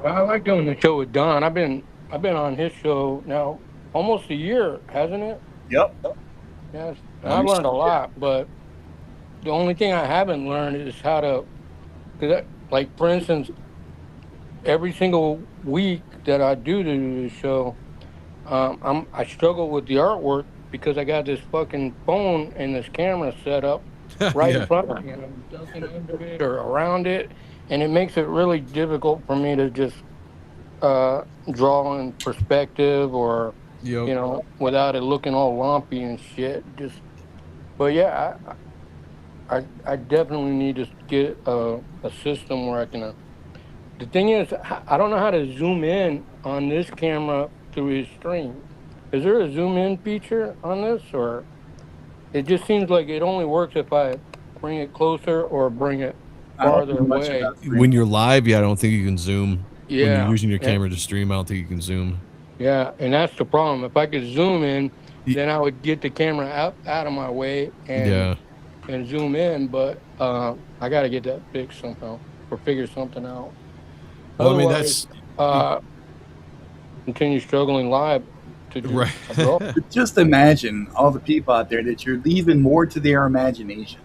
I like doing the show with Don. I've been on his show now almost a year, hasn't it? Yep. Yes. I've learned a lot, but the only thing I haven't learned is how to, like for instance, every single week that I do the show, I struggle with the artwork because I got this fucking phone and this camera set up right in front of me, and I'm ducking under it or around it, and it makes it really difficult for me to just draw in perspective or without it looking all lumpy and shit. But yeah, I definitely need to get a system where I can. The thing is, I don't know how to zoom in on this camera through his stream. Is there a zoom in feature on this, or it just seems like it only works if I bring it closer or bring it farther away? When you're live, I don't think you can zoom. Yeah. When you're using your camera to stream, I don't think you can zoom. Yeah, and that's the problem. If I could zoom in, then I would get the camera out of my way and zoom in. But I got to get that fixed somehow or figure something out. Well, otherwise, I mean, continue struggling live to do. Right. Just imagine all the people out there that you're leaving more to their imagination.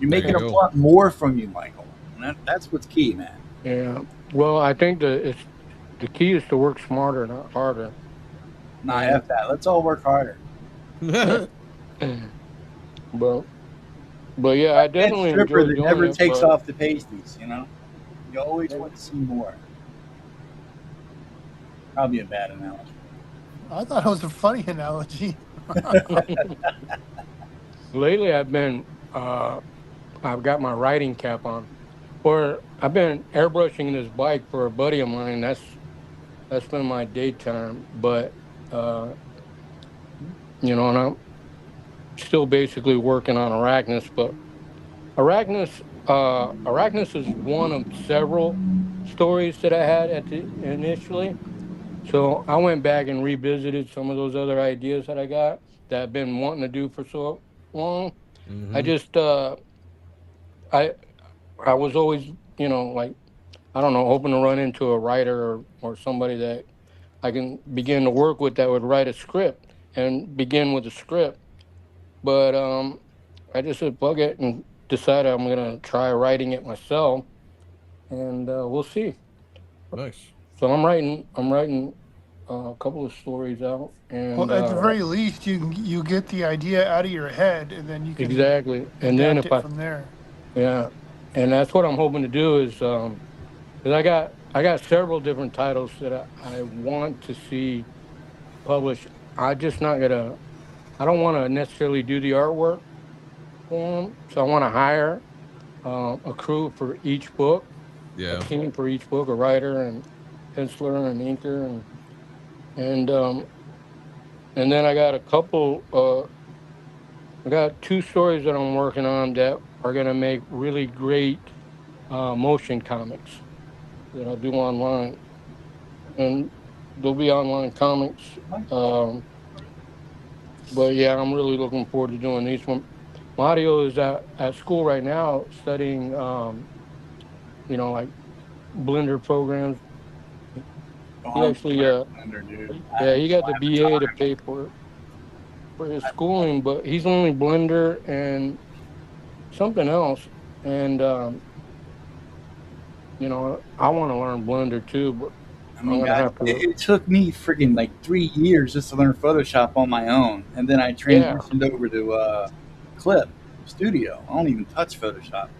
You're making them want more from you, Michael. And that's what's key, man. Yeah. Well, I think the key is to work smarter, not harder. Nah, F that. Let's all work harder. But yeah, I definitely enjoy doing it. Never takes off the pasties, You always want to see more. Probably a bad analogy. I thought it was a funny analogy. Lately, I've got my riding cap on, or I've been airbrushing this bike for a buddy of mine. That's been my daytime, but and I'm still basically working on Arachnus, but Arachnus is one of several stories that I had initially. So I went back and revisited some of those other ideas that I got that I've been wanting to do for so long. Mm-hmm. I just I was always hoping to run into a writer or somebody that I can begin to work with that would write a script and begin with a script. But I just said fuck it and decided I'm gonna try writing it myself, and we'll see. Nice. So I'm writing a couple of stories out, and well, at the very least, you get the idea out of your head, and then you can exactly, and then if from there. Yeah, and that's what I'm hoping to do is, because I got several different titles that I want to see published. I don't want to necessarily do the artwork for them, so I want to hire a crew for each book. Yeah. A team for each book, a writer and penciler and inker, and then I got I got 2 stories that I'm working on that are gonna make really great motion comics that I'll do online, and there'll be online comics. But yeah, I'm really looking forward to doing these one. Mario is at school right now studying, like Blender programs. He actually, he got the BA to pay for his schooling, but he's only Blender and something else. And, I want to learn Blender too, but it took me freaking like 3 years just to learn Photoshop on my own. And then I transitioned over to Clip Studio. I don't even touch Photoshop.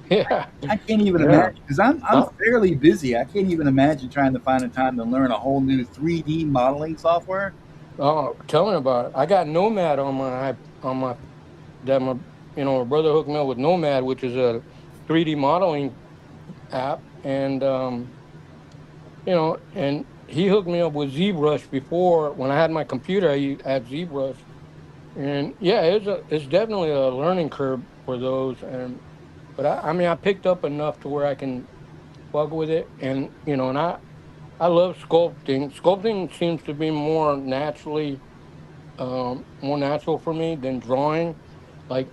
Yeah. I can't even imagine, because I'm fairly busy. I can't even imagine trying to find a time to learn a whole new 3D modeling software. Oh, tell me about it. I got Nomad on my you know, a brother hooked me up with Nomad, which is a 3D modeling app, and you know, and he hooked me up with ZBrush before. When I had my computer, I had ZBrush, and yeah, it's definitely a learning curve for those. And but I mean, I picked up enough to where I can fuck with it, and you know, and I love sculpting. Sculpting seems to be more natural for me than drawing. Like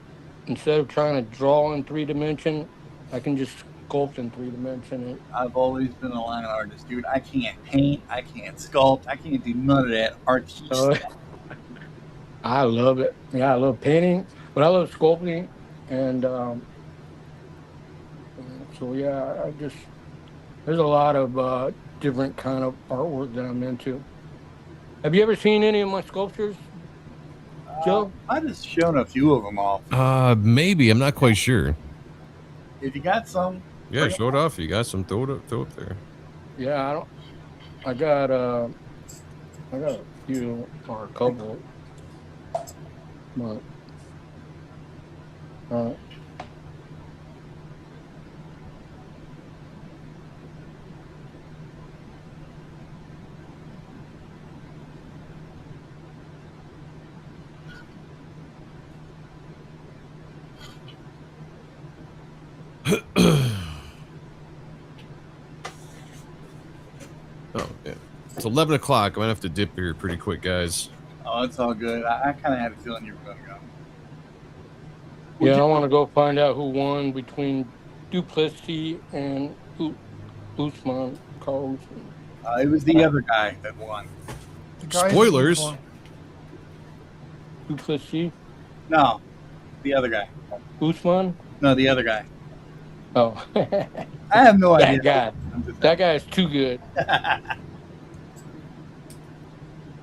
instead of trying to draw in 3 dimension, I can just sculpt in 3 dimension. I've always been a line artist, dude. I can't paint. I can't sculpt. I can't do none of that artistic stuff. I love it. Yeah, I love painting, but I love sculpting, and so yeah, there's a lot of different kind of artwork that I'm into. Have you ever seen any of my sculptures, Joe? I just shown a few of them off. Maybe. I'm not quite sure. If you got some, yeah, show it off. You got some, throw it there. Yeah, I got a few or a couple, but Oh, yeah. It's 11 o'clock. I'm going to have to dip here pretty quick, guys. Oh, it's all good. I kind of had a feeling you were going to go. Yeah, I want to go find out who won between Duplessis and Usman. Carl Usman. It was the other guy that won. Spoilers. Duplessis? No, the other guy. Usman? No, the other guy. Oh. I have no idea. That guy is too good.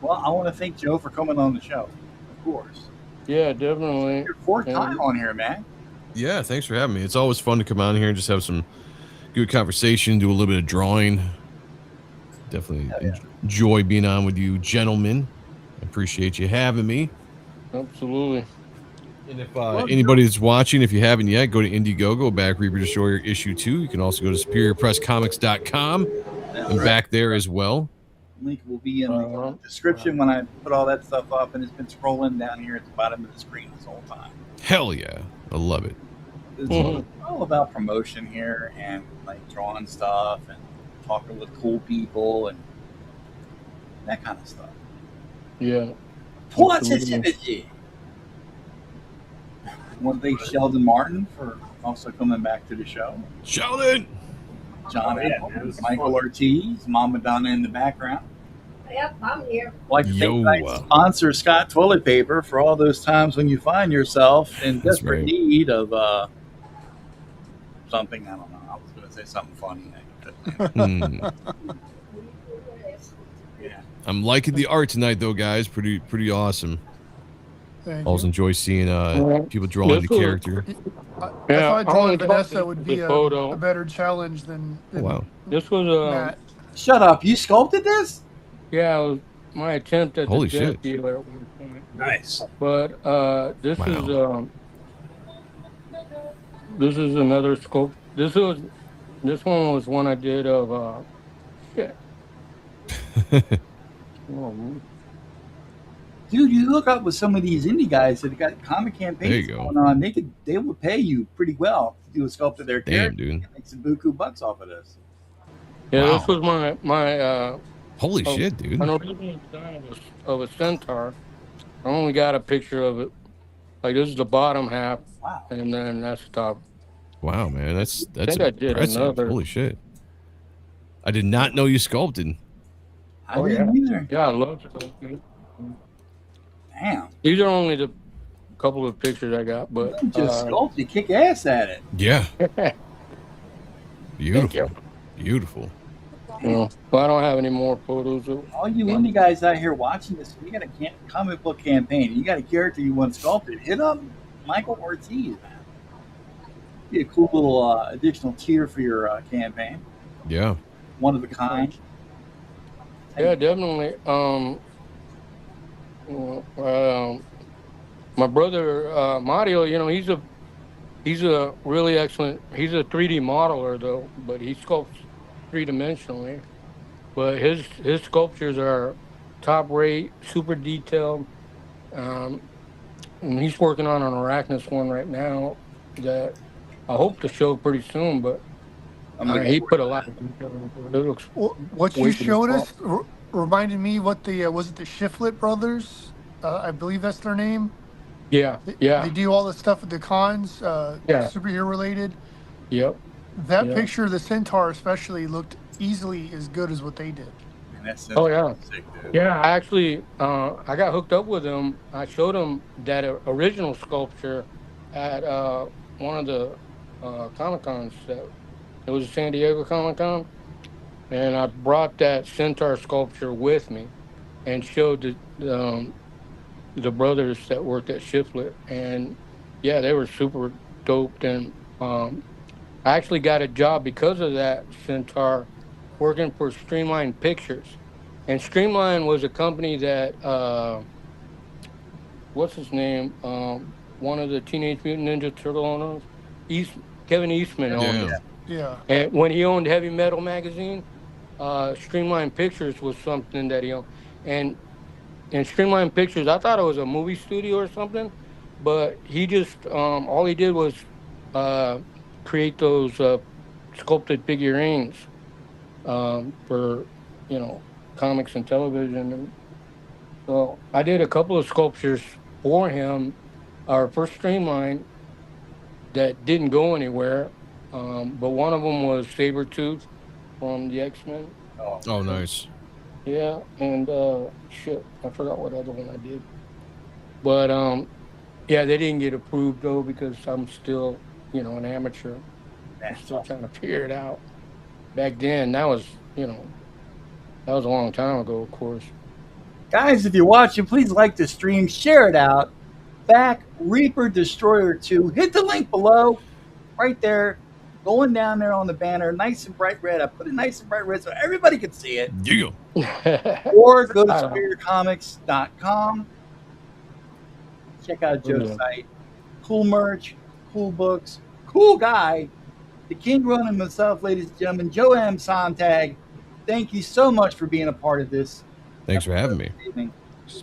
Well, I want to thank Joe for coming on the show. Of course. Yeah, definitely. Your fourth time on here, man. Yeah, thanks for having me. It's always fun to come on here and just have some good conversation, do a little bit of drawing. Definitely enjoy being on with you, gentlemen. I appreciate you having me. Absolutely. And if anybody that's watching, if you haven't yet, go to Indiegogo, back Reaper Destroyer issue 2. You can also go to superiorpresscomics.com and back there as well. Link will be in the description when I put all that stuff up, and it's been scrolling down here at the bottom of the screen this whole time. Hell yeah. I love it. It's all about promotion here and like drawing stuff and talking with cool people and that kind of stuff. Yeah. Positivity. I want to thank Sheldon Martin for also coming back to the show. Sheldon! John, Michael Ortiz, Mama Donna in the background. Yep, I'm here. I'd like to thank my sponsor, Scott Toilet Paper, for all those times when you find yourself in desperate need of something. I don't know. I was going to say something funny. Yeah. I'm liking the art tonight, though, guys. Pretty awesome. Always enjoy seeing people drawing the character. I thought drawing Vanessa would be a better challenge than wow. This was Matt. Shut up! You sculpted this? Yeah, it was my attempt at Holy the shit. death dealer at one point. Nice. But this is another sculpt. This one was one I did of shit. Dude, you hook up with some of these indie guys that have got comic campaigns going on. They will pay you pretty well to do a sculpt of their character. Damn, dude. Make some buku bucks off of this. Yeah, this was my holy shit, dude. An original design of a centaur. I only got a picture of it. Like this is the bottom half, and then that's the top. Wow, man, that's I think I did impressive. another. Holy shit! I did not know you sculpted. I didn't either. Yeah, I love sculpting. Damn. These are only the couple of pictures I got, but you just sculpt. You kick ass at it. Yeah. Beautiful. Thank you. Beautiful. Well, I don't have any more photos. All you indie guys out here watching this, you got a comic book campaign. You got a character you want sculpted. Hit up Michael Ortiz, man. Be a cool little additional tier for your campaign. Yeah. One of a kind. Yeah, definitely. my brother Mario, you know, he's a really excellent. He's a 3D modeler though, but he sculpts 3 dimensionally. But his sculptures are top rate, super detailed. Um, and he's working on an arachnus one right now that I hope to show pretty soon. But he put a lot of detail into it. It looks what you showed us reminded me what the was it the Shiflet brothers? I believe that's their name. Yeah, They do all the stuff at the cons, yeah, superhero related. yep. That Yeah. picture of the Centaur especially looked easily as good as what they did. Oh yeah, yeah. I actually, I got hooked up with him. I showed him that original sculpture at one of the Comic Cons. It was a San Diego Comic Con, and I brought that Centaur sculpture with me and showed the brothers that worked at Shiflet, and yeah, they were super doped. And I actually got a job because of that Centaur, working for Streamline Pictures. And Streamline was a company that, what's his name? One of the Teenage Mutant Ninja Turtle owners, Kevin Eastman owned it. Yeah. And when he owned Heavy Metal magazine, Streamline Pictures was something that he owned. And in Streamline Pictures, I thought it was a movie studio or something, but he just, all he did was create those sculpted figurines for, you know, comics and television. And so I did a couple of sculptures for him, our first Streamline, that didn't go anywhere. But one of them was Sabretooth from the X-Men. Oh, nice. Yeah, and shit, I forgot what other one I did. But yeah, they didn't get approved though because I'm still, you know, an amateur. I'm still trying to figure it out. Back then, that was, you know, that was a long time ago, of course. Guys, if you're watching, please like the stream, share it out. Back Reaper Destroyer 2. Hit the link below, right there. Going down there on the banner, nice and bright red. I put it nice and bright red so everybody can see it. Yeah. Or go to superiorcomics.com. Check out Joe's site. Cool merch, cool books, cool guy. The king running himself, ladies and gentlemen, Joe M. Sonntag. Thank you so much for being a part of this. Thanks for having me.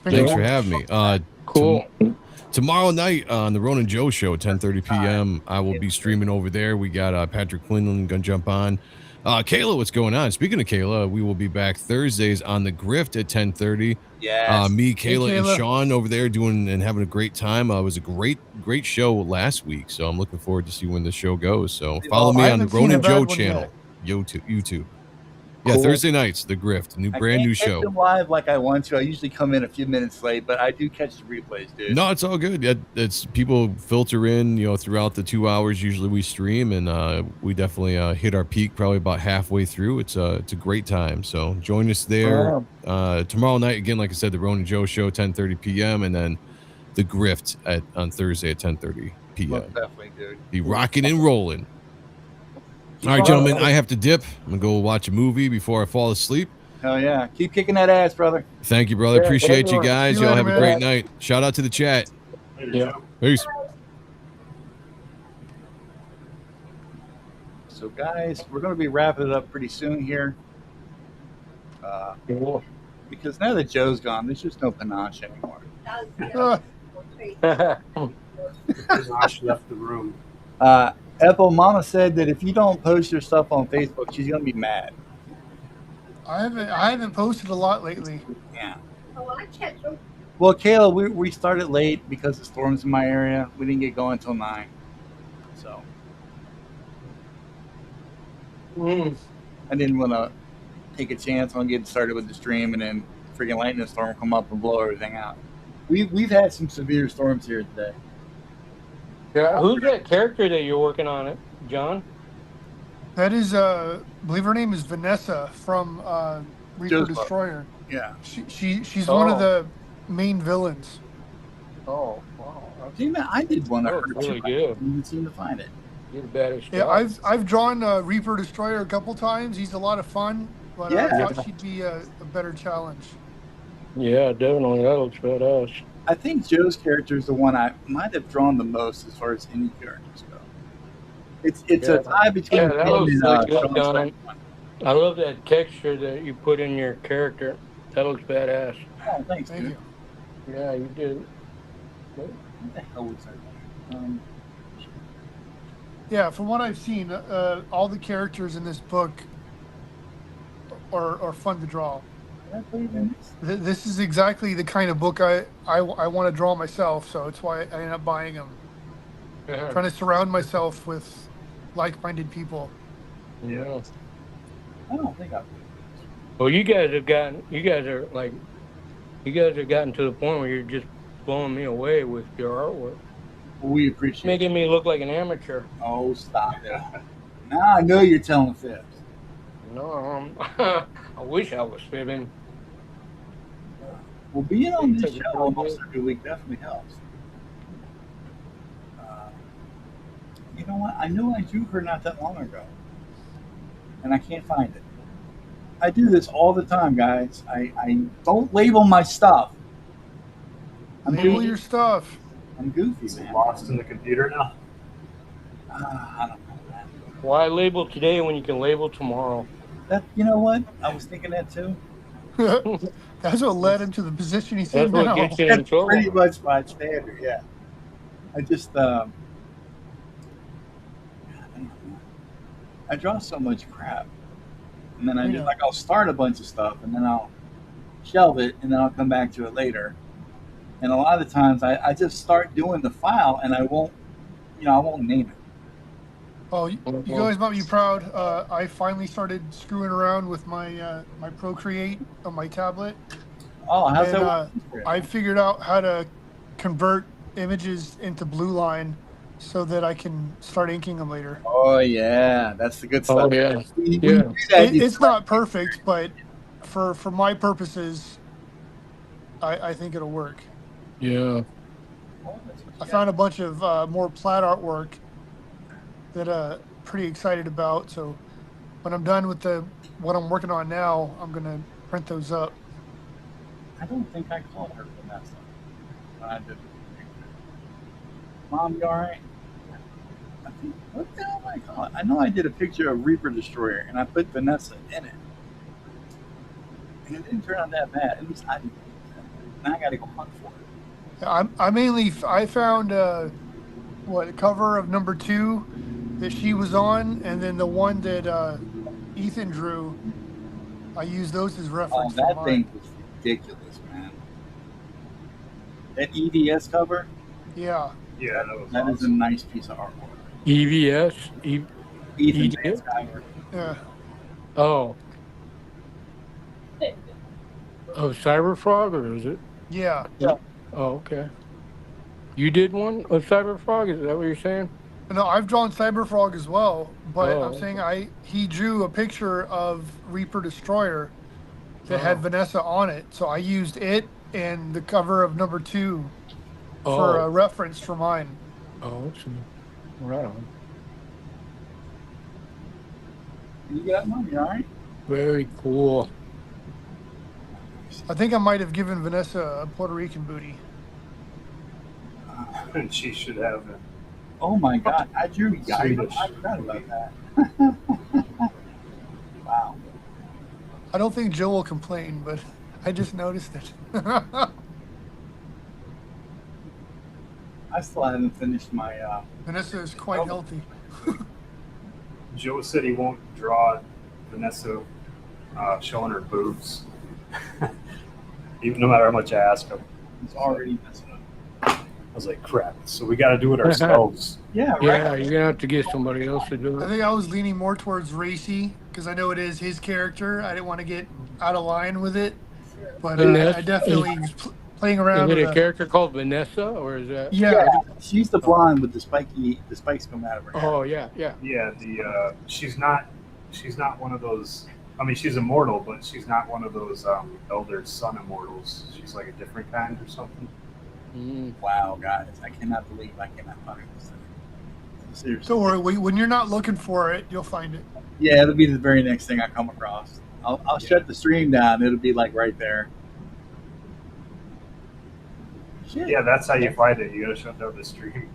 Thanks for having me. Cool. Tomorrow night on the Ronan Joe Show at 10:30 p.m. I will be streaming over there. We got Patrick Quinlan gonna jump on. Kayla, what's going on? Speaking of Kayla, we will be back Thursdays on the Grift at 10:30. Yes. Me, Kayla, and Sean over there doing and having a great time. It was a great show last week, so I'm looking forward to see when the show goes. So follow me on the Ronan Joe channel, YouTube. Yeah, cool. Thursday nights, the Grift, brand new show. I can't catch them live like I want to. I usually come in a few minutes late, but I do catch the replays, dude. No, it's all good. It's people filter in, you know, throughout the 2 hours. Usually we stream, and we definitely hit our peak probably about halfway through. It's a great time. So join us there tomorrow night. Again, like I said, the Ronan Joe Show, 10:30 p.m. and then the Grift on Thursday at 10:30 p.m. Most definitely, dude. Be rocking and rolling. All right, gentlemen, I have to dip. I'm going to go watch a movie before I fall asleep. Hell yeah. Keep kicking that ass, brother. Thank you, brother. Appreciate you guys. Y'all have a great night. Shout out to the chat. Yeah. Peace. So, guys, we're going to be wrapping it up pretty soon here. Because now that Joe's gone, there's just no panache anymore. Panache left the room. EPPLE, Mama said that if you don't post your stuff on Facebook, she's gonna be mad. I haven't posted a lot lately. Yeah. Oh, I checked them. Well, Kayla, we started late because of storms in my area. We didn't get going until 9. So I didn't want to take a chance on getting started with the stream and then freaking lightning storm come up and blow everything out. We've had some severe storms here today. Yeah, who's that character that you're working on it, John? That is, I believe her name is Vanessa from Reaper Destroyer. Yeah. She's one of the main villains. Oh, wow. I did one of her. Really good. I didn't seem to find it. You're the baddest. Yeah, I've drawn Reaper Destroyer a couple times. He's a lot of fun, but I thought she'd be a better challenge. Yeah, definitely. That looks badass. I think Joe's character is the one I might have drawn the most as far as any characters go. It's Yeah. a tie between Yeah, that him looks and really good, Sean's Don. second one. I love that texture that you put in your character. That looks badass. Oh, thanks, Thank dude. you. Yeah, you did. What the hell was that? Yeah, from what I've seen, all the characters in this book are fun to draw. This is exactly the kind of book I want to draw myself, so it's why I end up buying them. Trying to surround myself with like-minded people. Yeah. I don't think I've. Well, you guys have gotten to the point where you're just blowing me away with your artwork. We appreciate Making me look like an amateur. Oh, stop it. Now I know you're telling fibs. No, I wish I was fibbing. Well, being on this show almost every week definitely helps. You know what? I know I drew her not that long ago, and I can't find it. I do this all the time, guys. I don't label my stuff. Label your stuff. I'm goofy, man. Lost in the computer now. I don't know, man. Why label today when you can label tomorrow? You know what? I was thinking that too. That's what led him to the position he's in That's now. what gets you in That's trouble. pretty much my standard, yeah. I just, I draw so much crap. And then I'll start a bunch of stuff and then I'll shelve it and then I'll come back to it later. And a lot of the times I just start doing the file and I won't name it. Oh, you guys might be proud. I finally started screwing around with my my Procreate on my tablet. Oh, how's that work? I figured out how to convert images into blue line so that I can start inking them later. Oh yeah, that's the good stuff. Oh yeah, It's not perfect, but for my purposes, I think it'll work. Yeah. I found a bunch of more plaid artwork that pretty excited about. So when I'm done with what I'm working on now, I'm gonna print those up. I don't think I called her Vanessa when I did the picture. Mom, you all right? I think, what the hell did I call it? I know I did a picture of Reaper Destroyer and I put Vanessa in it, and it didn't turn out that bad. At least I didn't. Now I got to go hunt for it. I found a cover of number 2 that she was on, and then the one that Ethan drew. I used those as reference. Oh, that thing was ridiculous, man. That EVS cover. Yeah. Yeah, that is a nice piece of artwork. EVS. Ethan cover. Yeah. Oh. Oh, Cyberfrog, or is it? Yeah. Oh, okay. You did one of Cyberfrog? Is that what you're saying? No, I've drawn Cyberfrog as well, but Oh, I'm saying he drew a picture of Reaper Destroyer that had Vanessa on it, so I used it and the cover of number 2 for a reference for mine. Oh, right on. You got money, all right? Very cool. I think I might have given Vanessa a Puerto Rican booty. And she should have it. Oh my God! I drew. I forgot about that. Wow. I don't think Joe will complain, but I just noticed it. I still haven't finished my. Vanessa is quite healthy. Joe said he won't draw Vanessa showing her boobs, even no matter how much I ask him. He's already messing up. I was like, crap. So we got to do it ourselves. Yeah, right. Yeah, you're gonna have to get somebody else to do I it. think I was leaning more towards racy because I know it is his character. I didn't want to get out of line with it, but I definitely was playing around. Is it with a character called Vanessa, or is that? Yeah. She's the blonde with the spikes come out of her hair. Oh yeah. Yeah, she's not one of those. I mean, she's immortal, but she's not one of those Elder Sun immortals. She's like a different kind or something. Wow, guys, I cannot believe I cannot find this thing. Seriously. Don't worry, when you're not looking for it, you'll find it. Yeah, it'll be the very next thing I come across. I'll shut the stream down. It'll be like right there. Shit. Yeah, that's how you fight it. You gotta shut down the stream.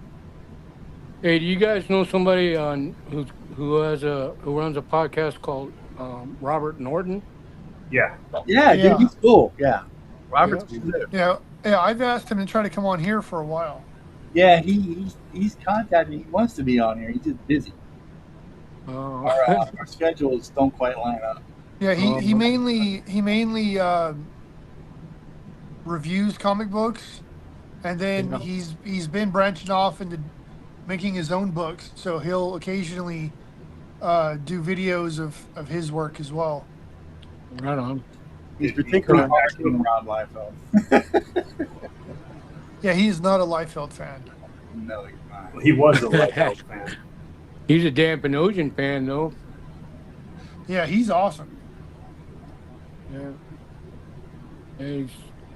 Hey, do you guys know somebody on who runs a podcast called Robert Norton? Yeah. Yeah, dude, he's cool. Yeah, Robert's Yeah. cool too. Yeah. I've asked him to try to come on here for a while. Yeah, he's contacted me. He wants to be on here. He's just busy. Our schedules don't quite line up. Yeah, he mainly reviews comic books, and then he's been branching off into making his own books. So he'll occasionally do videos of his work as well. Right on. He's particularly popular in Rob Liefeld. Yeah, he's not a Liefeld fan. No, he's not. Well, he was a Liefeld fan. He's a Dan Panosian fan, though. Yeah, he's awesome. Yeah.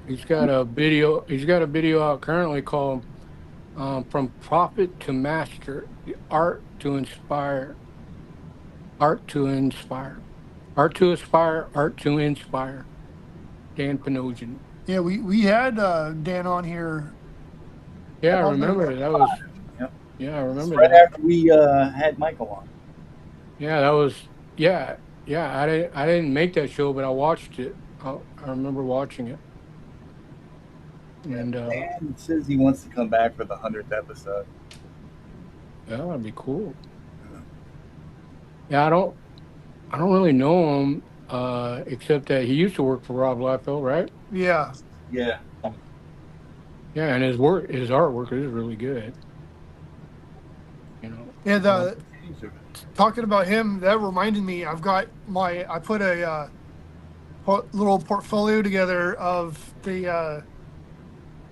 He's got a video. He's got a video out currently called "From Prophet to Master: The Art to Inspire, Art to Inspire, Art to Aspire, Art to Inspire." Dan Panosian. Yeah, we had Dan on here. Yeah, I remember that was. Yep. Yeah, I remember right that. after we had Michael on. Yeah, that was. Yeah. I didn't make that show, but I watched it. I remember watching it. And Dan says he wants to come back for the 100th episode. Yeah, that'd be cool. Yeah, I don't really know him, except that he used to work for Rob Liefeld, right? Yeah. Yeah. Yeah, and his artwork is really good. You know. Yeah, talking about him, that reminded me. I put a little portfolio together of the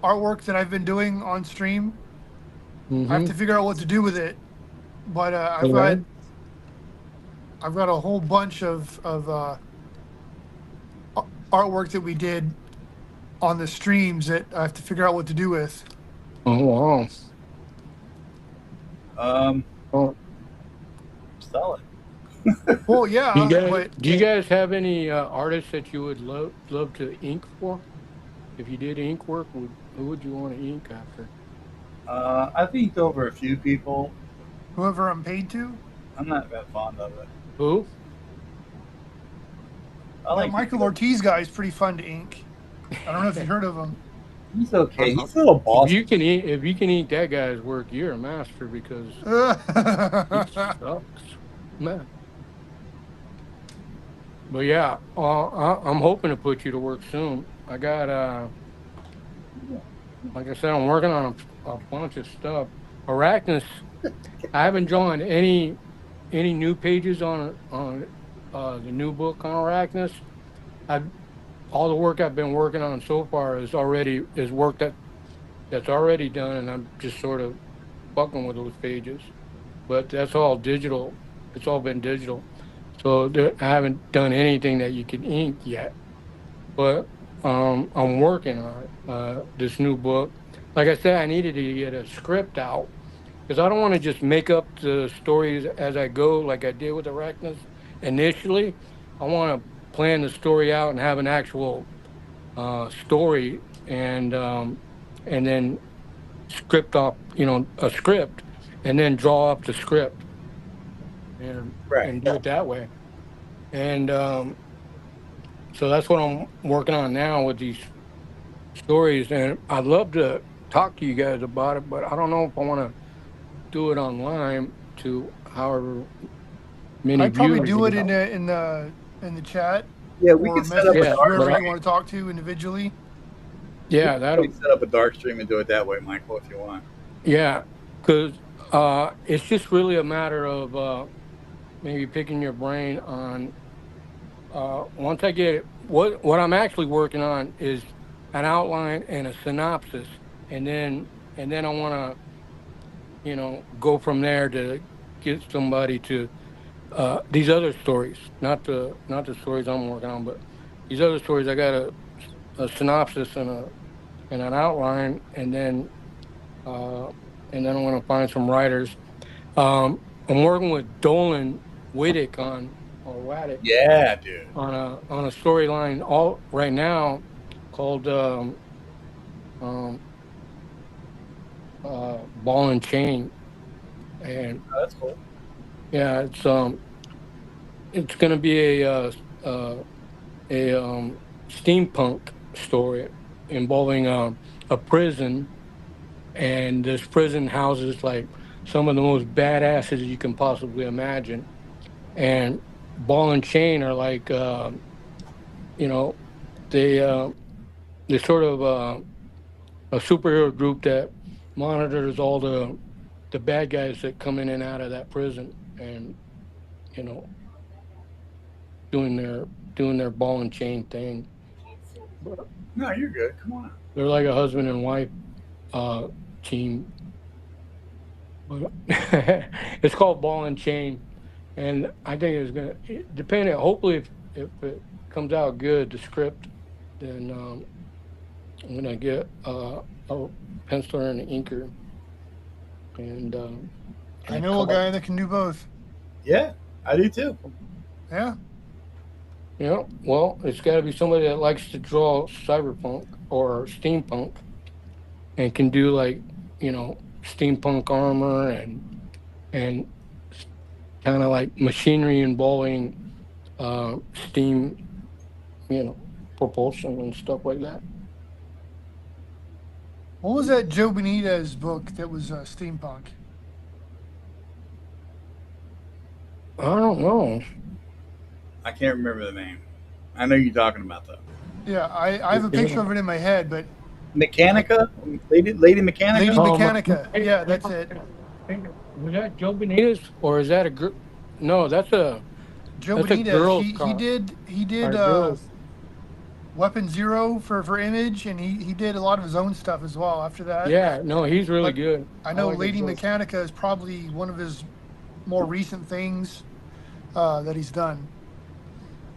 artwork that I've been doing on stream. I have to figure out what to do with it, but I've got a whole bunch of artwork that we did on the streams that I have to figure out what to do with. Oh wow. Solid. Well, yeah. Do you guys have any artists that you would love to ink for? If you did ink work, who would you want to ink after? I've inked over a few people. Whoever I'm paid to? I'm not that fond of it. Who? I like Michael ORTIZ guy is pretty fun to ink. I don't know if you heard of him. He's okay. He's a little boss. If you can ink that guy's work, you're a master because he sucks, man. But yeah, I'm hoping to put you to work soon. I got like I said, I'm working on a bunch of stuff. Arachnus, I haven't drawn any new pages on the new book on Arachnus. All the work I've been working on so far is work that's already done, and I'm just sort of fucking with those pages. But that's all digital. It's all been digital. So I haven't done anything that you can ink yet. But I'm working on it, this new book. Like I said, I needed to get a script out because I don't want to just make up the stories as I go like I did with Arachnus initially. I want to plan the story out and have an actual story and then script off, a script, and then draw up the script and do it that way. And so that's what I'm working on now with these stories. And I'd love to talk to you guys about it, but I don't know if I want to do it online to however many I'd probably viewers do it you in the chat. Yeah, we can set up a dark whoever stream. you want to talk to individually. Yeah, we can set up a dark stream and do it that way, Michael, if you want. Yeah, because it's just really a matter of maybe picking your brain on. Once I get it, what I'm actually working on is an outline and a synopsis, and then I want to, go from there to get somebody to these other stories, not the stories I'm working on, but these other stories. I got a synopsis and an outline, and then I want to find some writers. I'm working with Dolan Wittick on a storyline right now called Ball and Chain, and Oh, that's cool. yeah, it's gonna be a steampunk story involving a prison, and this prison houses like some of the most badasses you can possibly imagine. And Ball and Chain are like, you know, they they're sort of a superhero group that monitors all the bad guys that come in and out of that prison, and you know, doing their Ball and Chain thing. But No, you're good. Come on. they're like a husband and wife team. But it's called Ball and Chain, and I think it's gonna depend. Hopefully, if it comes out good, the script, then I'm gonna get a penciler and an inker, and I know a guy that can do both. Yeah, I do too. Yeah. Yeah, well, it's got to be somebody that likes to draw cyberpunk or steampunk, and can do like, steampunk armor and kind of like machinery involving steam, propulsion and stuff like that. What was that Joe Benitez book that was steampunk? I don't know. I can't remember the name. I know you're talking about though. Yeah, I have a picture of it in my head, but Mechanica, Lady Mechanica. Lady Mechanica. Yeah, that's it. Was that Joe Benitez, or is that a girl? No, that's a Joe that's a Benitez. girl's He car. did Girls. Weapon Zero for Image, and he did a lot of his own stuff as well after that. Yeah, no, he's really But good. I know like his Lady book. Mechanica is probably one of his more recent things that he's done.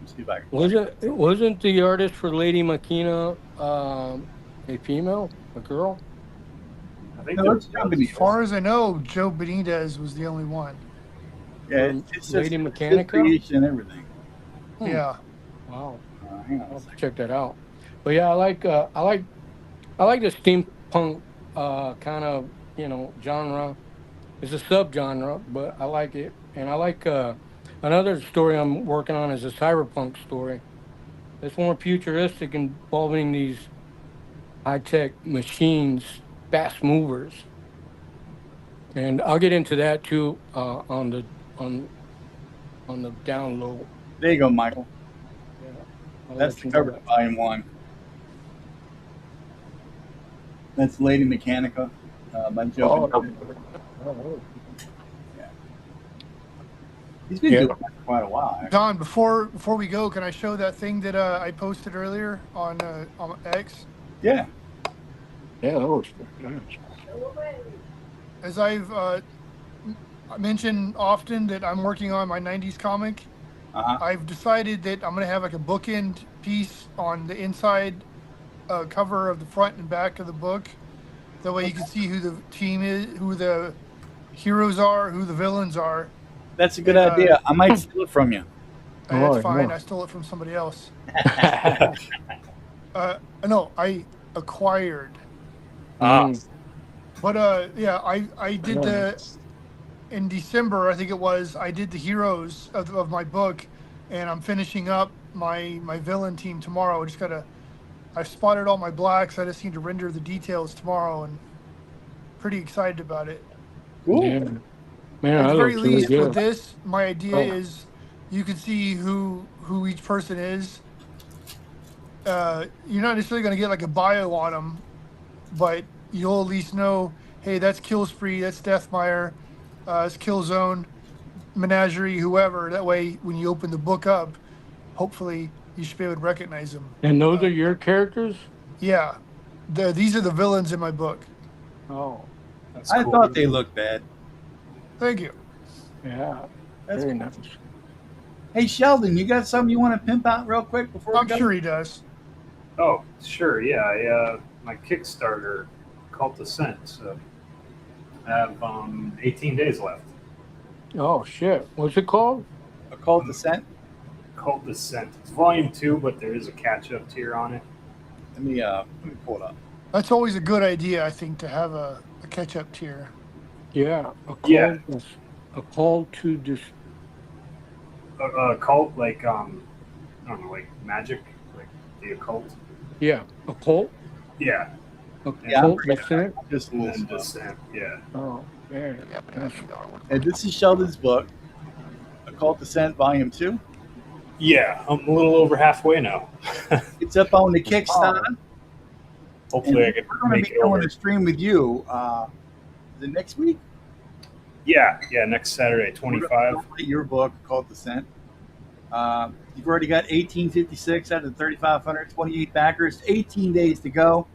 Let's see if I can- Wasn't the artist for Lady Machina a female, a girl? I think No, there it's Joe Benitez. As far as I know, Joe Benitez was the only one. Yeah, it's Lady just Mechanica? creation and everything. Yeah. Wow, Hang on I'll a have to second. check that out. But yeah, I like the steampunk kind of genre. It's a subgenre, but I like it, and I like another story I'm working on is a cyberpunk story. It's more futuristic, involving these high-tech machines, fast movers, and I'll get into that too on the down low. There you go, Michael. Yeah, I'll That's let the you know cover that. of Volume 1. That's Lady Mechanica by Joe. Oh. He's been Yeah. doing that for quite a while. Actually. Don, before we go, can I show that thing that I posted earlier on X? Yeah. Yeah, that was nice. As I've mentioned often that I'm working on my 90s comic, I've decided that I'm going to have like a bookend piece on the inside cover of the front and back of the book. That way you can see who the team is, who the heroes are, who the villains are. That's a good idea. I might steal it from you. That's Oh, fine. yeah. I stole it from somebody else. No, I acquired. Mm. But yeah, I did in December, I think it was, I did the heroes of my book, and I'm finishing up my villain team tomorrow. I've spotted all my blacks. I just need to render the details tomorrow, and pretty excited about it. Cool. Yeah. Man, At that the very looks really least, with good. this, my idea Oh. is you can see who each person is. You're not necessarily going to get like a bio on them, but you'll at least know, hey, that's Killspree, that's Deathmire, it's Killzone, Menagerie, whoever. That way, when you open the book up, hopefully you should be able to recognize them. And those are your characters? Yeah, these are the villains in my book. Oh, That's I cool. thought they looked bad. Thank you. yeah. That's Very cool. nice. Hey, Sheldon, you got something you want to pimp out real quick before I'm we go? sure he does. Oh, sure, yeah. My Kickstarter, Cult Descent. So I have 18 days left. Oh, shit. What's it called? Occult Descent? Cult Descent. It's volume 2, but there is a catch-up tier on it. Let me pull it up. That's always a good idea, I think, to have a catch-up tier. Yeah, Yeah. a call to this. A cult, like I don't know, like magic, like the occult. Yeah, a cult. Yeah. A Yeah, cult descent. Just a And little then slow. descent. Yeah. Oh, man. And this is Sheldon's book, Occult Descent, Volume 2. Yeah, I'm a little over halfway now. It's up on the Kickstarter. Hopefully, I And can we're going make to it be doing over. a stream with you. Is it next week? Yeah, next Saturday, We're 25. gonna highlight your book, Occult Descent. You've already got 1856 out of the 3,500, 28 backers, 18 days to go.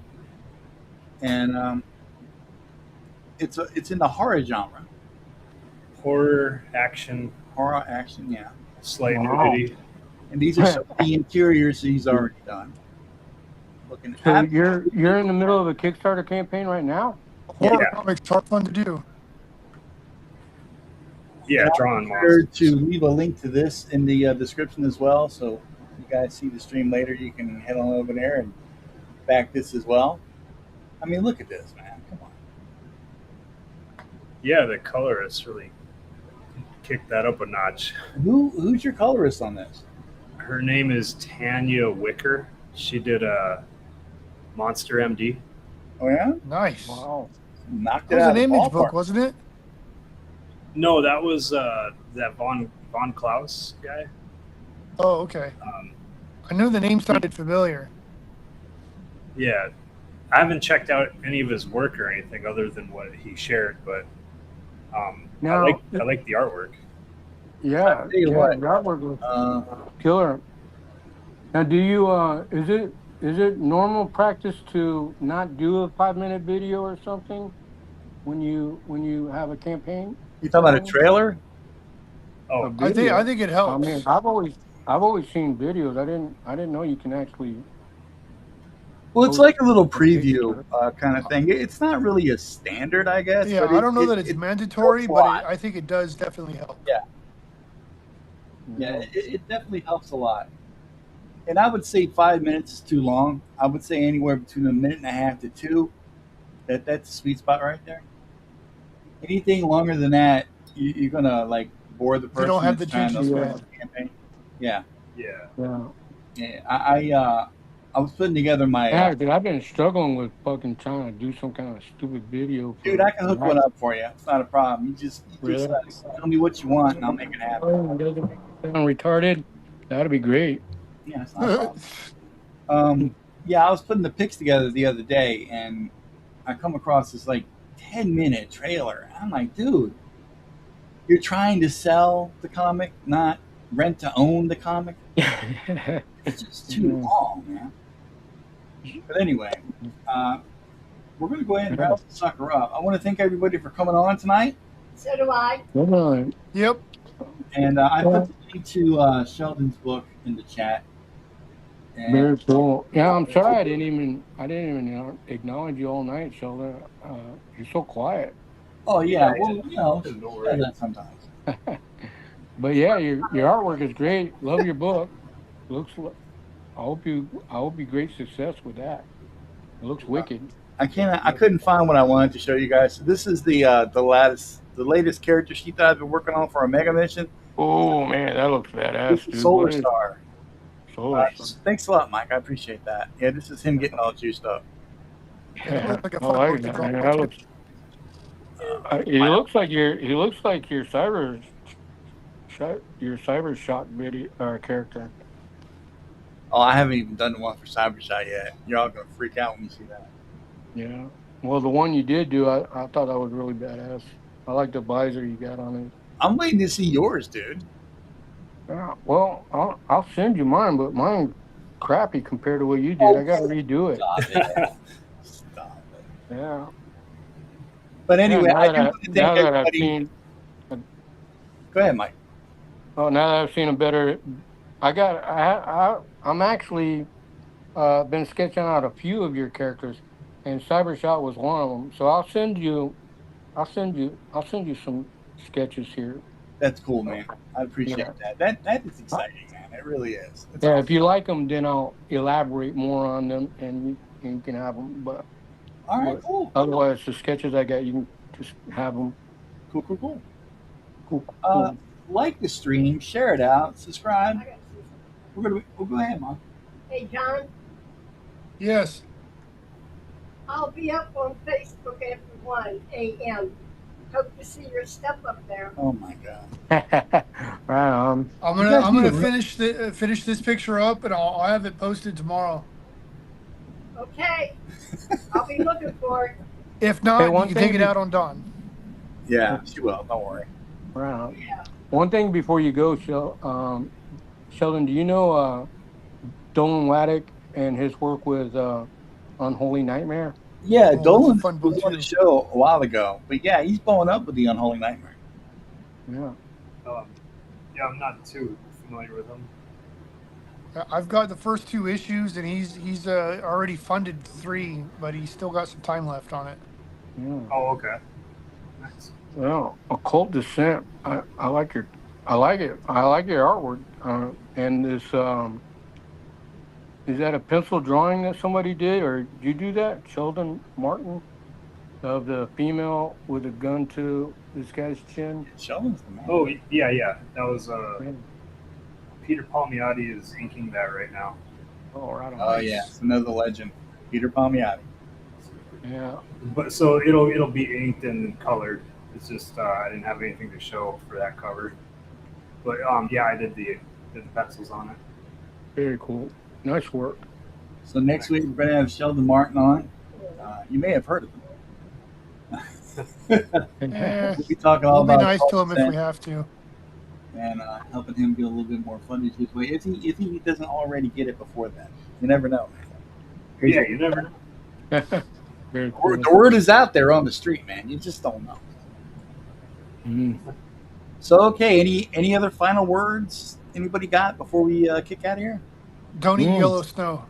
And it's in the horror genre. Horror, action, Horror, action, yeah. slight Wow. nudity. And these are some of the interiors he's already done. Looking So at you're in the middle of a Kickstarter campaign right now? Horror Yeah. comics are fun to do. Yeah, drawing sure monsters. to leave a link to this in the description as well. So if you guys see the stream later, you can head on over there and back this as well. I mean, look at this, man. Come on. Yeah, the colorists really kicked that up a notch. Who's your colorist on this? Her name is Tanya Wicker. She did a Monster MD. Oh yeah, Nice. Wow. knocked That it was out an of the image book, ballpark. wasn't it? No, that was that Von Klaus guy. Oh, okay. Um, I knew the name sounded familiar. yeah, I haven't checked out any of his work or anything other than what he shared, but Now- I like the artwork. Yeah, I'll tell you yeah, what. the artwork was Uh, killer. Now, do you is it normal practice to not do a 5-minute video or something when you have a campaign? you talking about a trailer? Oh, A I video? think it I helps. mean, I've always seen videos. I didn't know you can actually. Well, it's Oh, like a little okay. preview kind of thing. It's not really a standard, I guess. Yeah, but I don't know that it's mandatory, helps a but lot. I think it does definitely help. Yeah, it definitely helps a lot. And I would say 5 minutes is too long. I would say anywhere between a minute and a half to 2. That's a sweet spot right there. Anything longer than that, you're gonna like bore the person. don't have that's the trying to juices, start man. the campaign. Yeah, yeah. Yeah. I was putting together my. Yeah, dude, I've been struggling with fucking trying to do some kind of stupid video. Dude, I can hook one up for you. It's not a problem. You just Really? tell me what you want, and I'll make it happen. Doesn't make it sound retarded. That'd be great. Yeah, it's not a problem. Yeah, I was putting the pics together the other day, and I come across this like 10-minute trailer. I'm like, dude, you're trying to sell the comic, not rent to own the comic. It's just too long, man. But anyway, we're going to go ahead and wrap the sucker up. I want to thank everybody for coming on tonight. So do I. Come on. Yep. And I put the link to Sheldon's book in the chat. And Very cool. Yeah, I'm sorry I didn't even acknowledge you all night, Sheldon. You're so quiet. oh yeah, well, No say worries. that sometimes. But yeah, your artwork is great. Love your book. I hope you great success with that. It looks wicked. I couldn't find what I wanted to show you guys. So this is the latest character sheet that I've been working on for a mega mission. Oh man, that looks badass, This dude. is Solar What is- Star. Solar Star. Thanks a lot, Mike. I appreciate that. Yeah, this is him getting all juiced up. Yeah, Looks like a I like fun that, book to man. draw. That looks. He looks like your cyber shock video character. Oh, I haven't even done the one for Cybershot yet. You're all gonna freak out when you see that. Yeah. Well, the one you did do, I thought that was really badass. I like the visor you got on it. I'm waiting to see yours, dude. Yeah. Well, I'll send you mine, but mine crappy compared to what you did. I gotta redo it. Stop it. Stop it. Yeah. But anyway, Yeah, I do want to now thank that I've everybody. seen, Go ahead, Mike. now that I've seen a better, I'm actually been sketching out a few of your characters, and Cybershot was one of them. So I'll send you some sketches here. That's cool, man. I appreciate that. That is exciting, man. It really is. It's Yeah, awesome. if you like them, then I'll elaborate more on them, and you can have them. But All right, But cool. otherwise, the sketches I got, you can just have them. Cool. Cool. Like the stream, share it out, subscribe. We'll go ahead, Mom. Hey, John, Yes. I'll be up on Facebook after 1 a.m. Hope to see your stuff up there. Oh my God. Right on. I'm You guys gonna need to- finish this picture up, and I'll have it posted tomorrow. Okay. I'll be looking for it. If not, Hey, you one can thing take it be- out on Dawn. Yeah, she will. Don't worry. Right on. Yeah. One thing before you go, Sheldon, do you know Dolan Waddick and his work with Unholy Nightmare? Yeah, that's a Dolan fun book was on the too. show a while ago, but yeah, he's blowing up with the Unholy Nightmare. Yeah. Yeah, I'm not too familiar with him. I've got the first 2 issues, and he's already funded 3, but he's still got some time left on it. Yeah. Oh, okay. Nice. Well, Occult Descent. I like it. I like your artwork. And this is that a pencil drawing that somebody did, or did you do that, Sheldon Martin, of the female with a gun to this guy's chin? Sheldon's the man. Oh, yeah. That was Yeah. Peter Palmiotti is inking that right now. Oh, right on. Oh yeah, it's another legend, Peter Palmiotti. Yeah. But so it'll be inked and colored. It's just I didn't have anything to show for that cover. But yeah, I did the pencils on it. Very cool. Nice work. So next week we're going to have Sheldon Martin on. You may have heard of him. Eh, We'll be talking all we'll be about nice to him if consent we have to. and helping him get a little bit more funding his way. If he doesn't already get it before then, you never know, man. Crazy. Yeah, you never know. Very cool. The word is out there on the street, man. You just don't know. Mm. So okay, any other final words anybody got before we kick out of here? Don't eat Mm. yellow snow.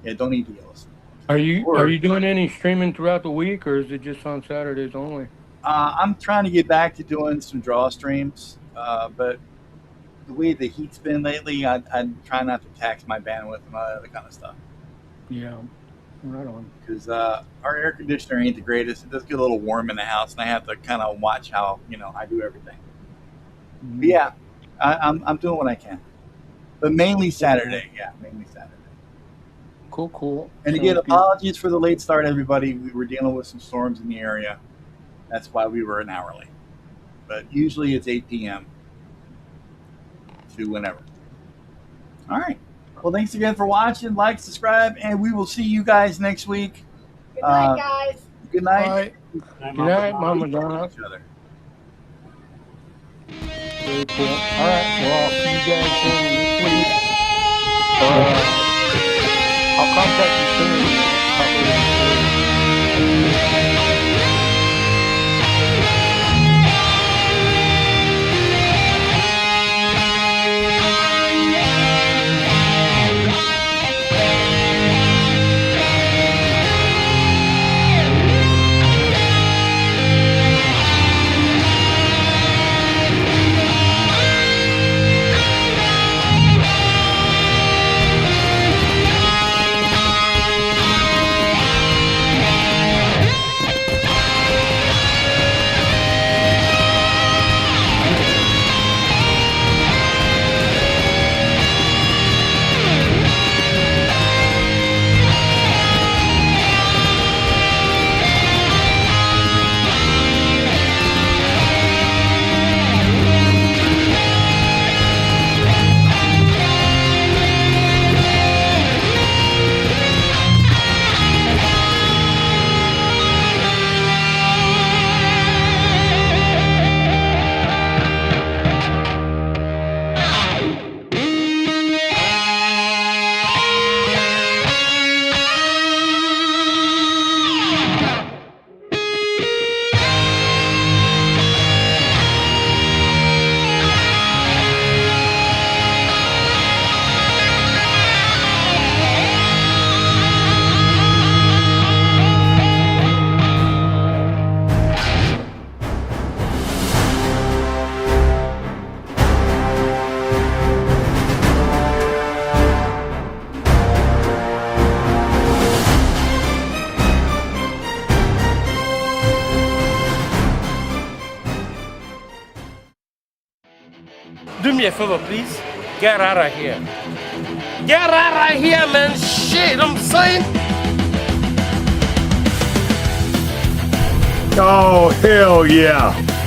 Yeah, don't eat the yellows. Are you doing any streaming throughout the week, or is it just on Saturdays only? I'm trying to get back to doing some draw streams, but the way the heat's been lately, I try not to tax my bandwidth and all that other kind of stuff. Yeah. Right on. Because our air conditioner ain't the greatest. It does get a little warm in the house, and I have to kind of watch how I do everything. But yeah, I'm doing what I can, but mainly Saturday. Yeah, mainly Saturday. Cool. And again, apologies for the late start, everybody. We were dealing with some storms in the area. That's why we were an hour late. But usually it's 8 p.m. to whenever. All right. Well, thanks again for watching. Like, subscribe, and we will see you guys next week. Good night, guys. Good night. Bye. Good night, Mama Donna. Each other. Very cool. All right. Well, I'll see you guys next week. I'll contact you soon. me a favor, please. Get out of here. Get out of here, man. Shit, I'm saying. Oh, hell yeah.